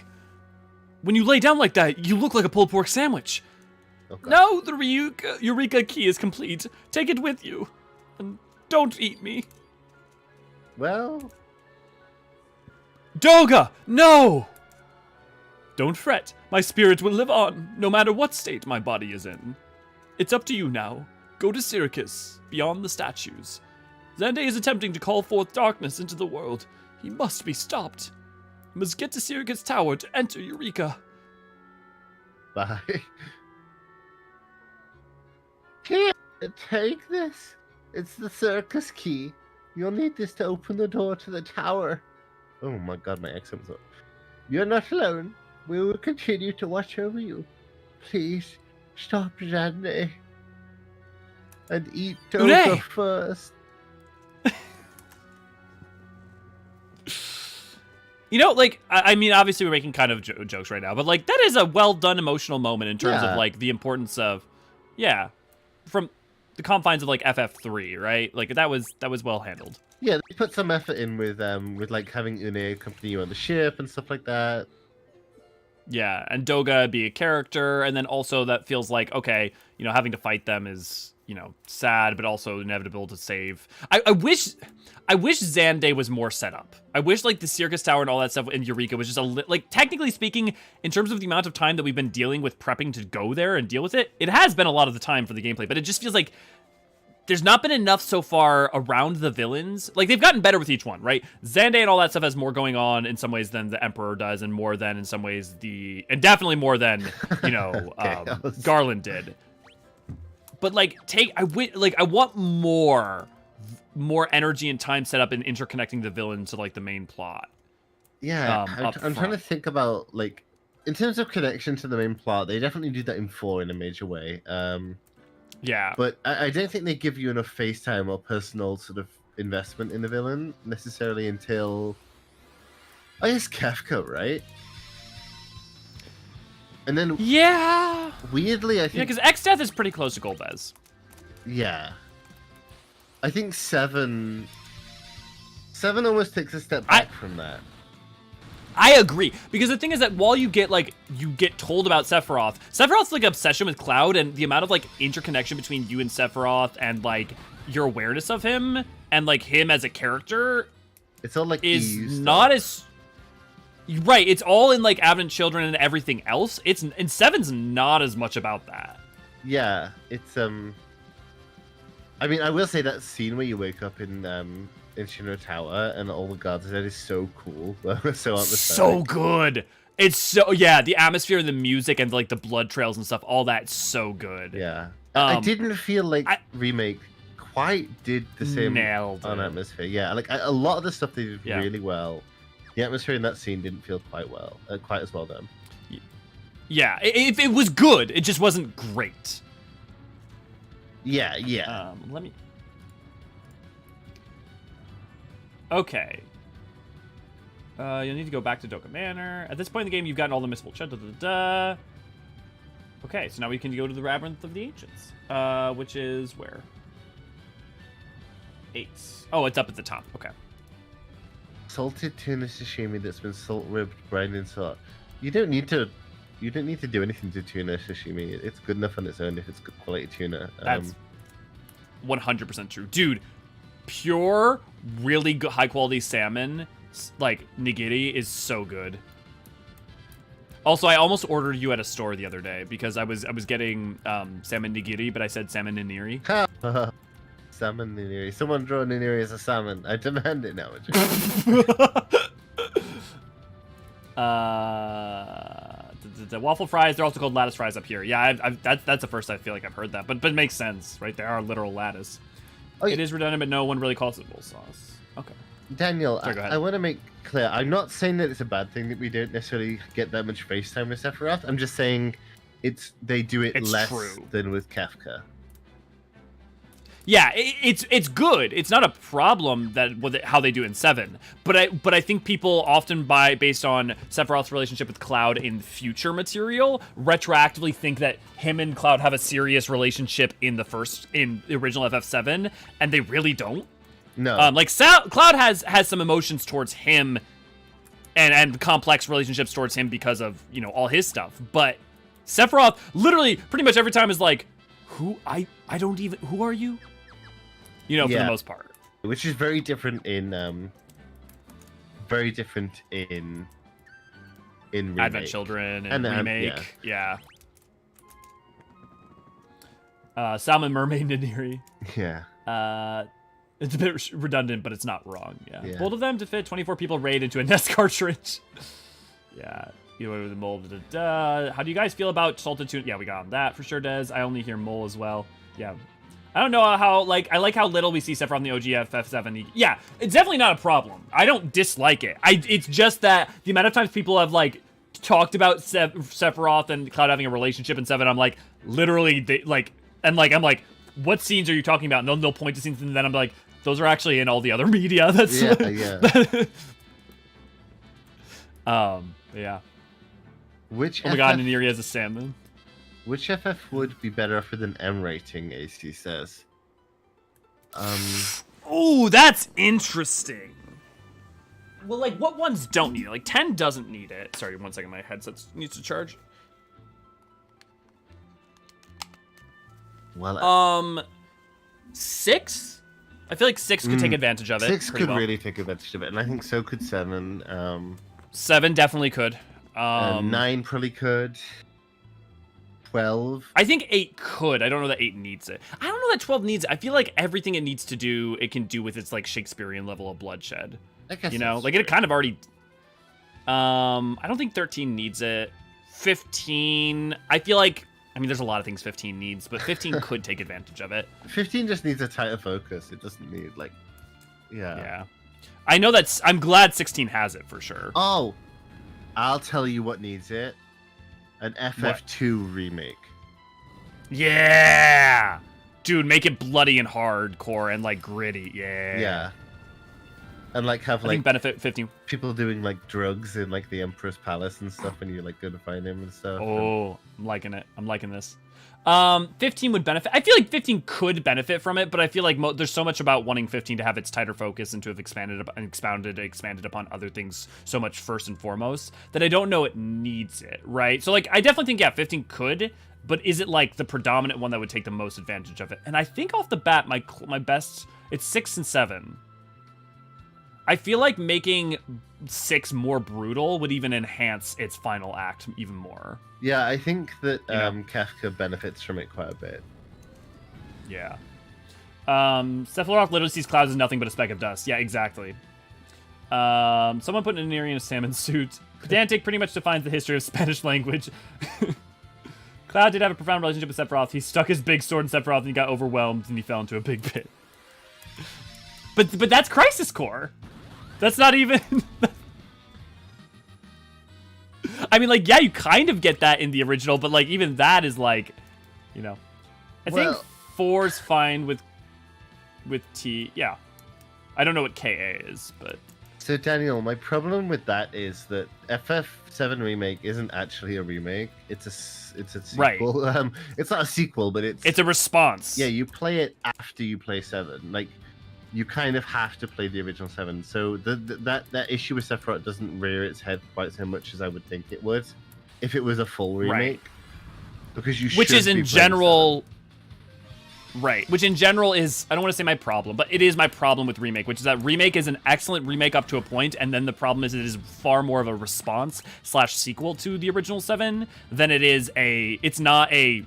when you lay down like that, you look like a pulled pork sandwich. Oh, God. No, the Eureka key is complete. Take it with you, and don't eat me. Well, Doga, no! Don't fret. My spirit will live on, no matter what state my body is in. It's up to you now. Go to Syrcus, beyond the statues. Xande is attempting to call forth darkness into the world. He must be stopped. You must get to Syrcus Tower to enter Eureka. Bye. Here, take this. It's the circus key. You'll need this to open the door to the tower. Oh my god, my accent's up. You're not alone. We will continue to watch over you. Please, stop Xande. And eat Doma first. You know, like, I mean, obviously we're making kind of jokes right now, but, like, that is a well-done emotional moment in terms of, like, the importance of, from the confines of, like, FF3, right? Like, that was well handled. Yeah, they put some effort in with like, having Une accompany you on the ship and stuff like that. Yeah, and Doga be a character, and then also that feels like, okay, you know, having to fight them is, you know, sad, but also inevitable to save. I wish Xande was more set up. I wish, like, the Circus Tower and all that stuff in Eureka was just like, technically speaking, in terms of the amount of time that we've been dealing with prepping to go there and deal with it, it has been a lot of the time for the gameplay, but it just feels like there's not been enough so far around the villains. Like, they've gotten better with each one, right? Xande and all that stuff has more going on in some ways than the Emperor does, and more than in some ways and definitely more than, you know, Garland did. But, like, I want more energy and time set up in interconnecting the villain to, like, the main plot. Yeah, I'm trying to think about, like, in terms of connection to the main plot, they definitely do that in 4 in a major way. Yeah. But I don't think they give you enough face time or personal sort of investment in the villain necessarily until, I guess, Kefka, right? And then, yeah, weirdly, I think... Yeah, because X-Death is pretty close to Golbez. Yeah. I think 7 almost takes a step back from that. I agree, because the thing is that while you get told about Sephiroth's, like, obsession with Cloud and the amount of, like, interconnection between you and Sephiroth and, like, your awareness of him and, like, him as a character, it's all, like, is EU not stuff. as... Right, it's all in, like, Advent Children and everything else. And 7's not as much about that. Yeah, it's, I mean, I will say that scene where you wake up in Shinra Tower and all the guards are dead is so cool. So good. It's so, yeah, the atmosphere and the music and, like, the blood trails and stuff, all that's so good. Yeah. I didn't feel like Remake quite did the same on atmosphere. Yeah, like, a lot of the stuff they did really well. The atmosphere in that scene didn't feel quite as well done. Yeah, it was good. It just wasn't great. Yeah, yeah. Let me... Okay. You'll need to go back to Doka Manor. At this point in the game, you've gotten all the mystical chests. Okay, so now we can go to the Labyrinth of the Ancients. Which is where? 8. Oh, it's up at the top. Okay. Salted tuna sashimi that's been salt ribbed, brined in salt. You don't need to do anything to tuna sashimi. It's good enough on its own if it's good quality tuna. That's 100% true. Dude, pure, really good, high quality salmon, like nigiri, is so good. Also, I almost ordered you at a store the other day because I was getting salmon nigiri, but I said salmon niniri. Salmon niniri. Someone draw niniri as a salmon. I demand it now. The waffle fries, they're also called lattice fries up here. Yeah, that's the first I feel like I've heard that, but it makes sense, right? They are literal lattice. Oh, it is redundant, but no one really calls it bull sauce. Okay. Daniel, Sorry, I want to make clear, I'm not saying that it's a bad thing that we don't necessarily get that much face time with Sephiroth. I'm just saying they do it less than with Kefka. Yeah, it's good. It's not a problem how they do in 7. But I think people often based on Sephiroth's relationship with Cloud in future material, retroactively think that him and Cloud have a serious relationship in the original FF7, and they really don't. No. Cloud has some emotions towards him, and complex relationships towards him because of, you know, all his stuff. But Sephiroth literally pretty much every time is like, who are you? You know, for the most part. Which is very different in in remake. Advent Children and remake. Yeah. Salmon Mermaid Nidiri. Yeah. It's a bit redundant, but it's not wrong. Yeah. Bold of them to fit 24 people raid into a nest cartridge. Yeah. You know, with the mold. How do you guys feel about salted tuna? Yeah, we got that for sure, Des. I only hear mole as well. Yeah. I don't know how, like, I like how little we see Sephiroth in the OG FF7. Yeah, it's definitely not a problem. I don't dislike it. It's just that the amount of times people have, like, talked about Sephiroth and Cloud having a relationship in 7, I'm like, literally, I'm like, what scenes are you talking about? And they'll point to scenes, and then I'm like, those are actually in all the other media. That's yeah. Which oh my god, Neri has a salmon. Which FF would be better off with an M rating, AC says? Oh, that's interesting. Well, like, what ones don't need it? Like, 10 doesn't need it. Sorry, 1 second, my headset needs to charge. Well, 6? I feel like 6 could take advantage of it. 6 could well. really take advantage of it, and I think so could 7. 7 definitely could. 9 probably could. 12. I think 8 could. I don't know that 8 needs it. I don't know that 12 needs it. I feel like everything it needs to do, it can do with its like Shakespearean level of bloodshed. I guess you know, like it kind of already. I don't think 13 needs it. 15. I feel like. I mean, there's a lot of things 15 needs, but 15 could take advantage of it. 15 just needs a tighter focus. It doesn't need like. Yeah. I know that's. I'm glad 16 has it for sure. Oh, I'll tell you what needs it. An FF2 remake. Yeah! Dude, make it bloody and hardcore and, like, gritty. Yeah. And, like, have, I like... think benefit 15. People doing, like, drugs in, like, the Emperor's Palace and stuff, and you, like, go to find him and stuff. Oh, I'm liking it. I'm liking this. 15 would benefit. I feel like 15 could benefit from it, but I feel like there's so much about wanting 15 to have its tighter focus and to have expanded upon other things so much first and foremost that I don't know it needs it, right? So like I definitely think 15 could, but is it like the predominant one that would take the most advantage of it? And I think off the bat my best it's 6 and 7. I feel like making 6 more brutal would even enhance its final act even more. Yeah, I think that Kafka benefits from it quite a bit. Yeah. Sephiroth literally sees clouds as nothing but a speck of dust. Yeah, exactly. Someone put an Eorzean in a salmon suit. Pedantic pretty much defines the history of Spanish language. Cloud did have a profound relationship with Sephiroth. He stuck his big sword in Sephiroth and he got overwhelmed and he fell into a big pit. But that's Crisis Core. That's not even... I mean, like, yeah, you kind of get that in the original, but, like, even that is, like, you know. I think 4's fine with T. Yeah. I don't know what KA is, but... So, Daniel, my problem with that is that FF7 Remake isn't actually a remake. It's a sequel. Right. It's not a sequel, but it's... It's a response. Yeah, you play it after you play 7. Like, you kind of have to play the original 7. So that issue with Sephiroth doesn't rear its head quite so much as I would think it would if it was a full remake. Right. Because you which should is in general... Right, which in general is, I don't want to say my problem, but it is my problem with Remake, which is that Remake is an excellent remake up to a point, and then the problem is it is far more of a response/sequel to the original 7 than it is it's not a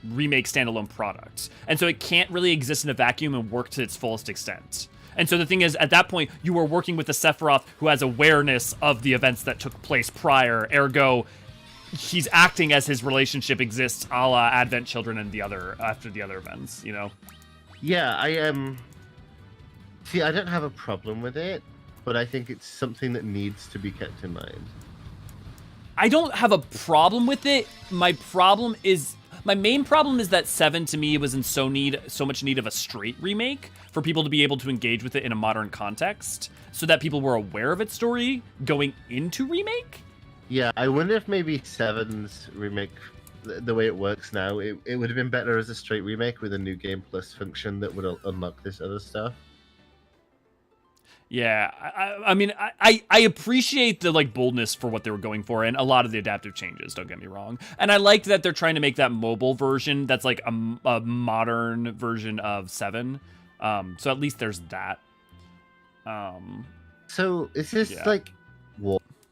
remake standalone product. And so it can't really exist in a vacuum and work to its fullest extent. And so the thing is, at that point, you are working with a Sephiroth who has awareness of the events that took place prior, ergo, he's acting as his relationship exists, a la Advent Children and after the other events, you know? Yeah, See, I don't have a problem with it, but I think it's something that needs to be kept in mind. I don't have a problem with it. My main problem is that 7 to me was in so much need of a straight remake for people to be able to engage with it in a modern context, so that people were aware of its story going into remake. Yeah, I wonder if maybe 7's remake, the way it works now, it would have been better as a straight remake with a new Game Plus function that would unlock this other stuff. Yeah, I mean, I appreciate the like boldness for what they were going for, and a lot of the adaptive changes, don't get me wrong. And I liked that they're trying to make that mobile version that's like a modern version of 7. So at least there's that. So is this like...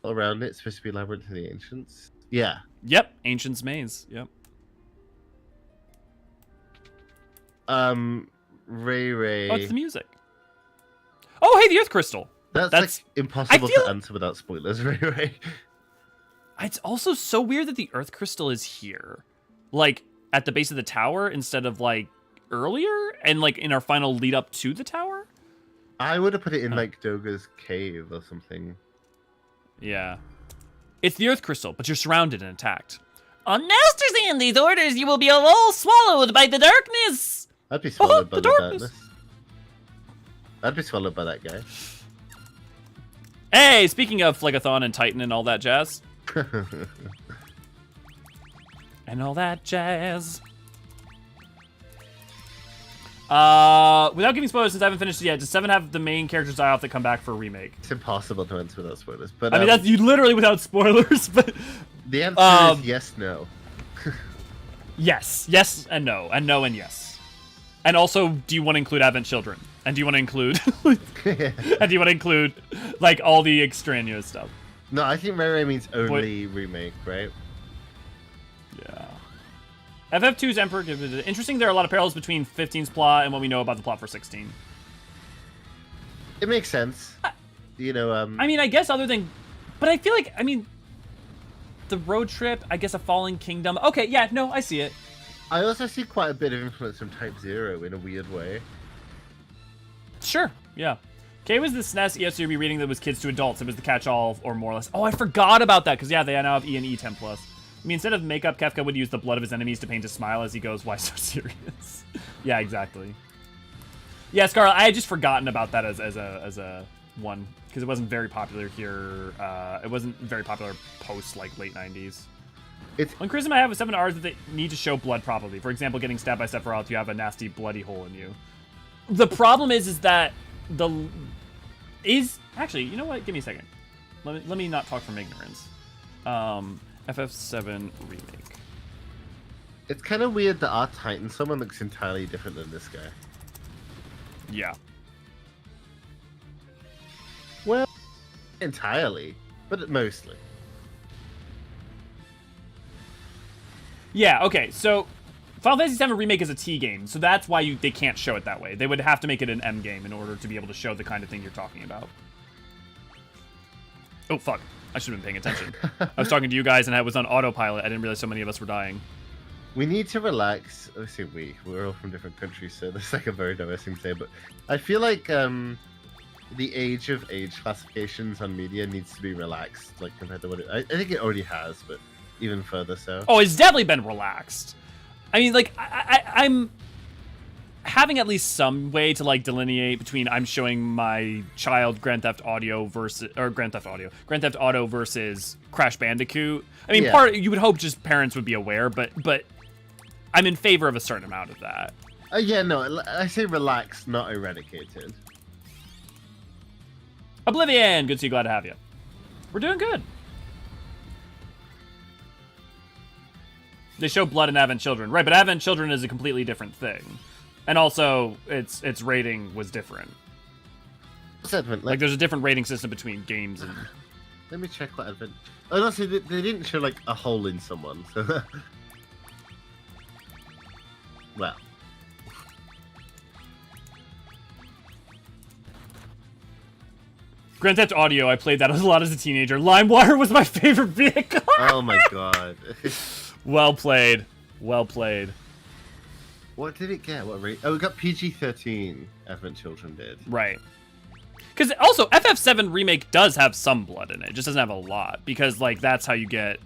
around it. It's supposed to be Labyrinth of the Ancients. Yeah. Yep, Ancient's Maze. Yep. Ray. Oh, it's the music. Oh, hey, the Earth Crystal. That's like impossible to answer without spoilers, Ray. It's also so weird that the Earth Crystal is here, like at the base of the tower instead of like earlier and like in our final lead up to the tower. I would have put it in like Doga's cave or something. Yeah. It's the Earth Crystal, but you're surrounded and attacked. On Master's and these orders, you will be all swallowed by the darkness. I'd be swallowed by the the darkness. darkness. I'd be swallowed by that guy. Hey, speaking of Phlegethon and Titan and all that jazz. And all that jazz. Without giving spoilers, since I haven't finished it yet, does 7 have the main characters die off that come back for a remake? It's impossible to answer without spoilers. But I mean, that's you literally without spoilers, but the answer is yes, no. yes, and no, and no, and yes. And also, do you want to include Advent Children? And do you want to include, and do you want to include like all the extraneous stuff? No, I think Ray means only remake, right? Yeah. FF2's Emperor. Interesting. There are a lot of parallels between 15's plot and what we know about the plot for 16. It makes sense. You know. I mean, I guess other than, but I feel like the road trip. I guess a fallen kingdom. Okay, yeah, no, I see it. I also see quite a bit of influence from Type 0 in a weird way. Sure. Yeah. K was the SNES ESRB reading that was kids to adults. It was the catch-all or more or less. Oh, I forgot about that because yeah, they now have E and E10+. I mean, instead of makeup, Kefka would use the blood of his enemies to paint a smile as he goes, "Why so serious?" Yeah, exactly. Yeah, Scarlet, I had just forgotten about that as a one because it wasn't very popular here. It wasn't very popular post like late 90s. One criticism I have with 7Rs that they need to show blood properly. For example, getting stabbed by Sephiroth, you have a nasty bloody hole in you. The problem is that actually, you know what? Give me a second. Let me not talk from ignorance. FF7 remake. It's kind of weird that our Titan summon looks entirely different than this guy. Yeah. Well, entirely, but mostly. Yeah, okay, so Final Fantasy VII Remake is a T game, so that's why they can't show it that way. They would have to make it an M game in order to be able to show the kind of thing you're talking about. Oh, fuck. I should have been paying attention. I was talking to you guys and I was on autopilot. I didn't realize so many of us were dying. We need to relax. Obviously, we're all from different countries, so that's like a very diverse thing to say, but I feel like the age of age classifications on media needs to be relaxed, like compared to what I think it already has, but even further so. Oh, it's definitely been relaxed. I mean, like, I'm having at least some way to, like, delineate between I'm showing my child Grand Theft Auto versus Crash Bandicoot. I mean, Yeah. you would hope just parents would be aware, but I'm in favor of a certain amount of that. Yeah, no, I say relaxed, not eradicated. Oblivion, good to see you, glad to have you. We're doing good. They show blood in Advent Children. Right, but Advent Children is a completely different thing. And also, its rating was different. What's Advent? Like, there's a different rating system between games and... Let me check what Advent... Oh, no, see, they didn't show, like, a hole in someone, so... Well. Grand Theft Audio, I played that a lot as a teenager. LimeWire was my favorite vehicle. Oh my god. Well played. Well played. What did it get? What rate? Oh, it got PG-13. Advent Children did. Right. Because also, FF7 Remake does have some blood in it. It just doesn't have a lot. Because, like, that's how you get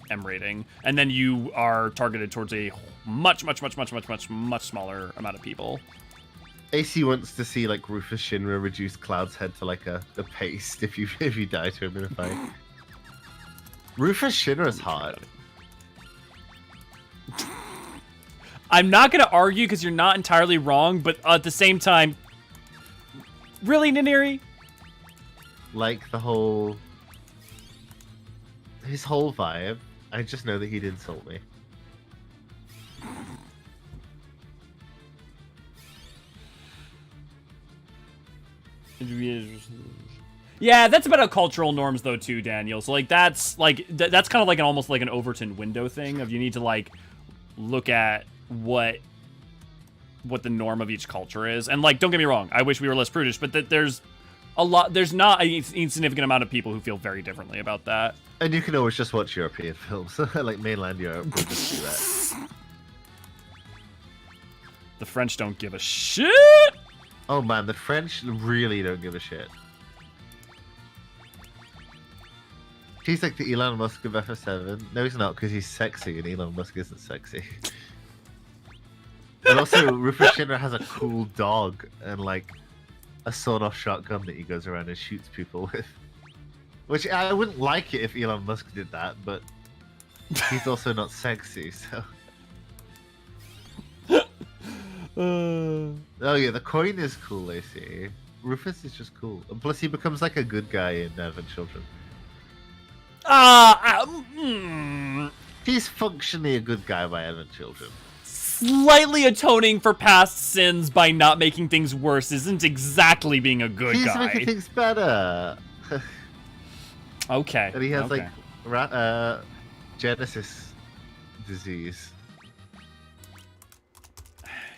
M rating. And then you are targeted towards a much smaller amount of people. AC wants to see, like, Rufus Shinra reduce Cloud's head to, like, a paste if you die to him in a fight. Rufus Shinra's hot. I'm not going to argue because you're not entirely wrong, but at the same time... Really, Niniri? Like, his whole vibe. I just know that he'd insult me. Yeah, that's about cultural norms though too, Daniel. So like that's that's kind of like almost like an Overton window thing of you need to like look at what the norm of each culture is. And like, don't get me wrong, I wish we were less prudish, but there's not an insignificant amount of people who feel very differently about that. And you can always just watch European films, like mainland Europe will just do that. The French don't give a shit. Oh man, the French really don't give a shit. He's like the Elon Musk of FF7. No, he's not, because he's sexy, and Elon Musk isn't sexy. And also, Rufus Shinra has a cool dog, and like a sawed-off shotgun that he goes around and shoots people with. Which I wouldn't like it if Elon Musk did that, but he's also not sexy, so... Oh yeah, the coin is cool, I see. Rufus is just cool. And plus he becomes like a good guy in Advent Children. He's functionally a good guy by Advent Children. Slightly atoning for past sins by not making things worse isn't exactly being a good guy. He's making things better. Okay. And he has like Genesis disease.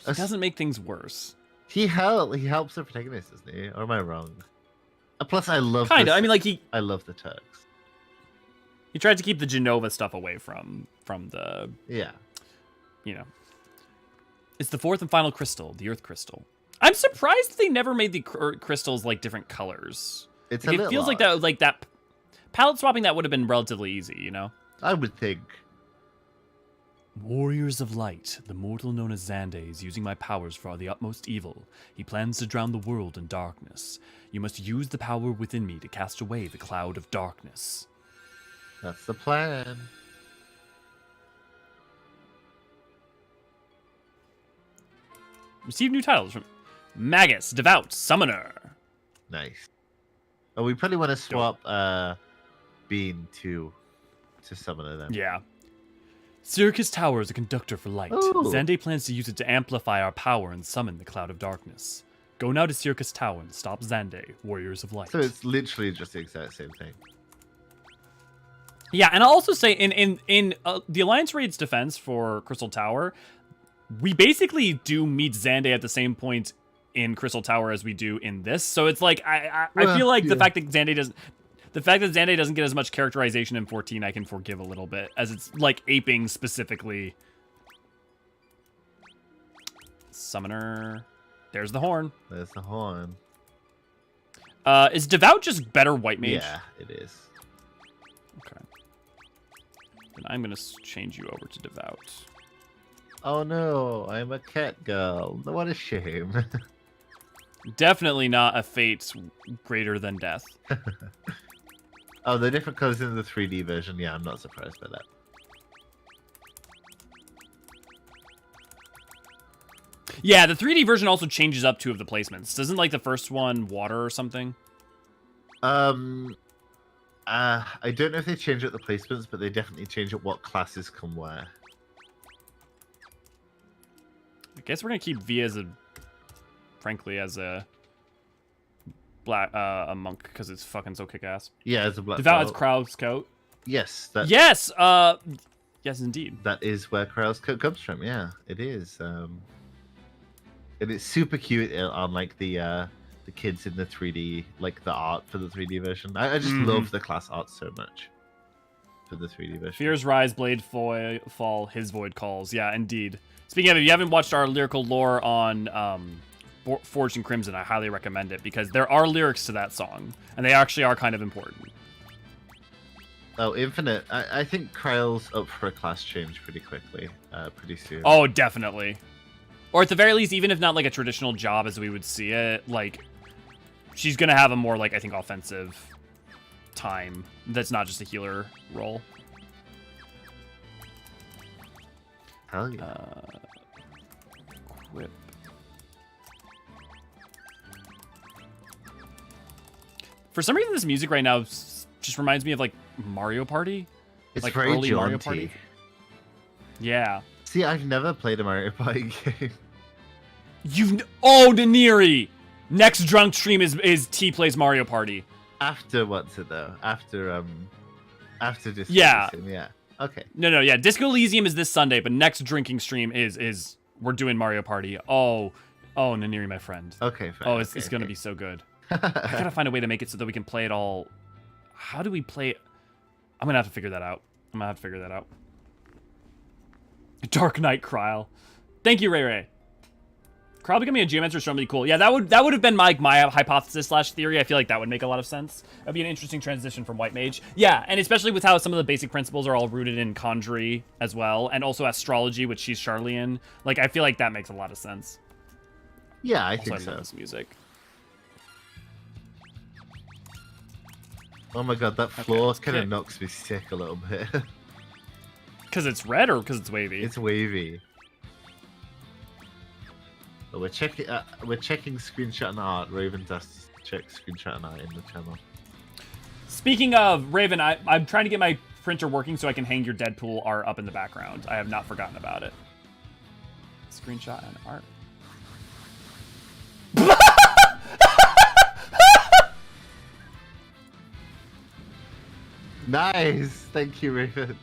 He doesn't make things worse. He helps the protagonist, doesn't he? Or am I wrong? Plus, I love. Kinda. I mean, like I love the Turks. He tried to keep the Genova stuff away from the. Yeah. You know. It's the fourth and final crystal, the Earth crystal. I'm surprised they never made the crystals like different colors. It's like, it feels odd. like that palette swapping that would have been relatively easy, you know. I would think. Warriors of Light, the mortal known as Xande is using my powers for the utmost evil. He plans to drown the world in darkness. You must use the power within me to cast away the cloud of darkness. That's the plan. Receive new titles from Magus, Devout, Summoner. Nice. Oh, we probably want to swap Bean to Summoner then. Yeah. Circus Tower is a conductor for light. Ooh. Xande plans to use it to amplify our power and summon the cloud of darkness. Go now to Syrcus Tower and stop Xande, Warriors of Light. So it's literally just the exact same thing. Yeah, and I'll also say in the Alliance Raid's defense for Crystal Tower, we basically do meet Xande at the same point in Crystal Tower as we do in this. So it's like I feel like the fact that Xande doesn't get as much characterization in 14, I can forgive a little bit, as it's like aping specifically. Summoner. There's the horn. There's the horn. Is Devout just better white mage? Yeah, it is. Okay. Then I'm gonna change you over to Devout. Oh no, I'm a cat girl. What a shame. Definitely not a fate greater than death. Oh, the different colors in the 3D version. Yeah, I'm not surprised by that. Yeah, the 3D version also changes up two of the placements. Doesn't like the first one water or something? I don't know if they change up the placements, but they definitely change up what classes can wear. I guess we're gonna keep V as frankly, as a black a monk because it's fucking so kick-ass. Yeah, as a black Devout belt. as Krau's coat. Yes. Yes. Yes, indeed. That is where Krau's coat comes from. Yeah, it is. And it's super cute on like the kids in the 3D, like the art for the 3D version. I just love the class art so much for the 3D version. Fears rise, blade fall, his void calls. Yeah, indeed. Speaking of it, if you haven't watched our lyrical lore on Forged in Crimson, I highly recommend it because there are lyrics to that song, and they actually are kind of important. Oh, Infinite. I think Kryle's up for a class change pretty quickly, pretty soon. Oh, definitely. Or at the very least, even if not like a traditional job as we would see it, like she's gonna have a more like I think offensive time. That's not just a healer role. Hell yeah. Equip. For some reason, this music right now just reminds me of like Mario Party. It's like very early Mario jaunty. Party. Yeah. See, I've never played a Mario Party game. Oh, Naniri! Next drunk stream is T plays Mario Party. After what's it though? After Disco Yeah. Elysium, yeah. Okay. No, yeah. Disco Elysium is this Sunday, but next drinking stream is we're doing Mario Party. Oh, Naniri, my friend. Okay, fine. Oh, it's okay, gonna okay. be so good. I gotta find a way to make it so that we can play it all. How do we play it? I'm gonna have to figure that out. Dark Knight Kryl. Thank you, Ray Ray. Kryl becoming a geomancer is really cool. Yeah, that would have been my hypothesis / theory. I feel like that would make a lot of sense. That'd be an interesting transition from White Mage. Yeah, and especially with how some of the basic principles are all rooted in Conjury as well, and also astrology, which she's Charlian. Like, I feel like that makes a lot of sense. Yeah, I Also, think I so. love this music. Oh my god, that floor kind of okay. knocks me sick a little bit. Because it's red or because it's wavy? It's wavy. But we're checking screenshot and art. Raven does check screenshot and art in the channel. Speaking of Raven, I'm trying to get my printer working so I can hang your Deadpool art up in the background. I have not forgotten about it. Screenshot and art. Nice! Thank you, Raven.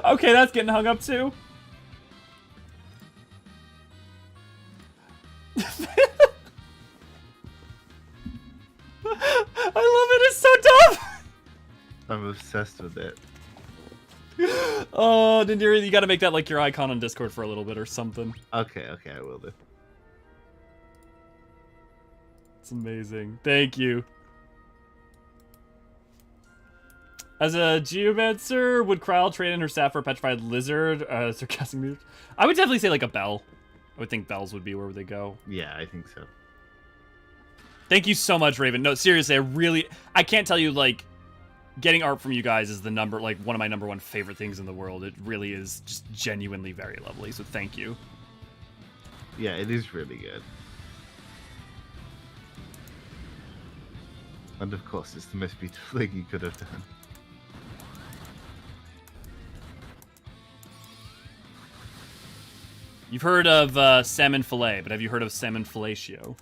Okay, that's getting hung up too. I love it. It's so dumb. I'm obsessed with it. Oh, Nindiri, you gotta make that like your icon on Discord for a little bit or something. Okay, I will do. It's amazing. Thank you. As a geomancer, would Kryl trade in her staff for a petrified lizard? Sarcastic move. I would definitely say like a bell. I would think bells would be where they go. Yeah, I think so. Thank you so much, Raven. No, seriously, I can't tell you, like, getting art from you guys is one of my #1 favorite things in the world. It really is just genuinely very lovely, so thank you. Yeah, it is really good. And of course, it's the most beautiful thing you could have done. You've heard of salmon fillet, but have you heard of salmon fellatio?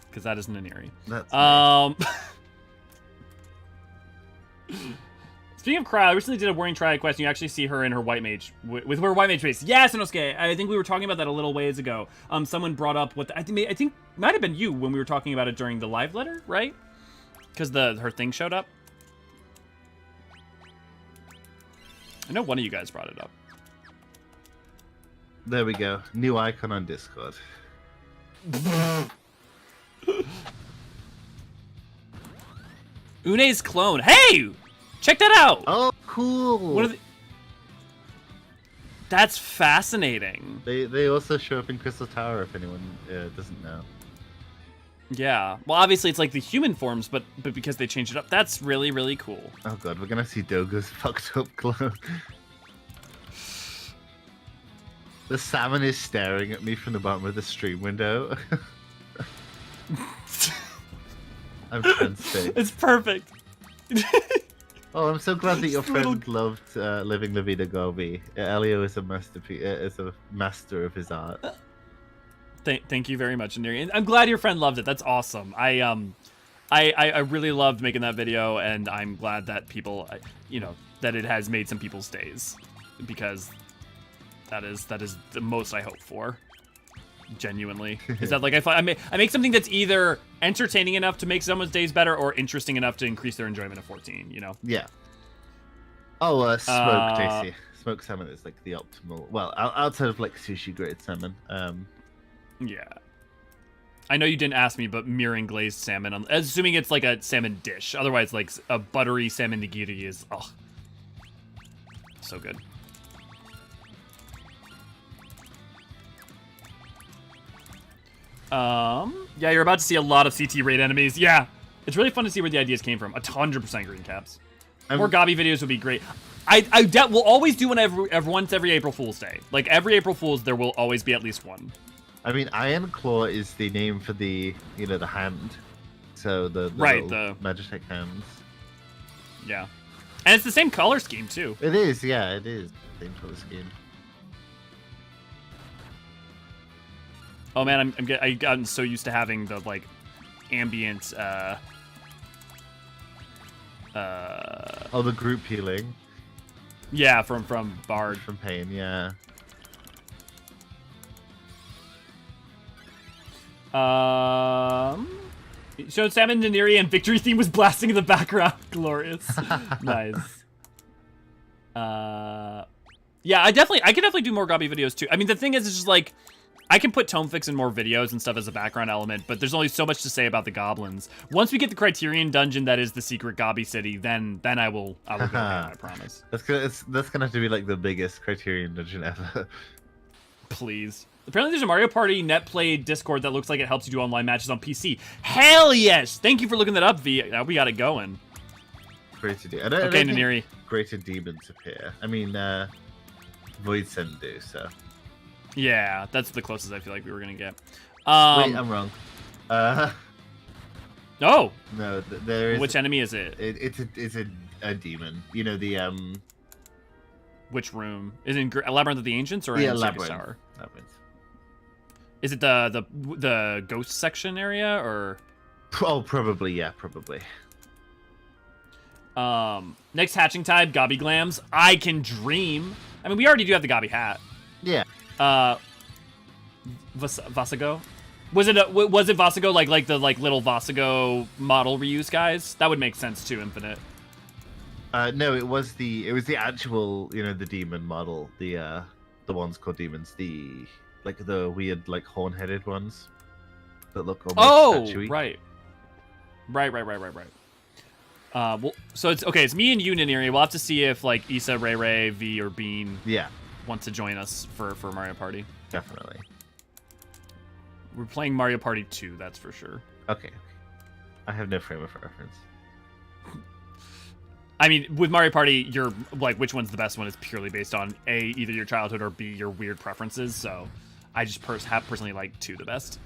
Because that is Naniri. That's nice. Speaking of Kryl, I recently did a Warring Triad quest, and you actually see her in her White Mage, with her White Mage face. Yes, Inosuke! I think we were talking about that a little ways ago. Someone brought up what, I think might have been you when we were talking about it during the live letter, right? Because her thing showed up. I know one of you guys brought it up. There we go. New icon on Discord. Une's clone. Hey! Check that out! Oh, cool! What are the... That's fascinating. They also show up in Crystal Tower if anyone doesn't know. Yeah. Well, obviously it's like the human forms, but because they changed it up, that's really, really cool. Oh god, we're gonna see Doga's fucked up clone. The salmon is staring at me from the bottom of the stream window. I'm transfixed. It's perfect. Oh, I'm so glad that your Just a little- friend loved Living La Vida Gobi. Elio is a masterpiece. Is a master of his art. Thank you very much, Neri. I'm glad your friend loved it. That's awesome. I really loved making that video, and I'm glad that people, that it has made some people's days, because that is the most I hope for. Genuinely, is that like I make something that's either entertaining enough to make someone's days better or interesting enough to increase their enjoyment of 14. You know? Yeah. Oh, smoked JC. Smoked salmon is like the optimal. Well, outside of like sushi grade salmon. Yeah. I know you didn't ask me, but mirroring glazed salmon, assuming it's like a salmon dish. Otherwise, like a buttery salmon nigiri is so good. Yeah, you're about to see a lot of CT raid enemies. Yeah, it's really fun to see where the ideas came from. 100% green caps. More Gabi videos would be great. We'll always do one once every April Fool's Day. Like every April Fool's, there will always be at least one. I mean, Iron Claw is the name for the the hand. So the Magitech hands. Yeah, and it's the same color scheme too. It is, yeah, it is. Same color scheme. Oh man, I've gotten so used to having the like ambient Oh, the group healing Yeah, from Bard. from pain. Yeah. Showed Salmon, Naniri, and Victory theme was blasting in the background. Glorious. Nice. Yeah, I can definitely do more Gobby videos too. I mean, the thing is, it's just like, I can put Tome Fix in more videos and stuff as a background element, but there's only so much to say about the goblins. Once we get the Criterion dungeon that is the secret Gobby city, then I will go again, I promise. That's gonna have to be like the biggest Criterion dungeon ever. Please. Apparently there's a Mario Party net play Discord that looks like it helps you do online matches on PC. Hell yes! Thank you for looking that up, V. Now we got it going. Greater Okay, I don't think Naniri. greater demons appear. I mean, Void Send do, so. Yeah, that's the closest I feel like we were gonna get. Wait, I'm wrong. Oh! No, there is... Which enemy is it? It's a demon. You know, the, Which room? Is it in Labyrinth of the Ancients or in Circus Labyrinth. Tower? Labyrinth. Is it the ghost section area or? Oh, probably, yeah, probably. Next hatching type, Gobby Glams. I can dream. I mean, we already do have the Gobby hat. Yeah. Vasago. Was it Vasago like the little Vasago model reuse guys? That would make sense too, Infinite. No, it was the actual, you know, the demon model, the ones called demons, the weird horn-headed ones that look almost statuey. Right. Well, so it's me and you, Naniri. We'll have to see if Issa, Ray, V, or Bean want to join us for Mario Party. Definitely. We're playing Mario Party 2, that's for sure. Okay. I have no frame of reference. I mean, with Mario Party, you're which one's the best one is purely based on A, either your childhood, or B, your weird preferences. So I just personally like 2 the best.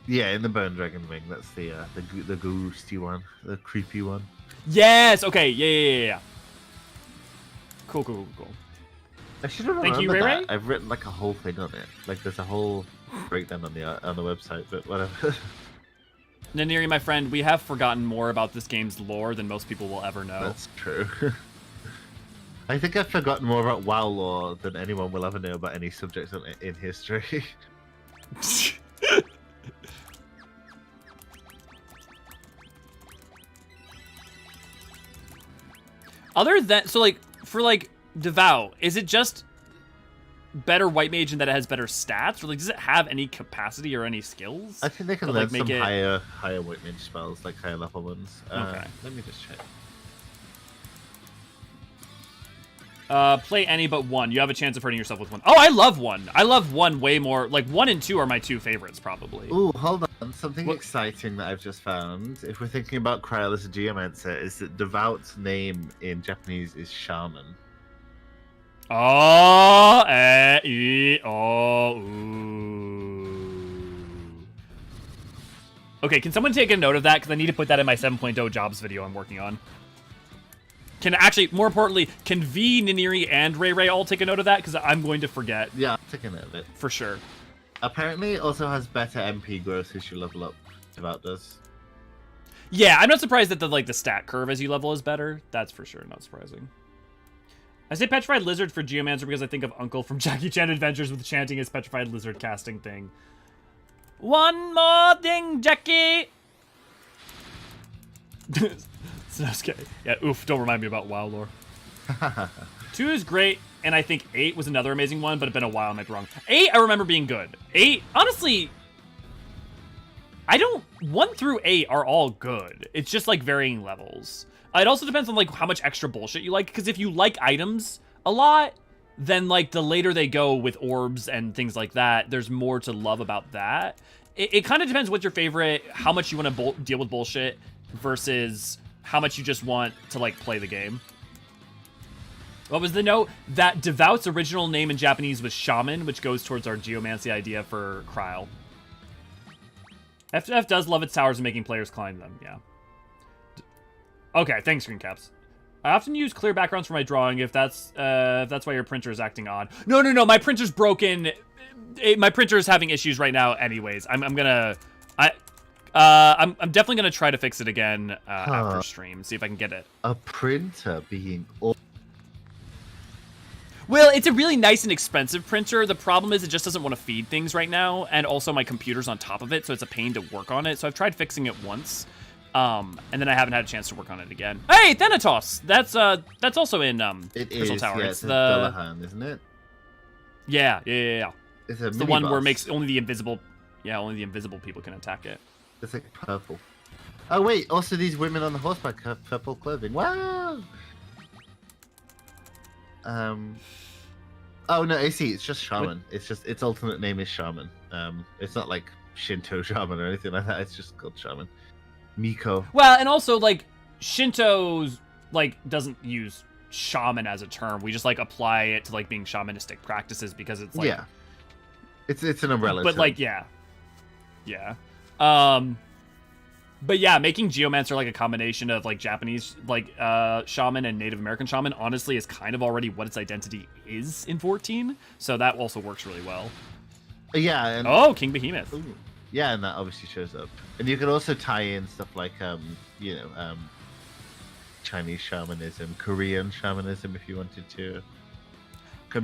Yeah, in the Bone Dragon Wing, that's the ghosty one, the creepy one. Yes. Okay. Yeah. Cool. I should have Thank you, remembered Ray. that. I've written a whole thing on it. There's a whole breakdown on the website, but whatever. Naniri, my friend, we have forgotten more about this game's lore than most people will ever know. That's true. I think I've forgotten more about WoW lore than anyone will ever know about any subject in history. Other than for Devout, is it just better white mage and that it has better stats, or does it have any capacity or any skills? I think they can learn some higher white mage spells, higher level ones. Okay. Let me just check. Play any but 1. You have a chance of hurting yourself with 1. Oh, I love 1. I love 1 way more. 1 and 2 are my 2 favorites, probably. Ooh, hold on. Something exciting that I've just found. If we're thinking about Kryl as a geomancer, is that Devout's name in Japanese is Shaman. Oh, Okay, can someone take a note of that? Because I need to put that in my 7.0 jobs video I'm working on. More importantly, can V, Naniri, and Ray all take a note of that? Because I'm going to forget. Yeah, I'll take a note of it. For sure. Apparently, it also has better MP growth as you level up. Devout does. Yeah, I'm not surprised that the stat curve as you level is better. That's for sure not surprising. I say Petrified Lizard for Geomancer because I think of Uncle from Jackie Chan Adventures with chanting his Petrified Lizard casting thing. One more thing, Jackie! Sasuke. Yeah, oof, don't remind me about WoW lore. 2 is great, and I think 8 was another amazing one, but it's been a while, I might be wrong. 8, I remember being good. 8, honestly, 1 through 8 are all good. It's just varying levels. It also depends on how much extra bullshit you like, because if you like items a lot, then the later they go with orbs and things like that, there's more to love about that. It kind of depends what's your favorite, how much you want to deal with bullshit versus how much you just want to play the game. What was the note? That Devout's original name in Japanese was Shaman, which goes towards our geomancy idea for Kryl. FF does love its towers and making players climb them, yeah. Okay, thanks, screen caps. I often use clear backgrounds for my drawing if that's why your printer is acting odd. No, my printer's broken. My printer is having issues right now anyways. I'm definitely gonna try to fix it again after stream. See if I can get it. A printer being Well, it's a really nice and expensive printer. The problem is it just doesn't want to feed things right now, and also my computer's on top of it, so it's a pain to work on it. So I've tried fixing it once, and then I haven't had a chance to work on it again. Hey, Thanatos! That's also in Crystal Tower. Yeah, it's the the Dullahan, isn't it? yeah. It's It's the one where it makes only the invisible people can attack it. It's like purple. Oh wait, also these women on the horseback have purple clothing. Wow. Oh no, I see. It's just shaman. It's just its ultimate name is shaman. It's not like Shinto shaman or anything like that. It's just called shaman. Miko. Well, and also like Shinto's like doesn't use shaman as a term. We just like apply it to like being shamanistic practices because it's like yeah. It's an umbrella. But term. like yeah. But yeah, making Geomancer like a combination of like Japanese like shaman and Native American shaman honestly is kind of already what its identity is in 14. So that also works really well. Yeah. And, oh, King Behemoth. Ooh. Yeah, and that obviously shows up. And you can also tie in stuff like Chinese shamanism, Korean shamanism if you wanted to.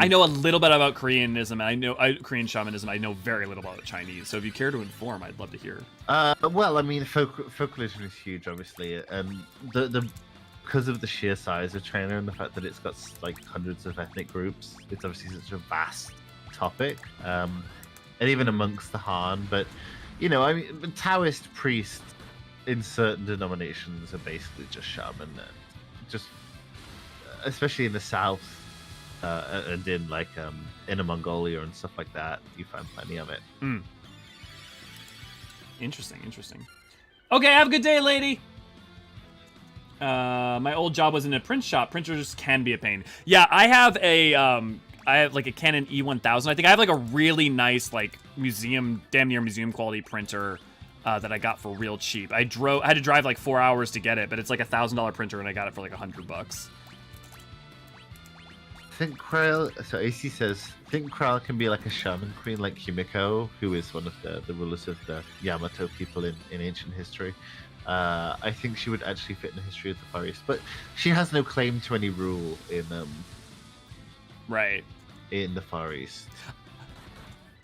I know a little bit about Koreanism, and I know Korean shamanism. I know very little about Chinese. So if you care to inform, I'd love to hear. Well, I mean, folk religion is huge, obviously, and the because of the sheer size of China and the fact that it's got like hundreds of ethnic groups, it's obviously such a vast topic, and even amongst the Han. But you know, I mean, Taoist priests in certain denominations are basically just shaman, just especially in the south. And in like Inner Mongolia and stuff like that, you find plenty of it. Interesting. Okay, have a good day, lady. My old job was in a print shop. Printers can be a pain. Yeah, I have like a Canon E1000. I think I have like a really nice like damn near museum quality printer that I got for real cheap. I had to drive like 4 hours to get it, but it's like $1,000 printer, and I got it for like $100. Think Krell. So AC says, think Krell can be like a shaman queen, like Himiko, who is one of the rulers of the Yamato people in ancient history. I think she would actually fit in the history of the Far East, but she has no claim to any rule in the Far East.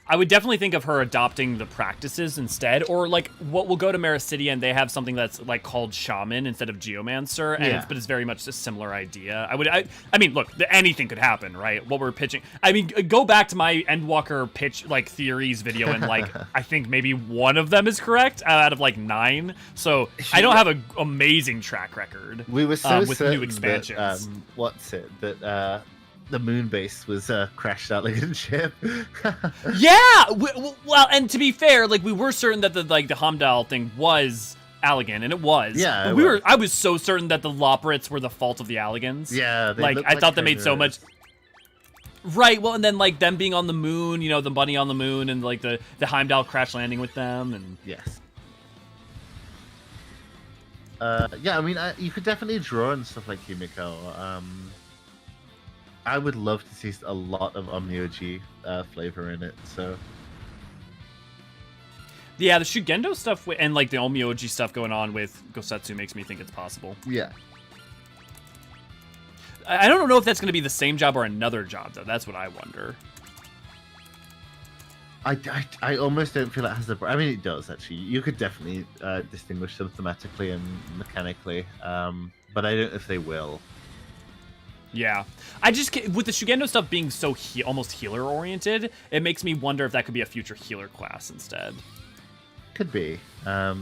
I would definitely think of her adopting the practices instead, or like what will go to Mericidia and they have something that's like called shaman instead of geomancer, and but it's very much a similar idea. I mean, look, anything could happen, right? What we're pitching. I mean, go back to my Endwalker pitch like theories video, and like I think maybe one of them is correct out of like 9. So I don't have an amazing track record. We were so with certain new expansions. That the moon base was crashed out like a ship. Yeah, well, and to be fair, like we were certain that the Hamdal thing was Allegan, and it was. Yeah, but I was so certain that the Loporrits were the fault of the Allegans. Yeah, like I thought that made so much. Right. Well, and then like them being on the moon, you know, the bunny on the moon, and like the Heimdall crash landing with them, and yes. Yeah, I mean, you could definitely draw and stuff like Himiko. I would love to see a lot of Omnioji flavor in it. So, yeah, the Shugendo stuff and like the Omnioji stuff going on with Gosetsu makes me think it's possible. Yeah. I don't know if that's going to be the same job or another job, though. That's what I wonder. I almost don't feel it has the. I mean, it does actually. You could definitely distinguish them thematically and mechanically, but I don't know if they will. Yeah, I just with the Shugendo stuff being so almost healer oriented, it makes me wonder if that could be a future healer class instead. Could be. Yeah,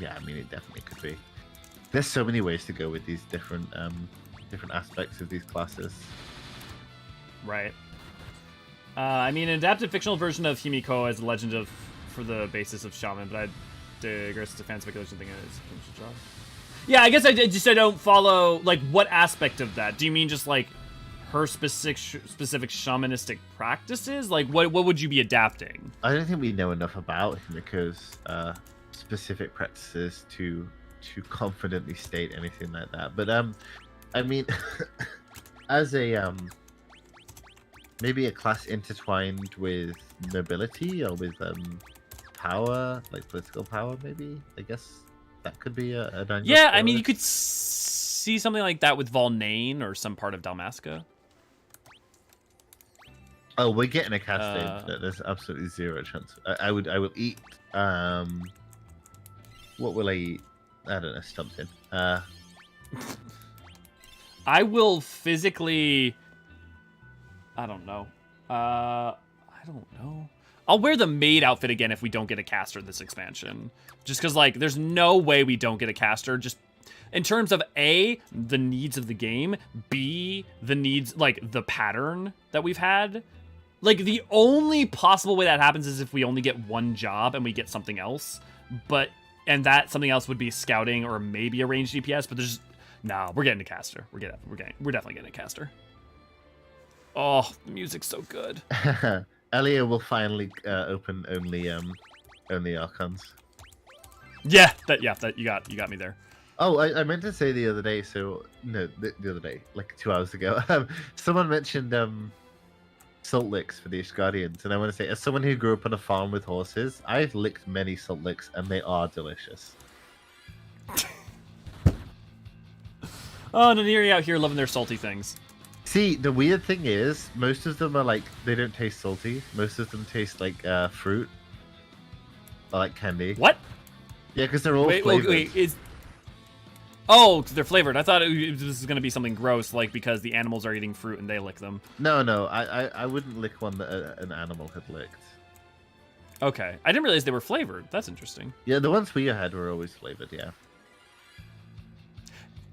I mean, it definitely could be. There's so many ways to go with these different aspects of these classes. Right. I mean, an adapted fictional version of Himiko as a legend for the basis of Shaman, but I digress to fan speculation thing is. Yeah, I guess I don't follow, like, what aspect of that? Do you mean just, like, her specific shamanistic practices? Like, what would you be adapting? I don't think we know enough about Himiko's specific practices to confidently state anything like that. But, I mean, as a, maybe a class intertwined with nobility or with, power, like political power, maybe. I guess that could be an angle. Yeah, I mean, you could see something like that with Volnane or some part of Dalmasca. Oh, we're getting a cast in. There's absolutely zero chance. I will eat. What will I eat? I don't know, something. I will physically. I don't know. I don't know. I'll wear the maid outfit again if we don't get a caster this expansion. Just because, like, there's no way we don't get a caster. Just in terms of A, the needs of the game, B, the needs, like, the pattern that we've had. Like, the only possible way that happens is if we only get one job and we get something else. And that something else would be scouting or maybe a ranged DPS, but there's no, we're getting a caster. We're definitely getting a caster. Oh, the music's so good. Elia will finally open only archons. Yeah, you got me there. Oh, I meant to say the other day. So no, the other day, like 2 hours ago, someone mentioned salt licks for the Ishgardians, and I want to say, as someone who grew up on a farm with horses, I've licked many salt licks, and they are delicious. Oh, Naniri out here loving their salty things. See, the weird thing is, most of them are like, they don't taste salty. Most of them taste like fruit, or like candy. What? Yeah, because they're all flavored. Oh, they're flavored. I thought this was going to be something gross, like because the animals are eating fruit and they lick them. No, I wouldn't lick one that an animal had licked. Okay. I didn't realize they were flavored. That's interesting. Yeah, the ones we had were always flavored, yeah.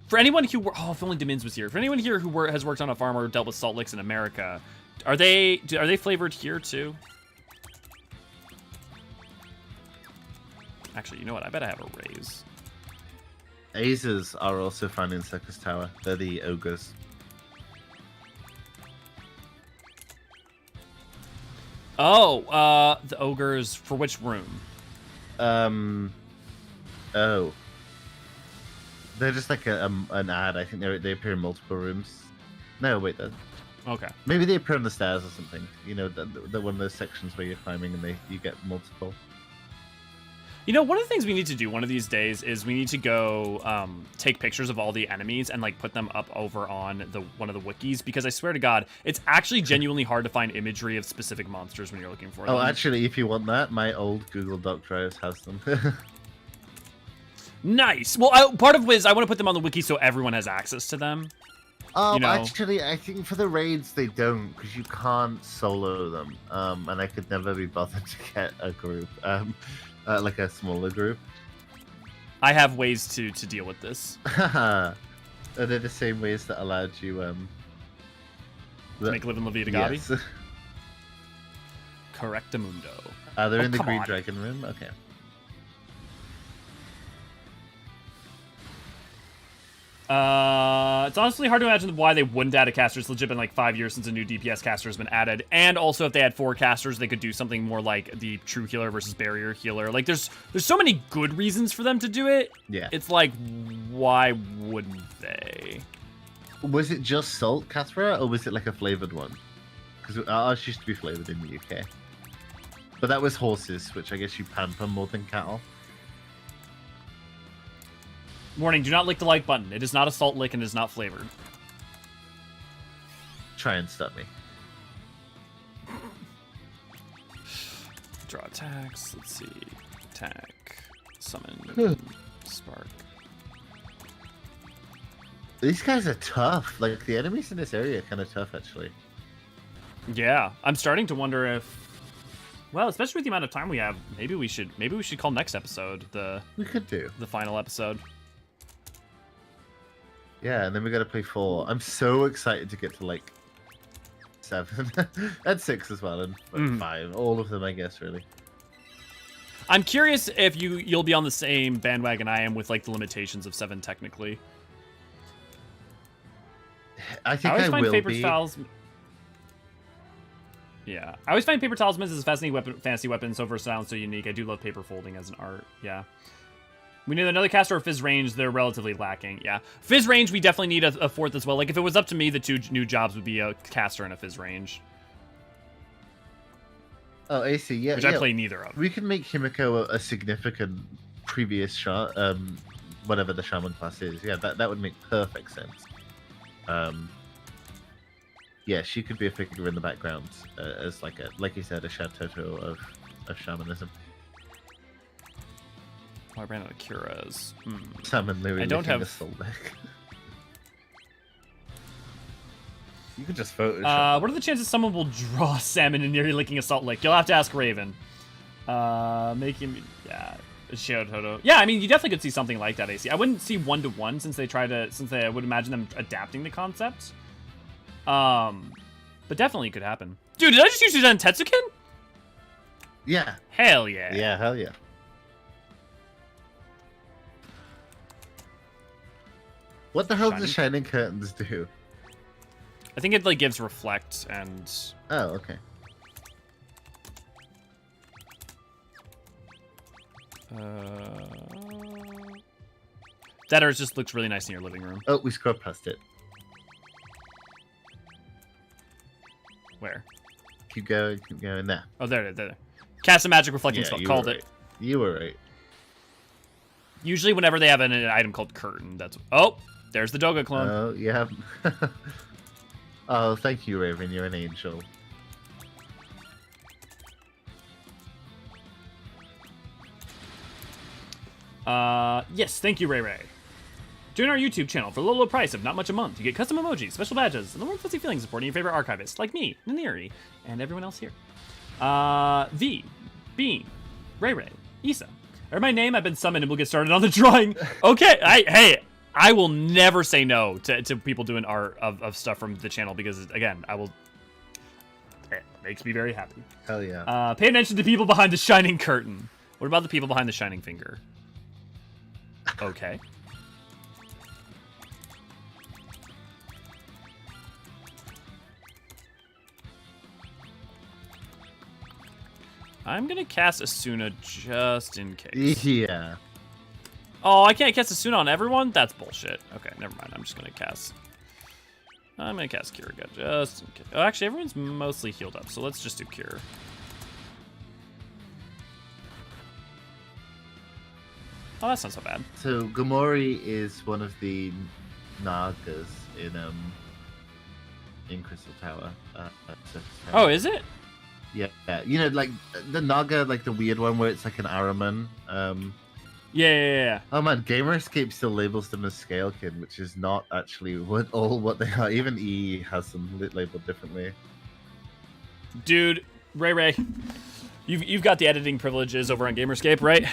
For anyone who... Oh, if only Demins was here. For anyone here who has worked on a farm or dealt with salt licks in America, are they flavored here too? Actually, you know what? I bet I have a raise. Azers are also found in Circus Tower. They're the ogres. Oh, the ogres for which room? Oh. They're just like an ad. I think they appear in multiple rooms. No, wait, okay. Maybe they appear on the stairs or something. You know, the one of those sections where you're climbing and you get multiple. You know, one of the things we need to do one of these days is we need to go take pictures of all the enemies and like put them up over on one of the wikis, because I swear to God, it's actually genuinely hard to find imagery of specific monsters when you're looking for them. Oh, actually, if you want that, my old Google Doc drive has them. Nice. Well, part of it is I want to put them on the wiki so everyone has access to them. You know? Actually, I think for the raids they don't, because you can't solo them. And I could never be bothered to get a group. Like a smaller group. I have ways to deal with this. Are they the same ways that allowed you to make live in La Vida Gabi? Yes. Correctamundo. They're in the come Green on. Dragon room? Okay. It's honestly hard to imagine why they wouldn't add a caster. It's legit been like 5 years since a new DPS caster has been added. And also, if they had 4 casters, they could do something more like the true healer versus barrier healer. Like, there's so many good reasons for them to do it. Yeah. It's like, why wouldn't they? Was it just salt, Cathra, or was it like a flavored one? Because ours used to be flavored in the UK. But that was horses, which I guess you pamper more than cattle. Warning, do not lick the like button. It is not a salt lick and it is not flavored. Try and stop me. Draw attacks. Let's see. Attack. Summon. Spark. These guys are tough. Like, the enemies in this area are kind of tough, actually. Yeah. I'm starting to wonder if... Well, especially with the amount of time we have, maybe we should call next episode We could do. the final episode. Yeah, and then we got to play 4. I'm so excited to get to, like, 7. And 6 as well, and 5. All of them, I guess, really. I'm curious if you'll be on the same bandwagon I am with, like, the limitations of 7 technically. I think always I find will paper be. talisman. Yeah, I always find paper talismans as a fascinating fantasy weapon, so versatile and so unique. I do love paper folding as an art. Yeah. We need another caster or Fizz range. They're relatively lacking. Yeah. Fizz range, we definitely need a 4th as well. Like, if it was up to me, the 2 new jobs would be a caster and a Fizz range. Oh, AC, yeah. which yeah. I play neither of. We can make Himiko a significant previous whatever the shaman class is. Yeah, that would make perfect sense. Yeah, she could be a figure in the background as like you said, a chateau of shamanism. Oh, I ran out of Curas. Salmon Louis I don't licking have- a soul deck. You could just Photoshop. What are the chances someone will draw salmon in near licking a salt lick? You'll have to ask Raven. Make him, yeah, Shadow Toto. Yeah, I mean, you definitely could see something like that, AC. I wouldn't see 1-to-1 since I would imagine them adapting the concept. But definitely could happen. Dude, did I just use that in Tetsuken? Yeah. Hell yeah. Yeah, hell yeah. What the hell do Shining Curtains do? I think it like gives reflect and Oh, okay. that or it just looks really nice in your living room. Oh, we scrubbed past it. Where? Keep going, there. Oh, there. Cast a magic reflecting spell. you Called were it. right. You were right. Usually whenever they have an item called curtain, that's... Oh, there's the Doga clone. Oh, yeah. Oh, thank you, Raven. You're an angel. Yes, thank you, Ray Ray. Join our YouTube channel for the low price of not much a month. You get custom emojis, special badges, and the warm fuzzy feeling supporting your favorite archivist, like me, Naniri, and everyone else here. V, Bean, Ray Ray, Issa. Or my name, I've been summoned and we'll get started on the drawing. Okay, hey, I will never say no to people doing art of stuff from the channel because, again, it makes me very happy. Hell yeah. Pay attention to people behind the shining curtain. What about the people behind the shining finger? Okay. I'm gonna cast Asuna just in case. Yeah. Oh, I can't cast Asuna on everyone? That's bullshit. Okay, never mind. I'm gonna cast Kiraga just in case. Oh, actually, everyone's mostly healed up, so let's just do Cure. Oh, that's not so bad. So Gomori is one of the Nagas in Crystal Tower. Circus Tower. Oh, is it? Yeah. You know, like the Naga, like the weird one where it's like an Araman. Yeah. Oh man, Gamerscape still labels them as Scalekin, which is not actually what they are. Even E has them labeled differently. Dude, Ray, you've got the editing privileges over on Gamerscape, right?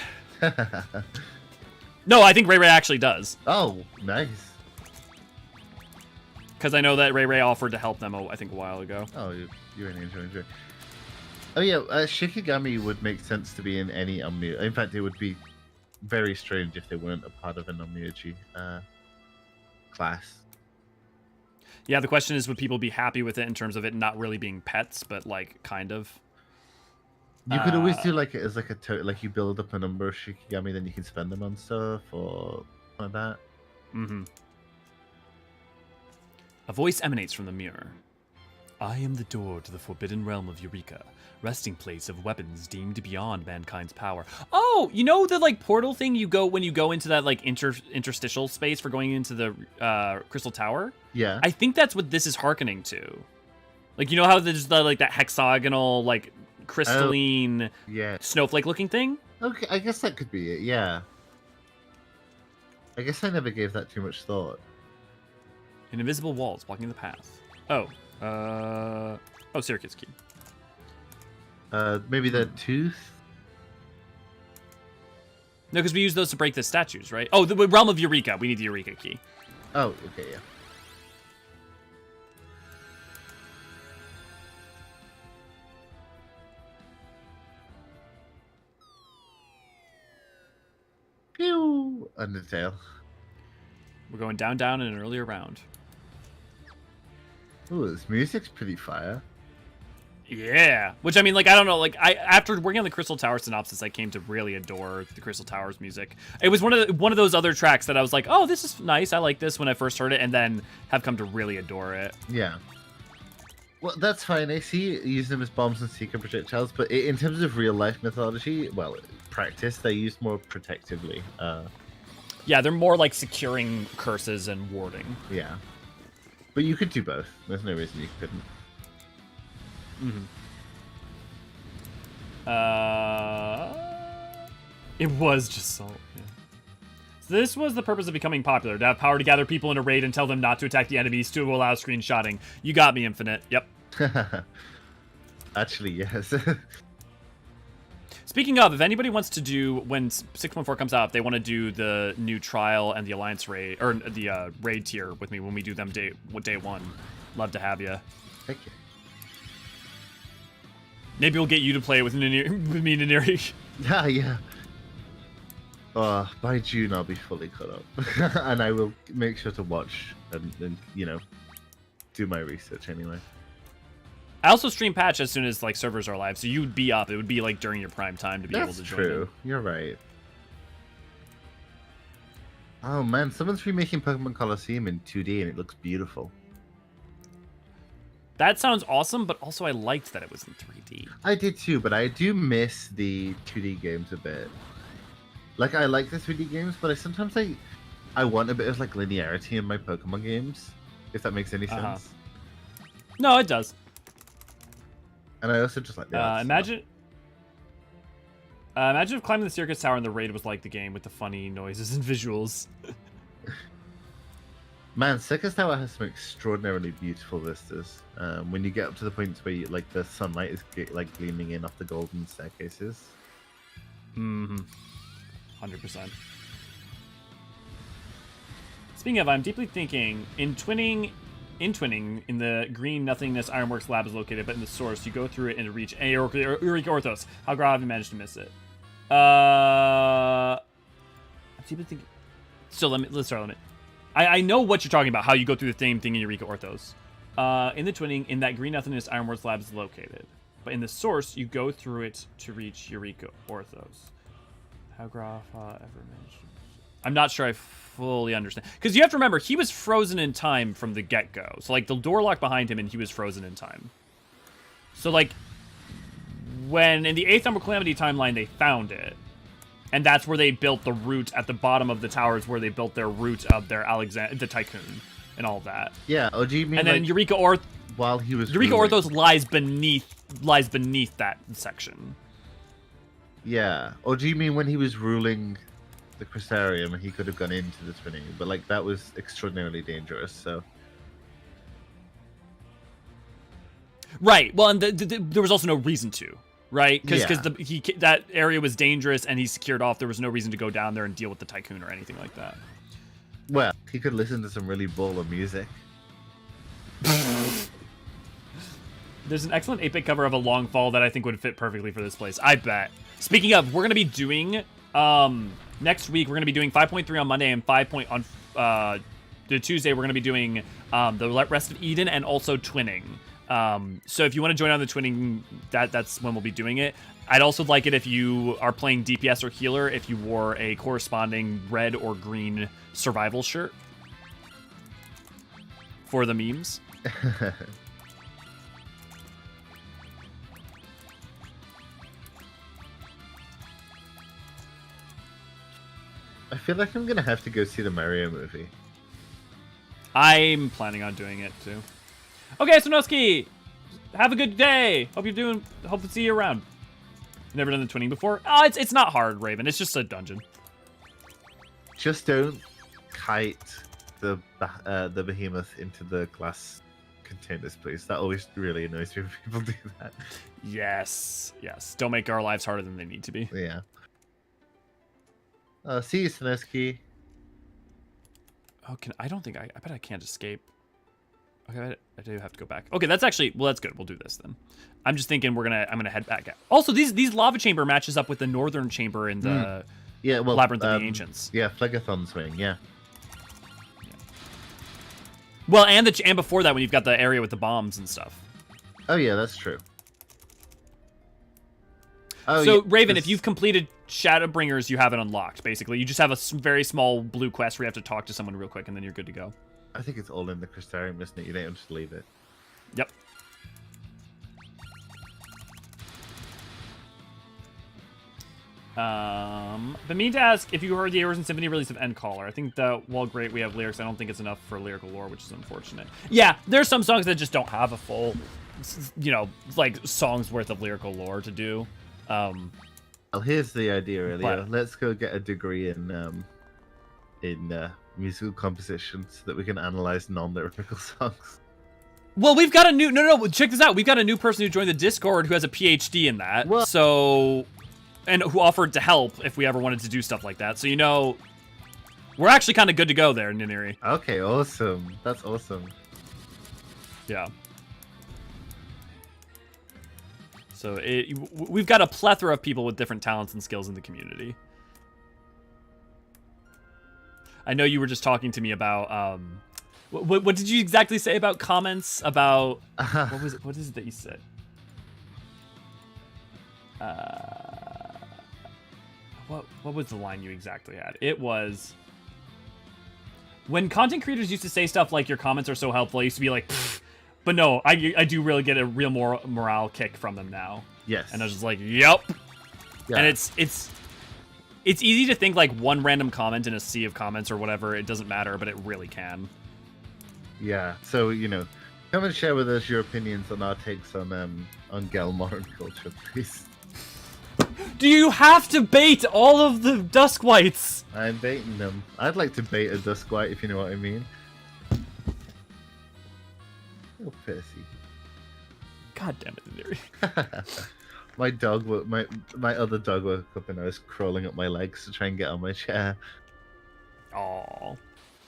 No, I think Ray actually does. Oh, nice. Because I know that Ray offered to help them, I think, a while ago. Oh, you're an angel. Oh yeah, Shikigami would make sense to be in any Omni. In fact, it would be very strange if they weren't a part of an Omniuchi class. Yeah, the question is, would people be happy with it in terms of it not really being pets, but like kind of? You could always do like it as like like you build up a number of Shikigami, then you can spend them on stuff or like that. Mm-hmm. A voice emanates from the mirror. I am the door to the forbidden realm of Eureka, resting place of weapons deemed beyond mankind's power. Oh, you know the like portal thing when you go into that like interstitial space for going into the Crystal Tower? Yeah. I think that's what this is hearkening to. Like, you know how there's the like that hexagonal like crystalline snowflake looking thing? Okay, I guess that could be it. Yeah. I guess I never gave that too much thought. An invisible wall is blocking the path. Oh, Syrcus key. Maybe the tooth? No, because we use those to break the statues, right? Oh, the realm of Eureka. We need the Eureka key. Oh, okay, yeah. Pew! Undertale. We're going down in an earlier round. Ooh, this music's pretty fire. Yeah. Which, I mean, like, I don't know. Like, after working on the Crystal Tower synopsis, I came to really adore the Crystal Tower's music. It was one of those other tracks that I was like, oh, this is nice. I like this when I first heard it, and then have come to really adore it. Yeah. Well, that's fine. I see using them as bombs and secret projectiles, but in terms of real life mythology, well, practice, they use more protectively. Yeah, they're more like securing curses and warding. Yeah. But you could do both. There's no reason you couldn't. It was just salt. Yeah. So this was the purpose of becoming popular, to have power to gather people in a raid and tell them not to attack the enemies to allow screenshotting. You got me, Infinite. Yep. Actually, yes. Speaking of, if anybody wants to do, when 6.4 comes out, if they want to do the new trial and the alliance raid, or the raid tier with me when we do them day one, love to have you. Thank you. Maybe we'll get you to play it with me, Niniri. Yeah. By June, I'll be fully caught up. And I will make sure to watch and do my research anyway. I also stream patch as soon as like servers are live, so you'd be up. It would be like during your prime time to be able to join. That's true. You're right. Oh man, someone's remaking Pokemon Colosseum in 2D and it looks beautiful. That sounds awesome, but also I liked that it was in 3D. I did too, but I do miss the 2D games a bit. Like, I like the 3D games, but sometimes I want a bit of like linearity in my Pokemon games, if that makes any sense. No, it does. And I also just like the imagine if climbing the Circus Tower in the raid was like the game with the funny noises and visuals. Man, Circus Tower has some extraordinarily beautiful vistas. When you get up to the points where the sunlight is gleaming in off the golden staircases. 100%. Speaking of, I'm deeply thinking in twinning, in the green nothingness Ironworks lab is located, but in the source, you go through it and reach Eureka Orthos. How have you managed to miss it? I'm deeply thinking. So let's start limit. I know what you're talking about. How you go through the same thing in Eureka Orthos. In the twinning, in that green nothingness Ironworks lab is located, but in the source, you go through it to reach Eureka Orthos. How ever managed? I'm not sure I fully understand. Because you have to remember, he was frozen in time from the get-go. So, like, the door locked behind him, and he was frozen in time. So, like, when in the 8th Number Calamity timeline, they found it. And that's where they built the route at the bottom of the towers, where they built their route of their the Tycoon and all of that. Yeah, oh, do you mean and then Eureka Orthos... While he was Eureka Orthos lies beneath that section. Yeah. Or do you mean when he was ruling the Crystarium and he could have gone into the twinning, but like that was extraordinarily dangerous, so. Right. Well, and there was also no reason to, right? Because Yeah. that area was dangerous and he secured off. There was no reason to go down there and deal with the Tycoon or anything like that. Well, he could listen to some really baller music. There's an excellent 8-bit cover of a long fall that I think would fit perfectly for this place. I bet. Speaking of, we're going to be doing, next week, we're going to be doing 5.3 on Monday and 5. On the Tuesday, we're going to be doing the rest of Eden and also twinning. So if you want to join on the twinning, that's when we'll be doing it. I'd also like it if you are playing DPS or healer, if you wore a corresponding red or green survival shirt for the memes. I feel like I'm gonna have to go see the Mario movie. I'm planning on doing it too. Okay, Sonoski, have a good day. Hope to see you around. Never done the twinning before? Oh, it's not hard, Raven. It's just a dungeon. Just don't kite the behemoth into the glass containers, please. That always really annoys me when people do that. Yes. Don't make our lives harder than they need to be. Yeah. See you, Sineski. Oh, I bet I can't escape. Okay, I do have to go back. Okay, that's actually, well, that's good. We'll do this then. I'm just thinking I'm gonna head back out. Also, these lava chamber matches up with the northern chamber in the Labyrinth of the Ancients. Yeah, Phlegathon's wing, yeah. Well, and before that when you've got the area with the bombs and stuff. Oh yeah, that's true. Oh, so yeah, Raven, if you've completed Shadowbringers, you have it unlocked. Basically, you just have a very small blue quest where you have to talk to someone real quick, and then you're good to go. I think it's all in the Crystarium, isn't it? You don't have to leave it. Yep. Been meaning to ask if you heard the Eorzean Symphony release of Endcaller. I think that while great we have lyrics, I don't think it's enough for lyrical lore, which is unfortunate. Yeah, there's some songs that just don't have a full, you know, like songs worth of lyrical lore to do. Well, here's the idea, Elio. But- Let's go get a degree in musical composition so that we can analyze non-lyrical songs. Well, we've got a new no. Check this out. We've got a new person who joined the Discord who has a PhD in that. What? So, and who offered to help if we ever wanted to do stuff like that. So you know, we're actually kind of good to go there, Niniri. Okay, awesome. That's awesome. Yeah. So we've got a plethora of people with different talents and skills in the community. I know you were just talking to me about what did you exactly say about comments about what was it? What is it that you said? What was the line you exactly had? It was when content creators used to say stuff like your comments are so helpful. I used to be like, pfft. But no, I do really get a real morale kick from them now. Yes. And I was just like, yep. Yeah. And it's easy to think like one random comment in a sea of comments or whatever, it doesn't matter, but it really can. Yeah. So, you know, come and share with us your opinions on our takes on Gelmorn culture, please. Do you have to bait all of the Dusk Whites? I'm baiting them. I'd like to bait a Duskwhite, if you know what I mean. Oh, Percy. God damn it, Neri. My other dog woke up and I was crawling up my legs to try and get on my chair. Aww.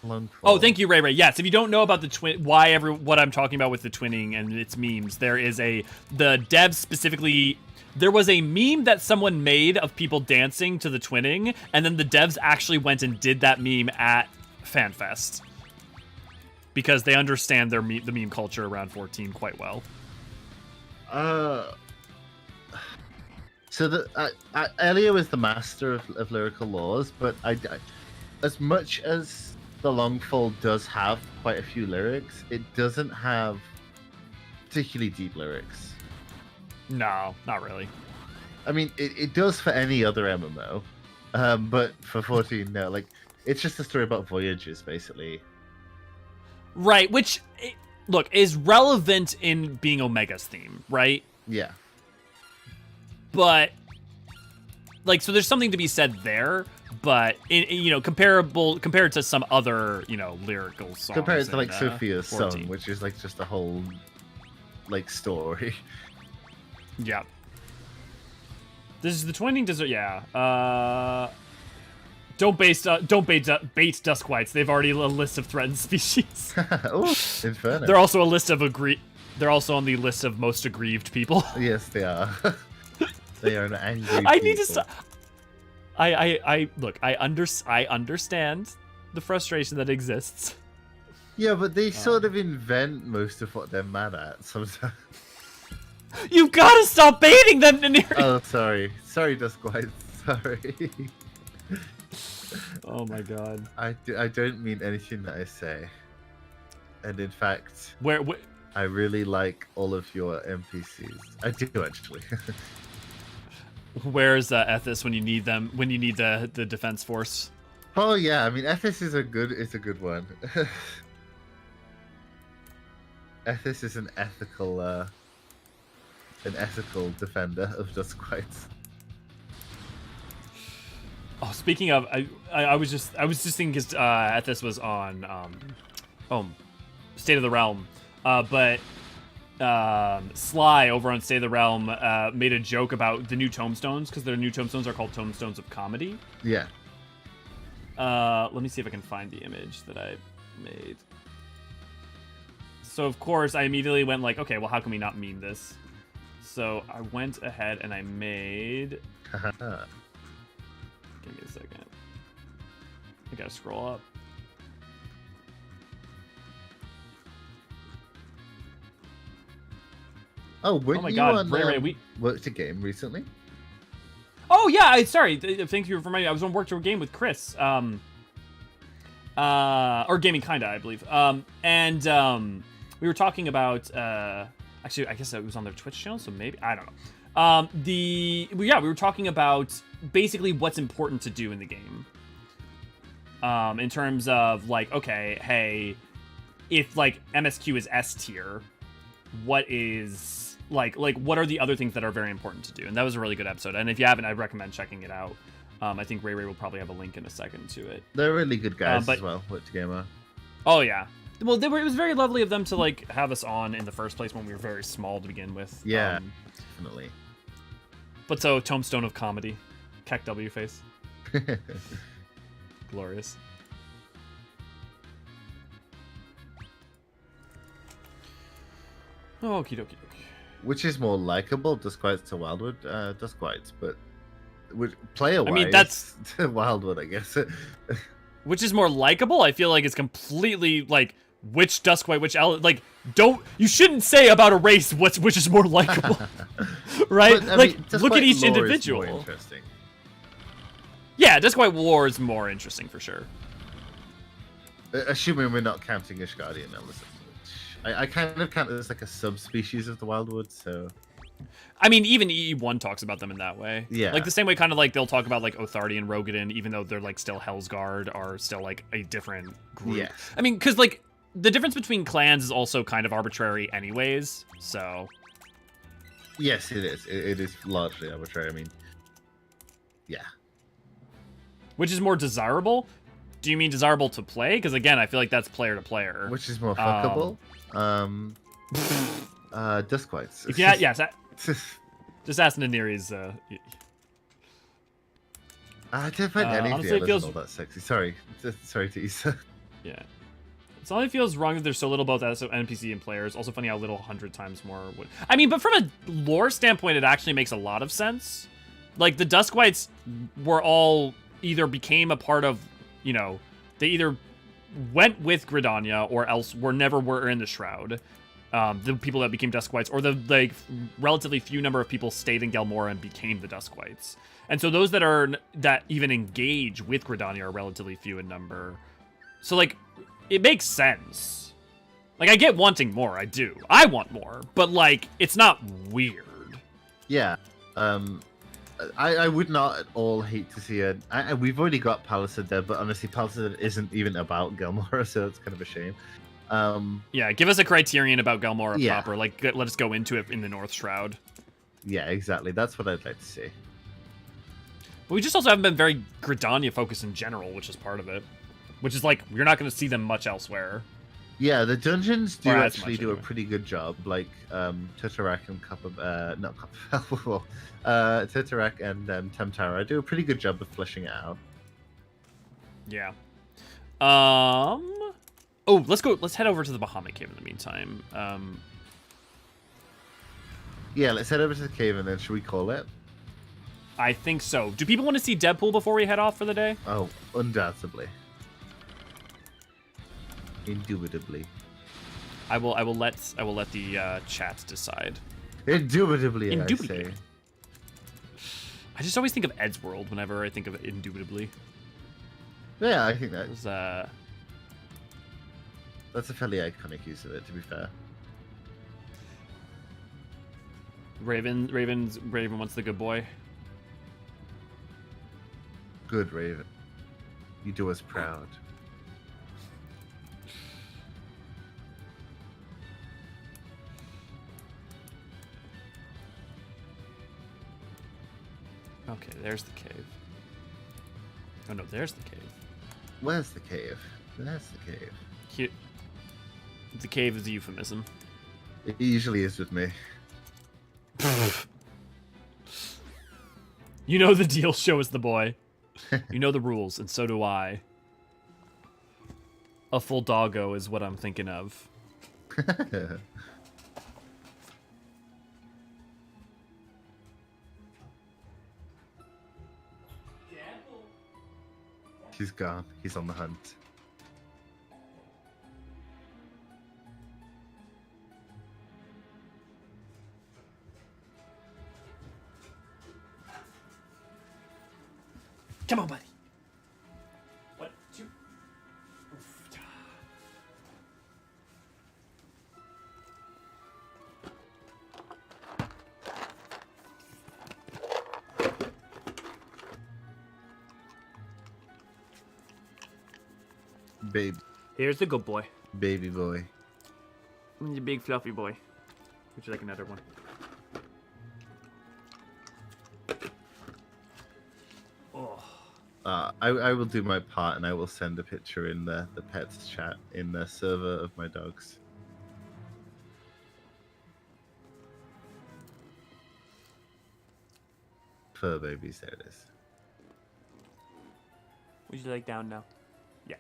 Long Oh, fall. thank you, Ray Ray. Yes, if you don't know about the what I'm talking about with the twinning and its memes, there is the devs specifically. There was a meme that someone made of people dancing to the twinning, and then the devs actually went and did that meme at FanFest because they understand the meme culture around 14 quite well. So Elio is the master of lyrical laws, but I, as much as the Longfall does have quite a few lyrics, it doesn't have particularly deep lyrics. No, not really. I mean, it does for any other MMO, but for 14, no. Like, it's just a story about voyages, basically. Right, which, look, is relevant in being Omega's theme, right? Yeah. But, like, so there's something to be said there, but, compared to some other, lyrical songs. Compared to, like, in, Sophia's 14. song, which is, like, just a whole, like, story. Yeah. This is the twinning desert. Yeah. Don't bait dusk whites. They've already a list of threatened species. Oh, Inferno. They're also a list of They're also on the list of most aggrieved people. Yes, they are. They are an angry. I need to people. stop. Look. I understand the frustration that exists. Yeah, but they sort of invent most of what they're mad at sometimes. You've got to stop baiting them, Niniri. Oh, sorry, Duskwhite. Sorry. Oh my god. I don't mean anything that I say. And in fact, Where I really like all of your NPCs. I do actually. Where's Ethis when you need them? When you need the defense force? Oh yeah, I mean Ethis is a good one. Ethis is an ethical defender of Duskwites. Oh, speaking of, I was just thinking because Ethis was on State of the Realm, but Sly over on State of the Realm made a joke about the new tombstones because their new tombstones are called tombstones of comedy. Yeah. Let me see if I can find the image that I made. So of course I immediately went like, okay, well how can we not meme this? So I went ahead and I made. Give me a second. I gotta scroll up. Oh, were my you God, on Ray, we worked a game recently? Oh yeah, sorry. Thank you for reminding me. I was on work to a game with Chris. Or gaming kinda, I believe. And we were talking about actually I guess it was on their Twitch channel, so maybe I don't know. We were talking about basically what's important to do in the game. In terms of like, okay, hey, if like MSQ is S tier, what is like what are the other things that are very important to do? And that was a really good episode. And if you haven't, I'd recommend checking it out. I think Ray will probably have a link in a second to it. They're really good guys as well, Witch Gamer. Oh yeah. Well, it was very lovely of them to like have us on in the first place when we were very small to begin with. Yeah, definitely. But so Tombstone of Comedy, Keck W face. Glorious. Okie dokie. Which is more likable, Duskwights to Wildwood? Duskwights, but player-wise, I mean, that's Wildwood, I guess. Which is more likable? I feel like it's completely like which Duskwhite, which like you shouldn't say about a race which is more likable, right? But, like mean, look at each lore individual. Is more interesting. Yeah, Duskwhite War is more interesting for sure. Assuming we're not counting Ishgardian Elders, which I kind of count as like a subspecies of the Wildwood, so. I mean, even EE1 talks about them in that way. Yeah. Like the same way kind of like they'll talk about like Othardi and Rogadin, even though they're like still Hellsguard, are still like a different group. Yeah. I mean, because like the difference between clans is also kind of arbitrary anyways, so. Yes, it is. It is largely arbitrary. I mean, yeah. Which is more desirable? Do you mean desirable to play? Because again, I feel like that's player to player. Which is more fuckable? Duskwights. Yeah, yes. Just ask Naniri's. I don't find any of the honestly, it others feels- all that sexy. Sorry, Tease. Yeah. It only feels wrong that there's so little both as NPC and players. Also funny how little 100 times more would. I mean, but from a lore standpoint, it actually makes a lot of sense. Like the Duskwights were all either became a part of, they either went with Gridania or else were in the Shroud. The people that became Duskwights, or the like relatively few number of people stayed in Gelmora and became the Duskwights. And so those that even engage with Gridania are relatively few in number. So like, it makes sense. Like I get wanting more, I do. I want more, but like, it's not weird. Yeah. I would not at all hate to see it. We've already got Palisade there, but honestly, Palisade isn't even about Gelmora, so it's kind of a shame. Yeah, give us a criterion about Gelmora Yeah. proper. Like, let us go into it in the North Shroud. Yeah, exactly. That's what I'd like to see. But we just also haven't been very Gridania focused in general, which is part of it. Which is like, you're not going to see them much elsewhere. Yeah, the dungeons do Or as actually much, do a anyway. pretty good job. Like, Tutarak and Tutarak and Temtara do a pretty good job of fleshing it out. Yeah. Oh, let's head over to the Bahamut Cave in the meantime. Yeah, let's head over to the cave and then should we call it? I think so. Do people want to see Deadpool before we head off for the day? Oh, undoubtedly. Indubitably. I will let the chat decide. Indubitably, I Indubitably. say. I just always think of Eddsworld whenever I think of it indubitably. Yeah, I think It was, that's a fairly iconic use of it, to be fair. Raven wants the good boy. Good, Raven. You do us proud. Okay, there's the cave. Oh no, there's the cave. Where's the cave? That's the cave. Here. The cave is a euphemism. It usually is with me. You know the deal, show us the boy. You know the rules, and so do I. A full doggo is what I'm thinking of. He's gone. He's on the hunt. Come on, buddy. 1, 2. Baby, Here's the good boy. baby boy. The big fluffy boy. Would you like another one? Oh. I will do my part, and I will send a picture in the pets chat in the server of my dogs. Fur babies, there it is. Would you like down now? Yeah.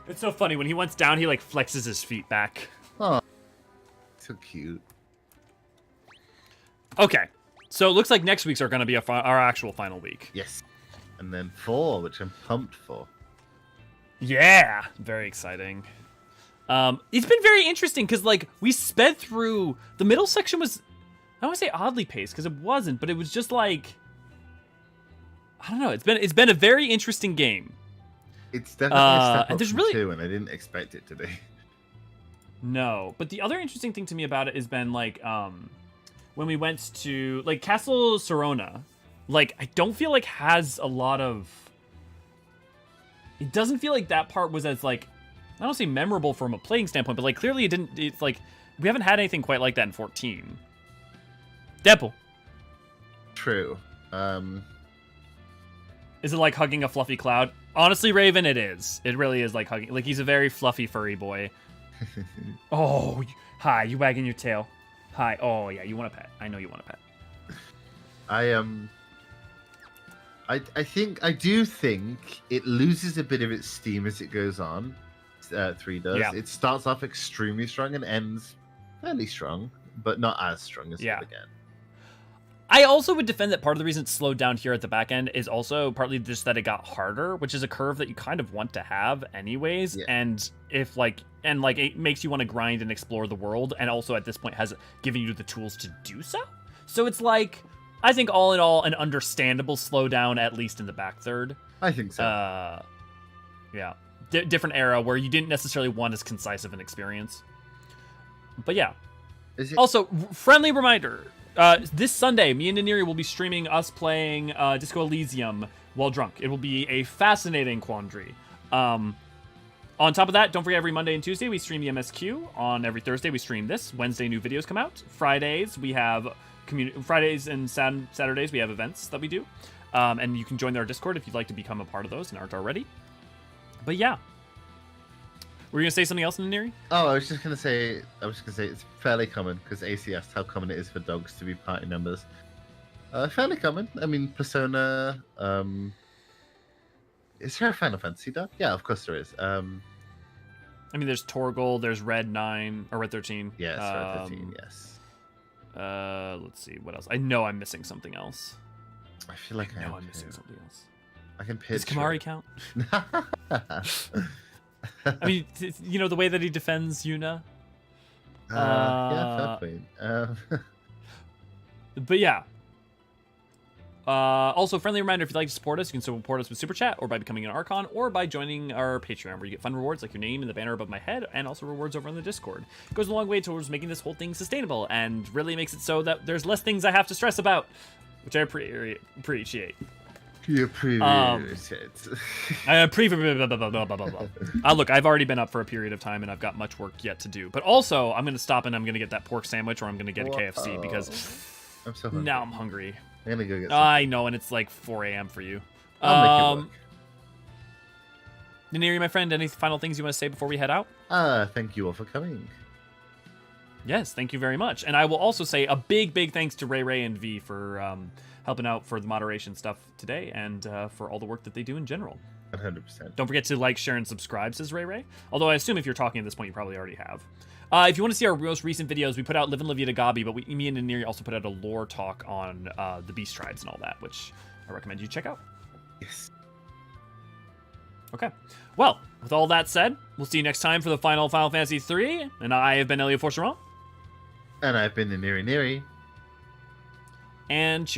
It's so funny when he wants down, he like flexes his feet back. Oh, so cute. Okay, so it looks like next week's are going to be our actual final week. Yes, and then 4, which I'm pumped for. Yeah, very exciting. It's been very interesting because like we sped through the middle section was, I don't want to say oddly paced because it wasn't, but it was just like, I don't know. It's been a very interesting game. It's definitely a step up and there's from really 2, and I didn't expect it to be. No, but the other interesting thing to me about it has been like when we went to like Castle Sorona, like I don't feel like has a lot of. It doesn't feel like that part was as like, I don't say memorable from a playing standpoint, but like clearly it didn't. It's like we haven't had anything quite like that in 14. Deadpool. True. Is it like hugging a fluffy cloud? Honestly, Raven, it is. It really is like hugging. Like he's a very fluffy, furry boy. Oh, hi! You wagging your tail? Hi. Oh yeah, you want a pet? I know you want a pet. I do think it loses a bit of its steam as it goes on. 3 does. Yeah. It starts off extremely strong and ends fairly strong, but not as strong as it again. I also would defend that part of the reason it slowed down here at the back end is also partly just that it got harder, which is a curve that you kind of want to have anyways. Yeah. And if like, it makes you want to grind and explore the world, and also at this point has given you the tools to do so. So it's like, I think all in all, an understandable slowdown, at least in the back third. I think so. Yeah. Different era where you didn't necessarily want as concise of an experience. But yeah. Also, friendly reminder. This Sunday, me and Niniri will be streaming us playing Disco Elysium while drunk. It will be a fascinating quandary. On top of that, don't forget every Monday and Tuesday we stream the MSQ. On every Thursday we stream this. Wednesday new videos come out. Fridays we have Fridays and Saturdays we have events that we do. And you can join our Discord if you'd like to become a part of those and aren't already. But yeah. Were you gonna say something else, Niniri? Oh, I was just gonna say it's fairly common because AC asked how common it is for dogs to be party members. Fairly common. I mean, Persona. Is there a Final Fantasy dog? Yeah, of course there is. I mean, there's Torgal, there's Red 9 or Red 13. Yes, Red 13. Yes. Let's see what else. I know I'm missing something else. I feel like I'm missing something else. I can picture. Does Kamari count? I mean, you know, the way that he defends Yuna. Yeah, fair point. But yeah. Also, friendly reminder, if you'd like to support us, you can support us with Super Chat, or by becoming an Archon, or by joining our Patreon, where you get fun rewards like your name and the banner above my head, and also rewards over on the Discord. It goes a long way towards making this whole thing sustainable, and really makes it so that there's less things I have to stress about, which I appreciate. You appreciate. Look, I've already been up for a period of time, and I've got much work yet to do. But also, I'm going to stop and I'm going to get that pork sandwich, or I'm going to get a KFC, because I'm so hungry. now I'm hungry. I'm going to go get some. I know, and it's like 4 a.m. for you. I'll make it work. Niniri, my friend, any final things you want to say before we head out? Thank you all for coming. Yes, thank you very much. And I will also say a big, big thanks to Ray and V for helping out for the moderation stuff today, and for all the work that they do in general. 100%. Don't forget to like, share, and subscribe, says Ray. Although I assume if you're talking at this point, you probably already have. If you want to see our most recent videos, we put out Live and La Vida Gabi, but me and Niniri also put out a lore talk on the Beast Tribes and all that, which I recommend you check out. Yes. Okay. Well, with all that said, we'll see you next time for the final Final Fantasy 3, and I have been Eorzean. And I've been the Niri. And cheers.